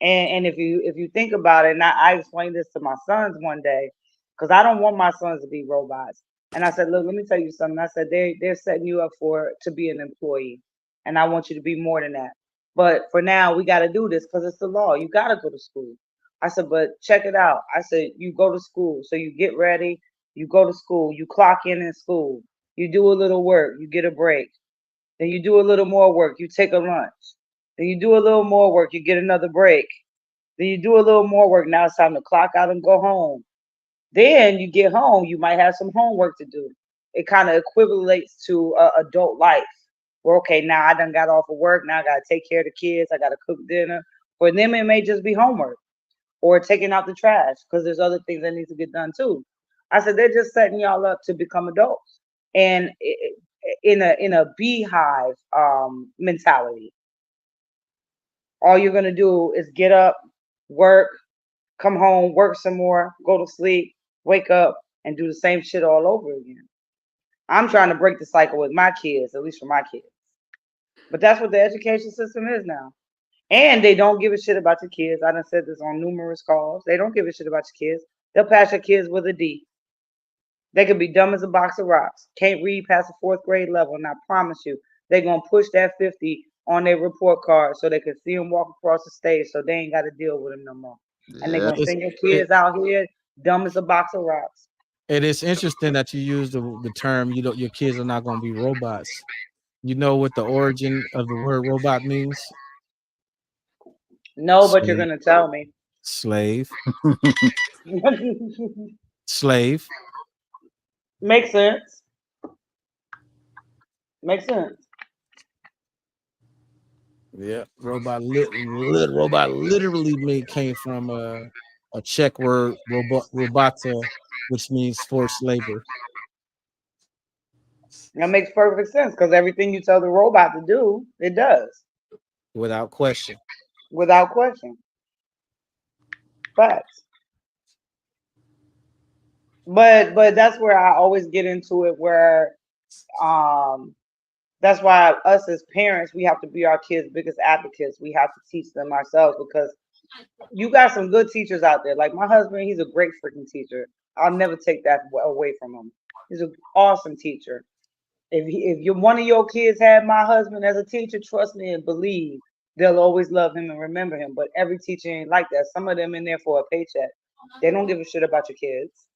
And if you think about it, and I explained this to my sons one day, because I don't want my sons to be robots. And I said, look, let me tell you something. I said they're setting you up for to be an employee, and I want you to be more than that. But for now, we got to do this because it's the law. You got to go to school. I said, but check it out. I said, you go to school, so you get ready, you go to school, you clock in school, you do a little work, you get a break, then you do a little more work, you take a lunch. Then you do a little more work, you get another break. Then you do a little more work. Now it's time to clock out and go home. Then you get home, you might have some homework to do. It kind of equivalates to adult life. Where okay, now I done got off of work. Now I gotta take care of the kids. I gotta cook dinner. For them, it may just be homework or taking out the trash because there's other things that need to get done too. I said they're just setting y'all up to become adults, and in a beehive mentality. All you're gonna do is get up, work, come home, work some more, go to sleep, wake up, and do the same shit all over again. I'm trying to break the cycle with my kids, at least for my kids. But that's what the education system is now. And they don't give a shit about your kids. I done said this on numerous calls. They don't give a shit about your kids. They'll pass your kids with a D. They could be dumb as a box of rocks. Can't read past the 4th grade level. And I promise you, they're going to push that 50 on their report card so they can see them walk across the stage so they ain't got to deal with them no more. And they're Yeah. going to send your kids out here dumb as a box of rocks. It is interesting that you use the term, you know, your kids are not going to be robots. You know what the origin of the word robot means? No, but you're Slave. going to tell me. Slave. Slave. Makes sense. Makes sense. Yeah, robot literally came from a Czech word robota, which means forced labor. That makes perfect sense because everything you tell the robot to do, it does. Without question. Without question. Facts. But that's where I always get into it where that's why us as parents, we have to be our kids' biggest advocates. We have to teach them ourselves because you got some good teachers out there. Like my husband, he's a great freaking teacher. I'll never take that away from him. He's an awesome teacher. If one of your kids had my husband as a teacher, trust me and believe they'll always love him and remember him. But every teacher ain't like that. Some of them in there for a paycheck. They don't give a shit about your kids.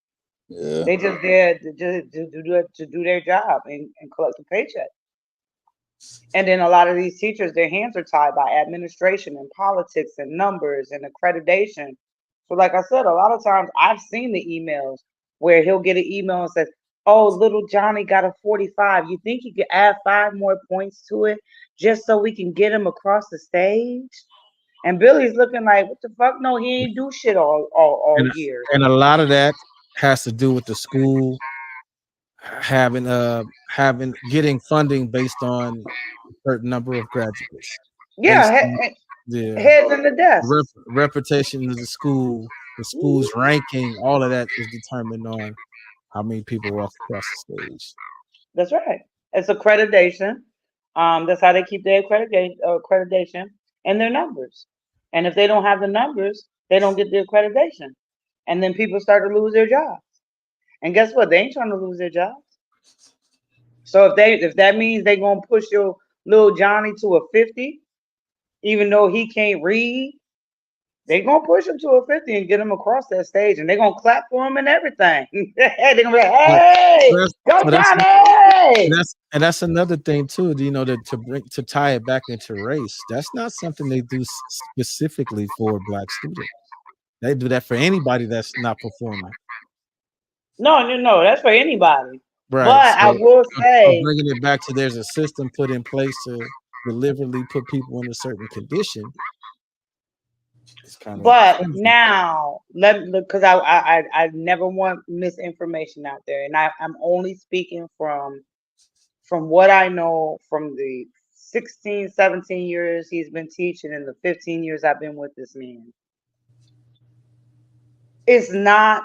Yeah. They just there to do their job and collect a paycheck. And then a lot of these teachers, their hands are tied by administration and politics and numbers and accreditation. So like I said, a lot of times I've seen the emails where he'll get an email and says, "Oh, little Johnny got a 45. You think you could add 5 more points to it just so we can get him across the stage?" And Billy's looking like, "What the fuck? No, he ain't do shit all and year." and a lot of that has to do with the school having getting funding based on a certain number of graduates, based Yeah, on the heads in the desk. reputation of the school's ranking. All of that is determined on how many people walk across the stage. That's right. It's accreditation. That's how they keep their accreditation and their numbers. And if they don't have the numbers, they don't get the accreditation. And then people start to lose their jobs. And guess what? They ain't trying to lose their jobs. So if that means they gonna push your little Johnny to a 50, even though he can't read, they gonna push him to a 50 and get him across that stage, and they gonna clap for him and everything. They're gonna be like, "Hey, go Johnny!" That's another thing too. You know, to tie it back into race. That's not something they do specifically for Black students. They do that for anybody that's not performing. No, that's for anybody. Right. But I will say, bringing it back to there's a system put in place to deliberately put people in a certain condition. It's kind of. But now because I never want misinformation out there, and I'm only speaking from what I know from the 16, 17 years he's been teaching and the 15 years I've been with this man. It's not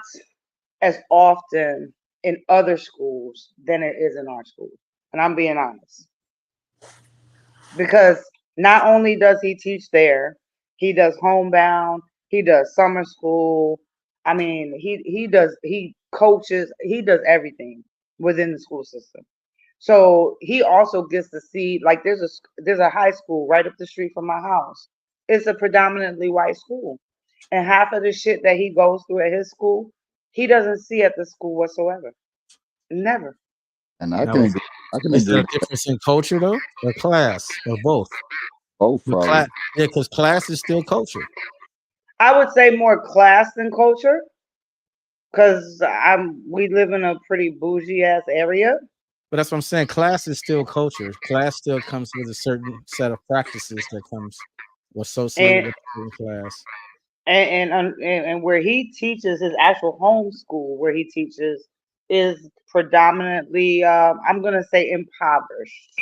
as often in other schools than it is in our school. And I'm being honest. Because not only does he teach there, he does homebound, he does summer school. I mean, he coaches, he does everything within the school system. So he also gets to see, like, there's a high school right up the street from my house. It's a predominantly white school. And half of the shit that he goes through at his school, he doesn't see at the school whatsoever. Never. And I can Is there agree. a difference in culture though, or class, or both? Both probably. Yeah, because class is still culture. I would say more class than culture, because we live in a pretty bougie ass area. But that's what I'm saying. Class is still culture. Class still comes with a certain set of practices that comes associated with class. And where he teaches, his actual home school where he teaches is predominantly, I'm gonna say, impoverished.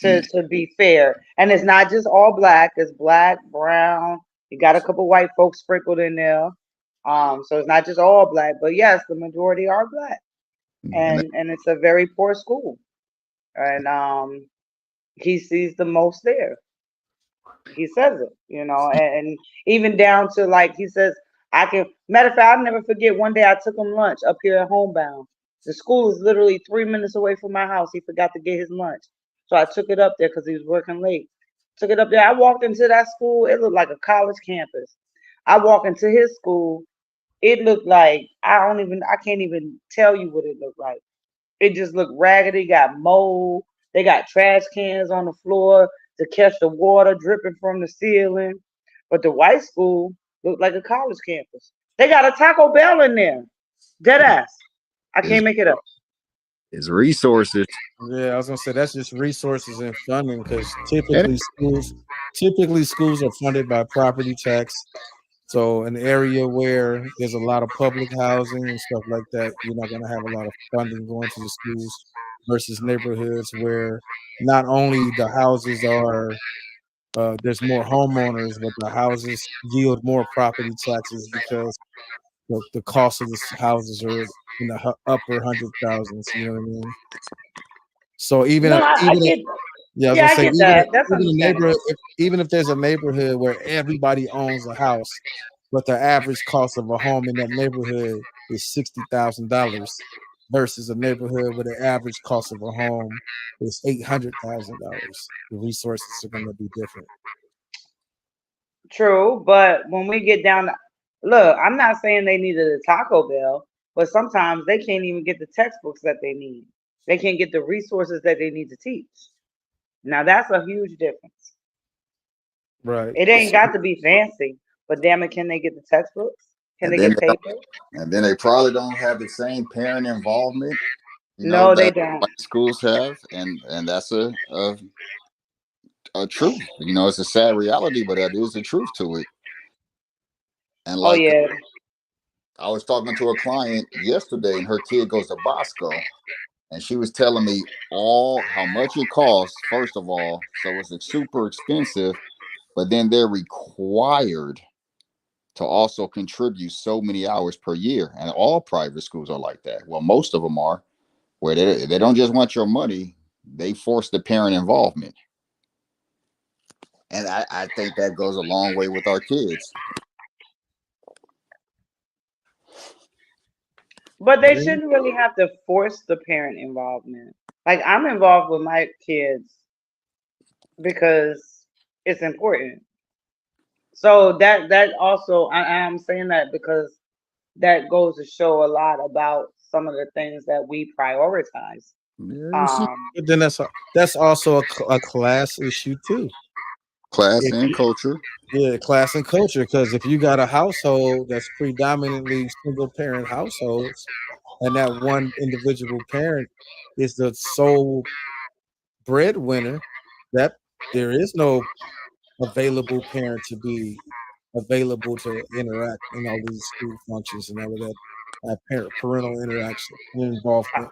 To be fair, and it's not just all Black. It's Black, brown. You got a couple white folks sprinkled in there. So it's not just all Black, but yes, the majority are Black. And it's a very poor school, and he sees the most there. He says it, and even down to, like, he says, matter of fact, I'll never forget, one day I took him lunch up here at Homebound. The school is literally 3 minutes away from my house. He forgot to get his lunch, so I took it up there because he was working late. Took it up there. I walked into that school. It looked like a college campus. I walked into his school. It looked like, I can't even tell you what it looked like. It just looked raggedy, got mold. They got trash cans on the floor to catch the water dripping from the ceiling. But the white school looked like a college campus. They got a Taco Bell in there. Dead ass. I can't make it up. It's resources. Yeah, I was gonna say that's just resources and funding, because typically schools are funded by property tax. So an area where there's a lot of public housing and stuff like that, you're not going to have a lot of funding going to the schools, versus neighborhoods where not only the houses are, there's more homeowners, but the houses yield more property taxes because the cost of the houses are in the upper 100,000s. You know what I mean? So even if there's a neighborhood where everybody owns a house, but the average cost of a home in that neighborhood is $60,000, versus a neighborhood where the average cost of a home is $800,000, the resources are going to be different. True, but when we get down to, look, I'm not saying they needed a Taco Bell, but sometimes they can't even get the textbooks that they need. They can't get the resources that they need to teach. Now that's a huge difference. Right. It ain't got to be fancy, but damn it, can they get the textbooks? Can And they then get they don't, paper? and then they probably don't have the same parent involvement, No, they that don't. white schools have, and that's a truth. It's a sad reality, but that is the truth to it. And Oh like yeah. I was talking to a client yesterday, and her kid goes to Bosco, and she was telling me all how much it costs. First of all, so it's super expensive, but then they're required to also contribute so many hours per year, and all private schools are like that. Well, most of them are, where they don't just want your money; they force the parent involvement, and I think that goes a long way with our kids. But they shouldn't really have to force the parent involvement. Like I'm involved with my kids because it's important. So that also I'm saying that because that goes to show a lot about some of the things that we prioritize. Yeah, you see, Um, But then that's also a class issue too. class If and you, culture. yeah, class and culture. Because if you got a household that's predominantly single parent households, and that one individual parent is the sole breadwinner, that there is no available parent to be available to interact in all these school functions and all of that parental interaction and involvement.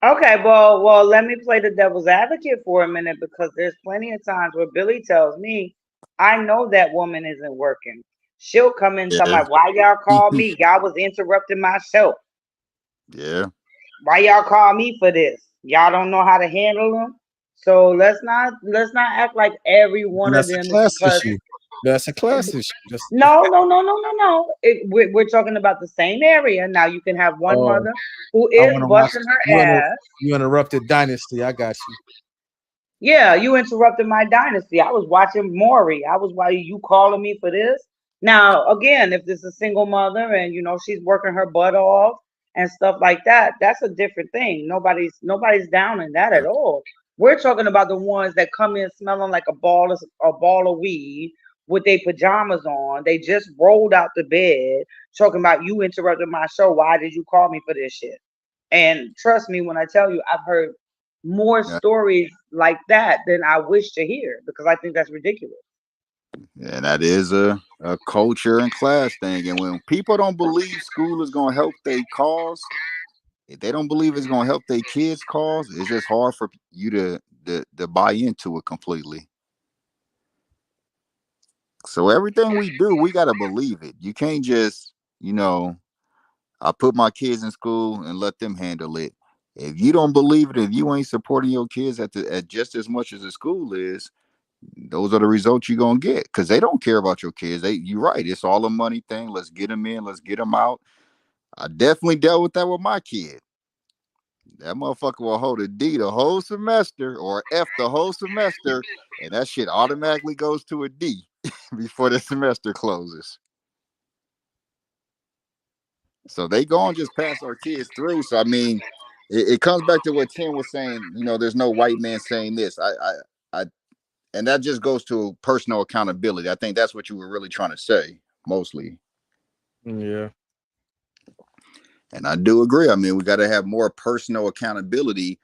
okay, well, let me play the devil's advocate for a minute because there's plenty of times where Billy tells me, I know that woman isn't working. She'll come in and tell Yeah, me, why y'all call me? Y'all was interrupting my show. yeah. Why y'all call me for this? Y'all don't know how to handle them. So let's not act like every And one of that's a them is class because issue. That's a class issue. Just no. We're talking about the same area. Now you can have one oh, mother who I is want to watch. busting her ass. You interrupted Dynasty. I got you. Yeah, you interrupted my dynasty. I was watching Maury. I was why you calling me for this? Now, again, if this is a single mother and she's working her butt off and stuff like that, that's a different thing. Nobody's down in that at all. We're talking about the ones that come in smelling like a ball of weed with their pajamas on. They just rolled out the bed, talking about you interrupted my show. Why did you call me for this shit? And trust me when I tell you, I've heard more Yeah, stories like that than I wish to hear because I think that's ridiculous. yeah, that is a culture and class thing. And when people don't believe school is gonna help their cause, if they don't believe it's gonna help their kids' cause, it's just hard for you to buy into it completely. So everything we do, we gotta believe it. You can't just, I put my kids in school and let them handle it. If you don't believe it, if you ain't supporting your kids at just as much as the school is, those are the results you're gonna get because they don't care about your kids. You're right, it's all a money thing. Let's get them in, let's get them out. I definitely dealt with that with my kid. That motherfucker will hold a D the whole semester or F the whole semester, and that shit automatically goes to a D before the semester closes. So they go and just pass our kids through. So I mean, it comes back to what Tim was saying. There's no white man saying this. I and that just goes to personal accountability. I think that's what you were really trying to say, mostly. Yeah. And I do agree. I mean, we got to have more personal accountability.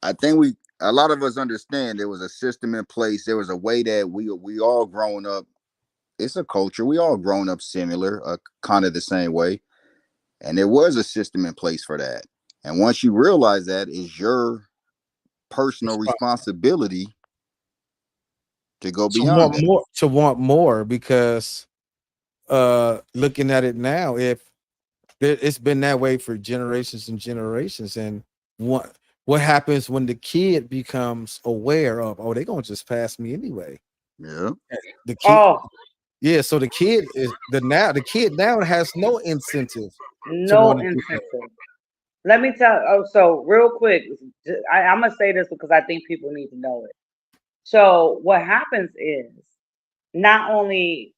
I think a lot of us understand there was a system in place. There was a way that we all grown up. It's a culture. We all grown up similar, kind of the same way. And there was a system in place for that. And once you realize that, is your personal responsibility to go beyond that. To want more because looking at it now, if it's been that way for generations and generations, and what happens when the kid becomes aware of, oh, they're gonna just pass me anyway. Yeah. The kid, Oh, yeah. So the kid now has no incentive to no want to do that. incentive. Let me tell. Oh, so real quick, I'm gonna say this because I think people need to know it. So what happens is not only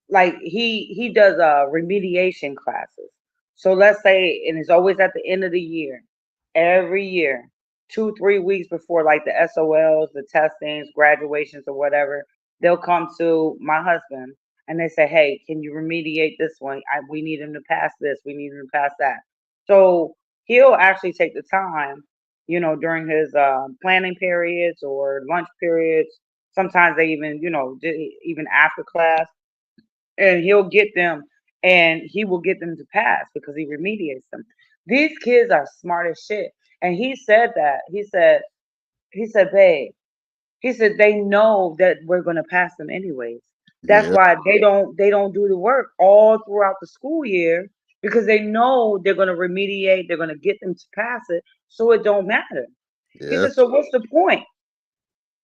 like he does remediation classes. So let's say, and it's always at the end of the year, every year, 2-3 weeks before like the SOLs, the testings, graduations, or whatever, they'll come to my husband and they say, hey, can you remediate this one? We need him to pass this. We need him to pass that. So he'll actually take the time, during his planning periods or lunch periods. Sometimes they even, even after class, and he'll get them and he will get them to pass because he remediates them. These kids are smart as shit. And he said that. He said, babe, he said they know that we're gonna pass them anyways. That's Yeah, why they don't do the work all throughout the school year because they know they're gonna remediate, they're gonna get them to pass it, so it don't matter. He yeah, said, so what's the point?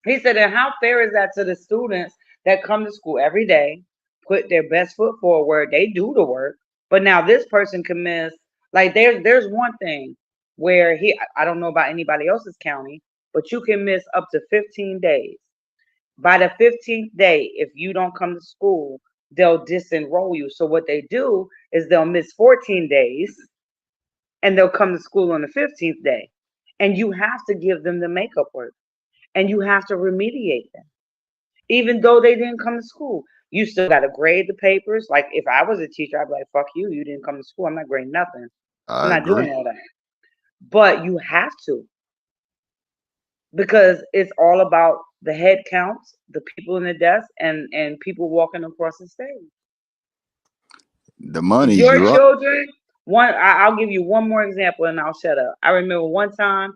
He said, and how fair is that to the students that come to school every day, put their best foot forward, they do the work, but now this person can miss. Like there's one thing where I don't know about anybody else's county, but you can miss up to 15 days. By the 15th day, if you don't come to school, they'll disenroll you. So what they do is they'll miss 14 days and they'll come to school on the 15th day. And you have to give them the makeup work and you have to remediate them even though they didn't come to school. You still got to grade the papers. Like if I was a teacher, I'd be like, fuck you. You didn't come to school. I'm not grading nothing. I'm I not agree. doing all that. But you have to because it's all about the head counts, the people in the desk, and people walking across the stage. The money, Your you're right. children, I'll give you one more example and I'll shut up. I remember one time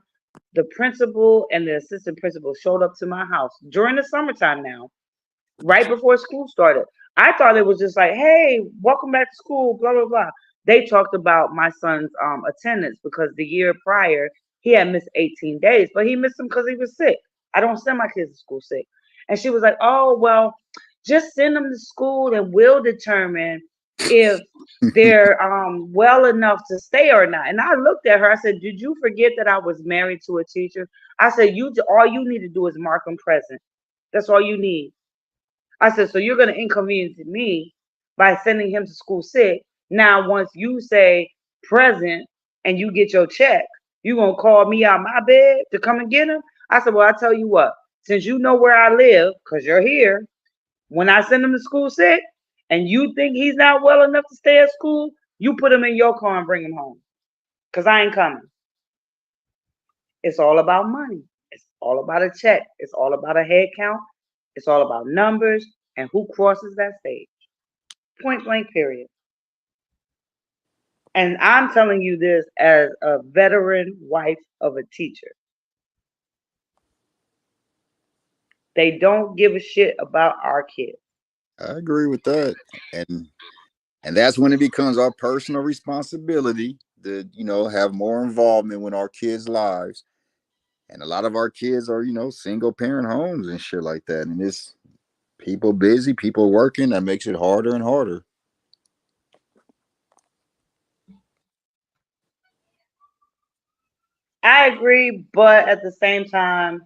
the principal and the assistant principal showed up to my house during the summertime now, right before school started. I thought it was just like, hey, welcome back to school, blah, blah, blah. They talked about my son's attendance because the year prior, he had missed 18 days, but he missed them because he was sick. I don't send my kids to school sick. And she was like, oh, well, just send them to school and we'll determine if they're well enough to stay or not. And I looked at her. I said, did you forget that I was married to a teacher? I said, all you need to do is mark them present. That's all you need. I said, so you're going to inconvenience me by sending him to school sick. Now, once you say present and you get your check, you going to call me out my bed to come and get him? I said, well, I tell you what, since you know where I live, because you're here, when I send him to school sick and you think he's not well enough to stay at school, you put him in your car and bring him home because I ain't coming. It's all about money. It's all about a check. It's all about a head count. It's all about numbers and who crosses that stage. Point blank, period. And I'm telling you this as a veteran wife of a teacher. They don't give a shit about our kids. I agree with that. And that's when it becomes our personal responsibility to, have more involvement with our kids' lives. And a lot of our kids are, single parent homes and shit like that. And it's people busy, people working, that makes it harder and harder. I agree, but at the same time,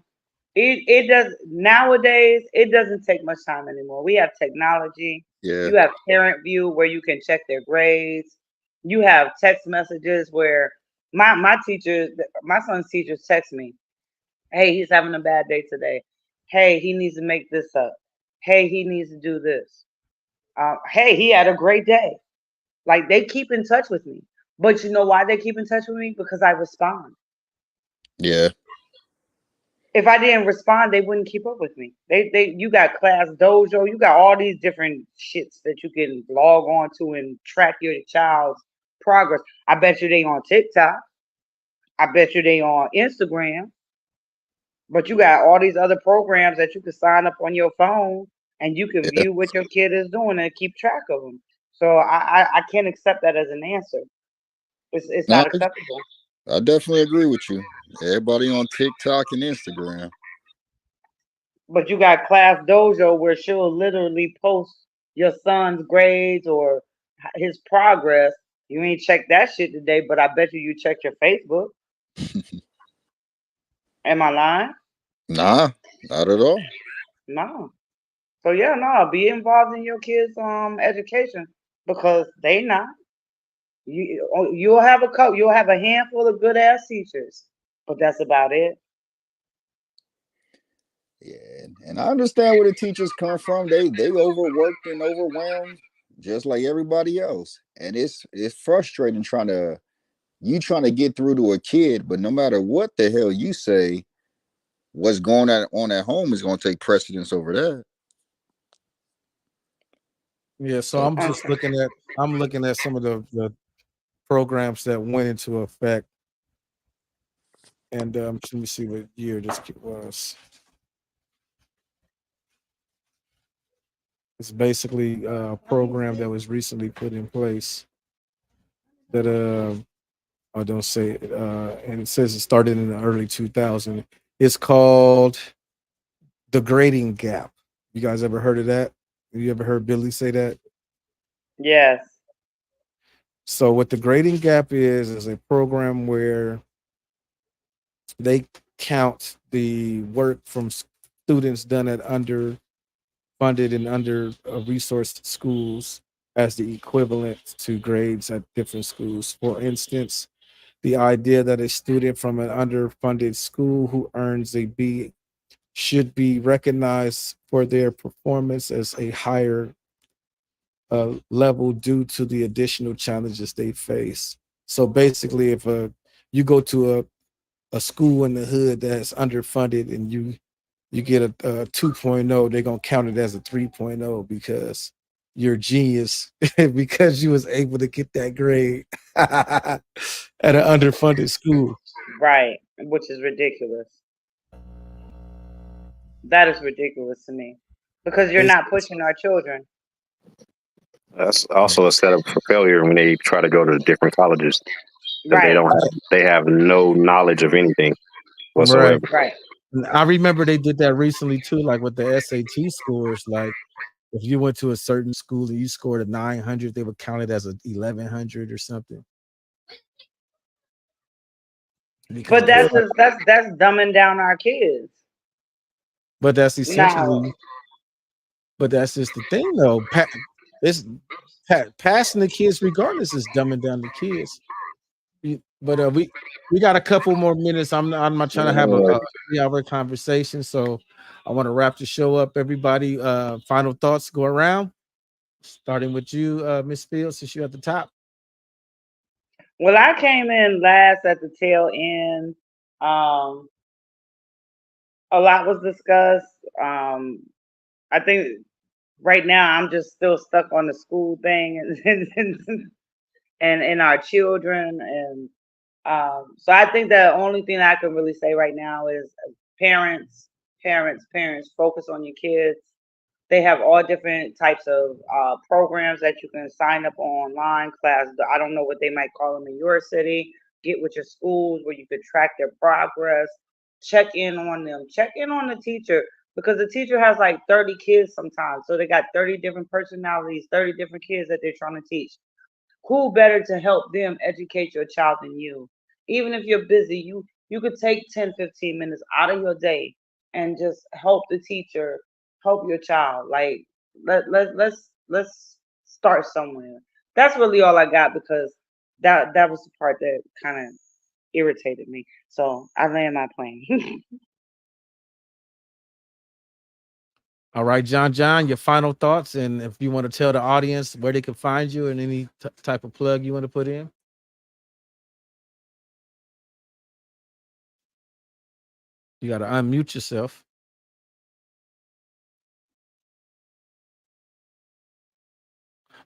it does nowadays it doesn't take much time anymore. We have technology. Yeah. You have parent view where you can check their grades. You have text messages where my teachers, my son's teachers text me, hey, he's having a bad day today. Hey, he needs to make this up. Hey, he needs to do this. Hey, he had a great day. Like they keep in touch with me. But you know why they keep in touch with me? Because I respond. Yeah. If I didn't respond, they wouldn't keep up with me. You got Class Dojo, you got all these different shits that you can log on to and track your child's progress. I bet you they on TikTok. I bet you they on Instagram. But you got all these other programs that you can sign up on your phone and you can Yeah. view what your kid is doing and keep track of them. So I can't accept that as an answer. It's No, not acceptable. I definitely agree with you. Everybody on TikTok and Instagram. But you got Class Dojo where she'll literally post your son's grades or his progress. You ain't checked that shit today, but I bet you checked your Facebook. Am I lying? Nah, not at all. No. So yeah, no, be involved in your kids' education because they not. You'll have you'll have a handful of good ass teachers, but that's about it. Yeah, and I understand where the teachers come from. They overworked and overwhelmed, just like everybody else. And it's frustrating trying to get through to a kid, but no matter what the hell you say, what's going on at home is going to take precedence over that. Yeah, so So I'm looking at some of the programs that went into effect, and let me see what year this was. It's basically a program that was recently put in place that I don't say it, and it says it started in the early 2000s. It's called the Grading Gap. You guys ever heard of that? Have you ever heard Billy say that? Yes. So what the Grading Gap is a program where they count the work from students done at underfunded and under resourced schools as the equivalent to grades at different schools. For instance, the idea that a student from an underfunded school who earns a B should be recognized for their performance as a higher level due to the additional challenges they face. So basically, if you go to a school in the hood that's underfunded and you get a 2.0, they're gonna count it as a 3.0 because you're a genius because you was able to get that grade at an underfunded school. Right. Which is ridiculous. That is ridiculous to me. Because you're not pushing our children. That's also a setup for failure when they try to go to different colleges. Right. They have no knowledge of anything whatsoever. Right. I remember they did that recently too, like with the SAT scores. Like if you went to a certain school and you scored a 900, they would count it as a 1100 or something. But that's dumbing down our kids. But that's essentially. But that's just the thing, though. Passing the kids, regardless, is dumbing down the kids. But we got a couple more minutes. I'm not trying to have a 3-hour conversation, so I want to wrap the show up. Everybody, final thoughts go around. Starting with you, Miss Fields, since you're at the top. Well, I came in last at the tail end. A lot was discussed. I think right now I'm just still stuck on the school thing and our children, and so I think the only thing I can really say right now is parents focus on your kids. They have all different types of programs that you can sign up online class. I don't know what they might call them in your city. Get with your schools where you could track their progress. Check in on them. Check in on the teacher, because the teacher has like 30 kids sometimes. So they got 30 different personalities, 30 different kids that they're trying to teach. Who better to help them educate your child than you? Even if you're busy, you could take 10-15 minutes out of your day and just help the teacher, help your child. Like let's start somewhere. That's really all I got, because that was the part that kind of irritated me. So I land my plane. All right, John, your final thoughts, and if you want to tell the audience where they can find you and any type of plug you want to put in. You got to unmute yourself.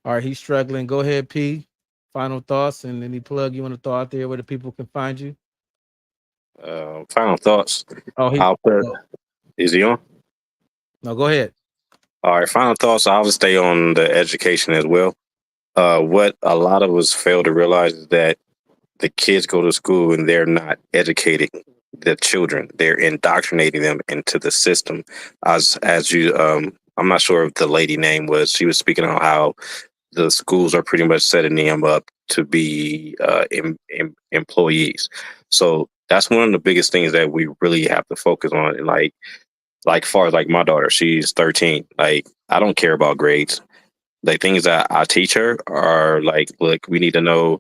All right, he's struggling. Go ahead, P. Final thoughts and any plug you want to throw out there where the people can find you. Final thoughts. Oh, is he on? No, go ahead. All right, final thoughts. I'll stay on the education as well. What a lot of us fail to realize is that the kids go to school and they're not educating the children. They're indoctrinating them into the system. As you, I'm not sure if the lady name was. She was speaking on how the schools are pretty much setting them up to be employees. So that's one of the biggest things that we really have to focus on. And like far as like my daughter, she's 13. Like, I don't care about grades. The things that I teach her are like, look, we need to know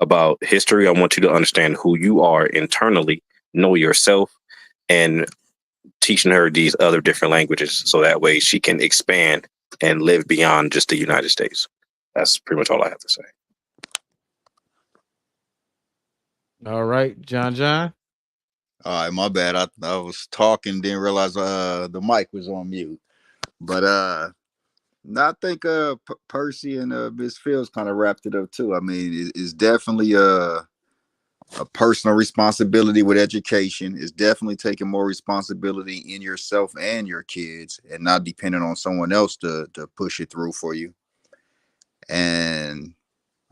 about history. I want you to understand who you are internally, know yourself, and teaching her these other different languages so that way she can expand and live beyond just the United States. That's pretty much all I have to say. All right, John. All right, my bad. I was talking, didn't realize the mic was on mute. But no, I think Percy and Miss Fields kind of wrapped it up too. I mean, it's definitely a personal responsibility with education. It's definitely taking more responsibility in yourself and your kids, and not depending on someone else to push it through for you. And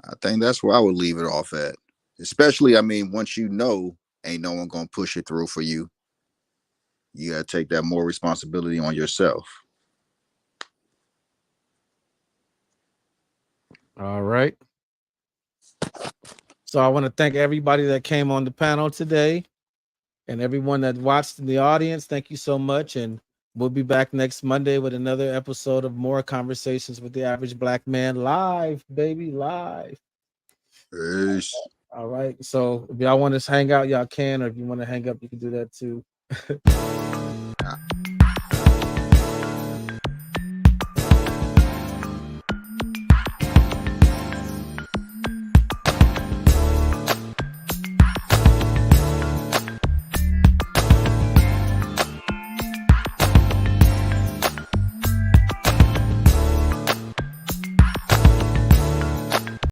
I think that's where I would leave it off at. Especially, I mean, once you know, ain't no one gonna push it through for you. You gotta take that more responsibility on yourself. All right. So I want to thank everybody that came on the panel today and everyone that watched in the audience. Thank you so much. And we'll be back next Monday with another episode of More Conversations with the Average Black Man, live, baby, live. Peace. All right. So if y'all want to hang out, y'all can, or if you want to hang up, you can do that too.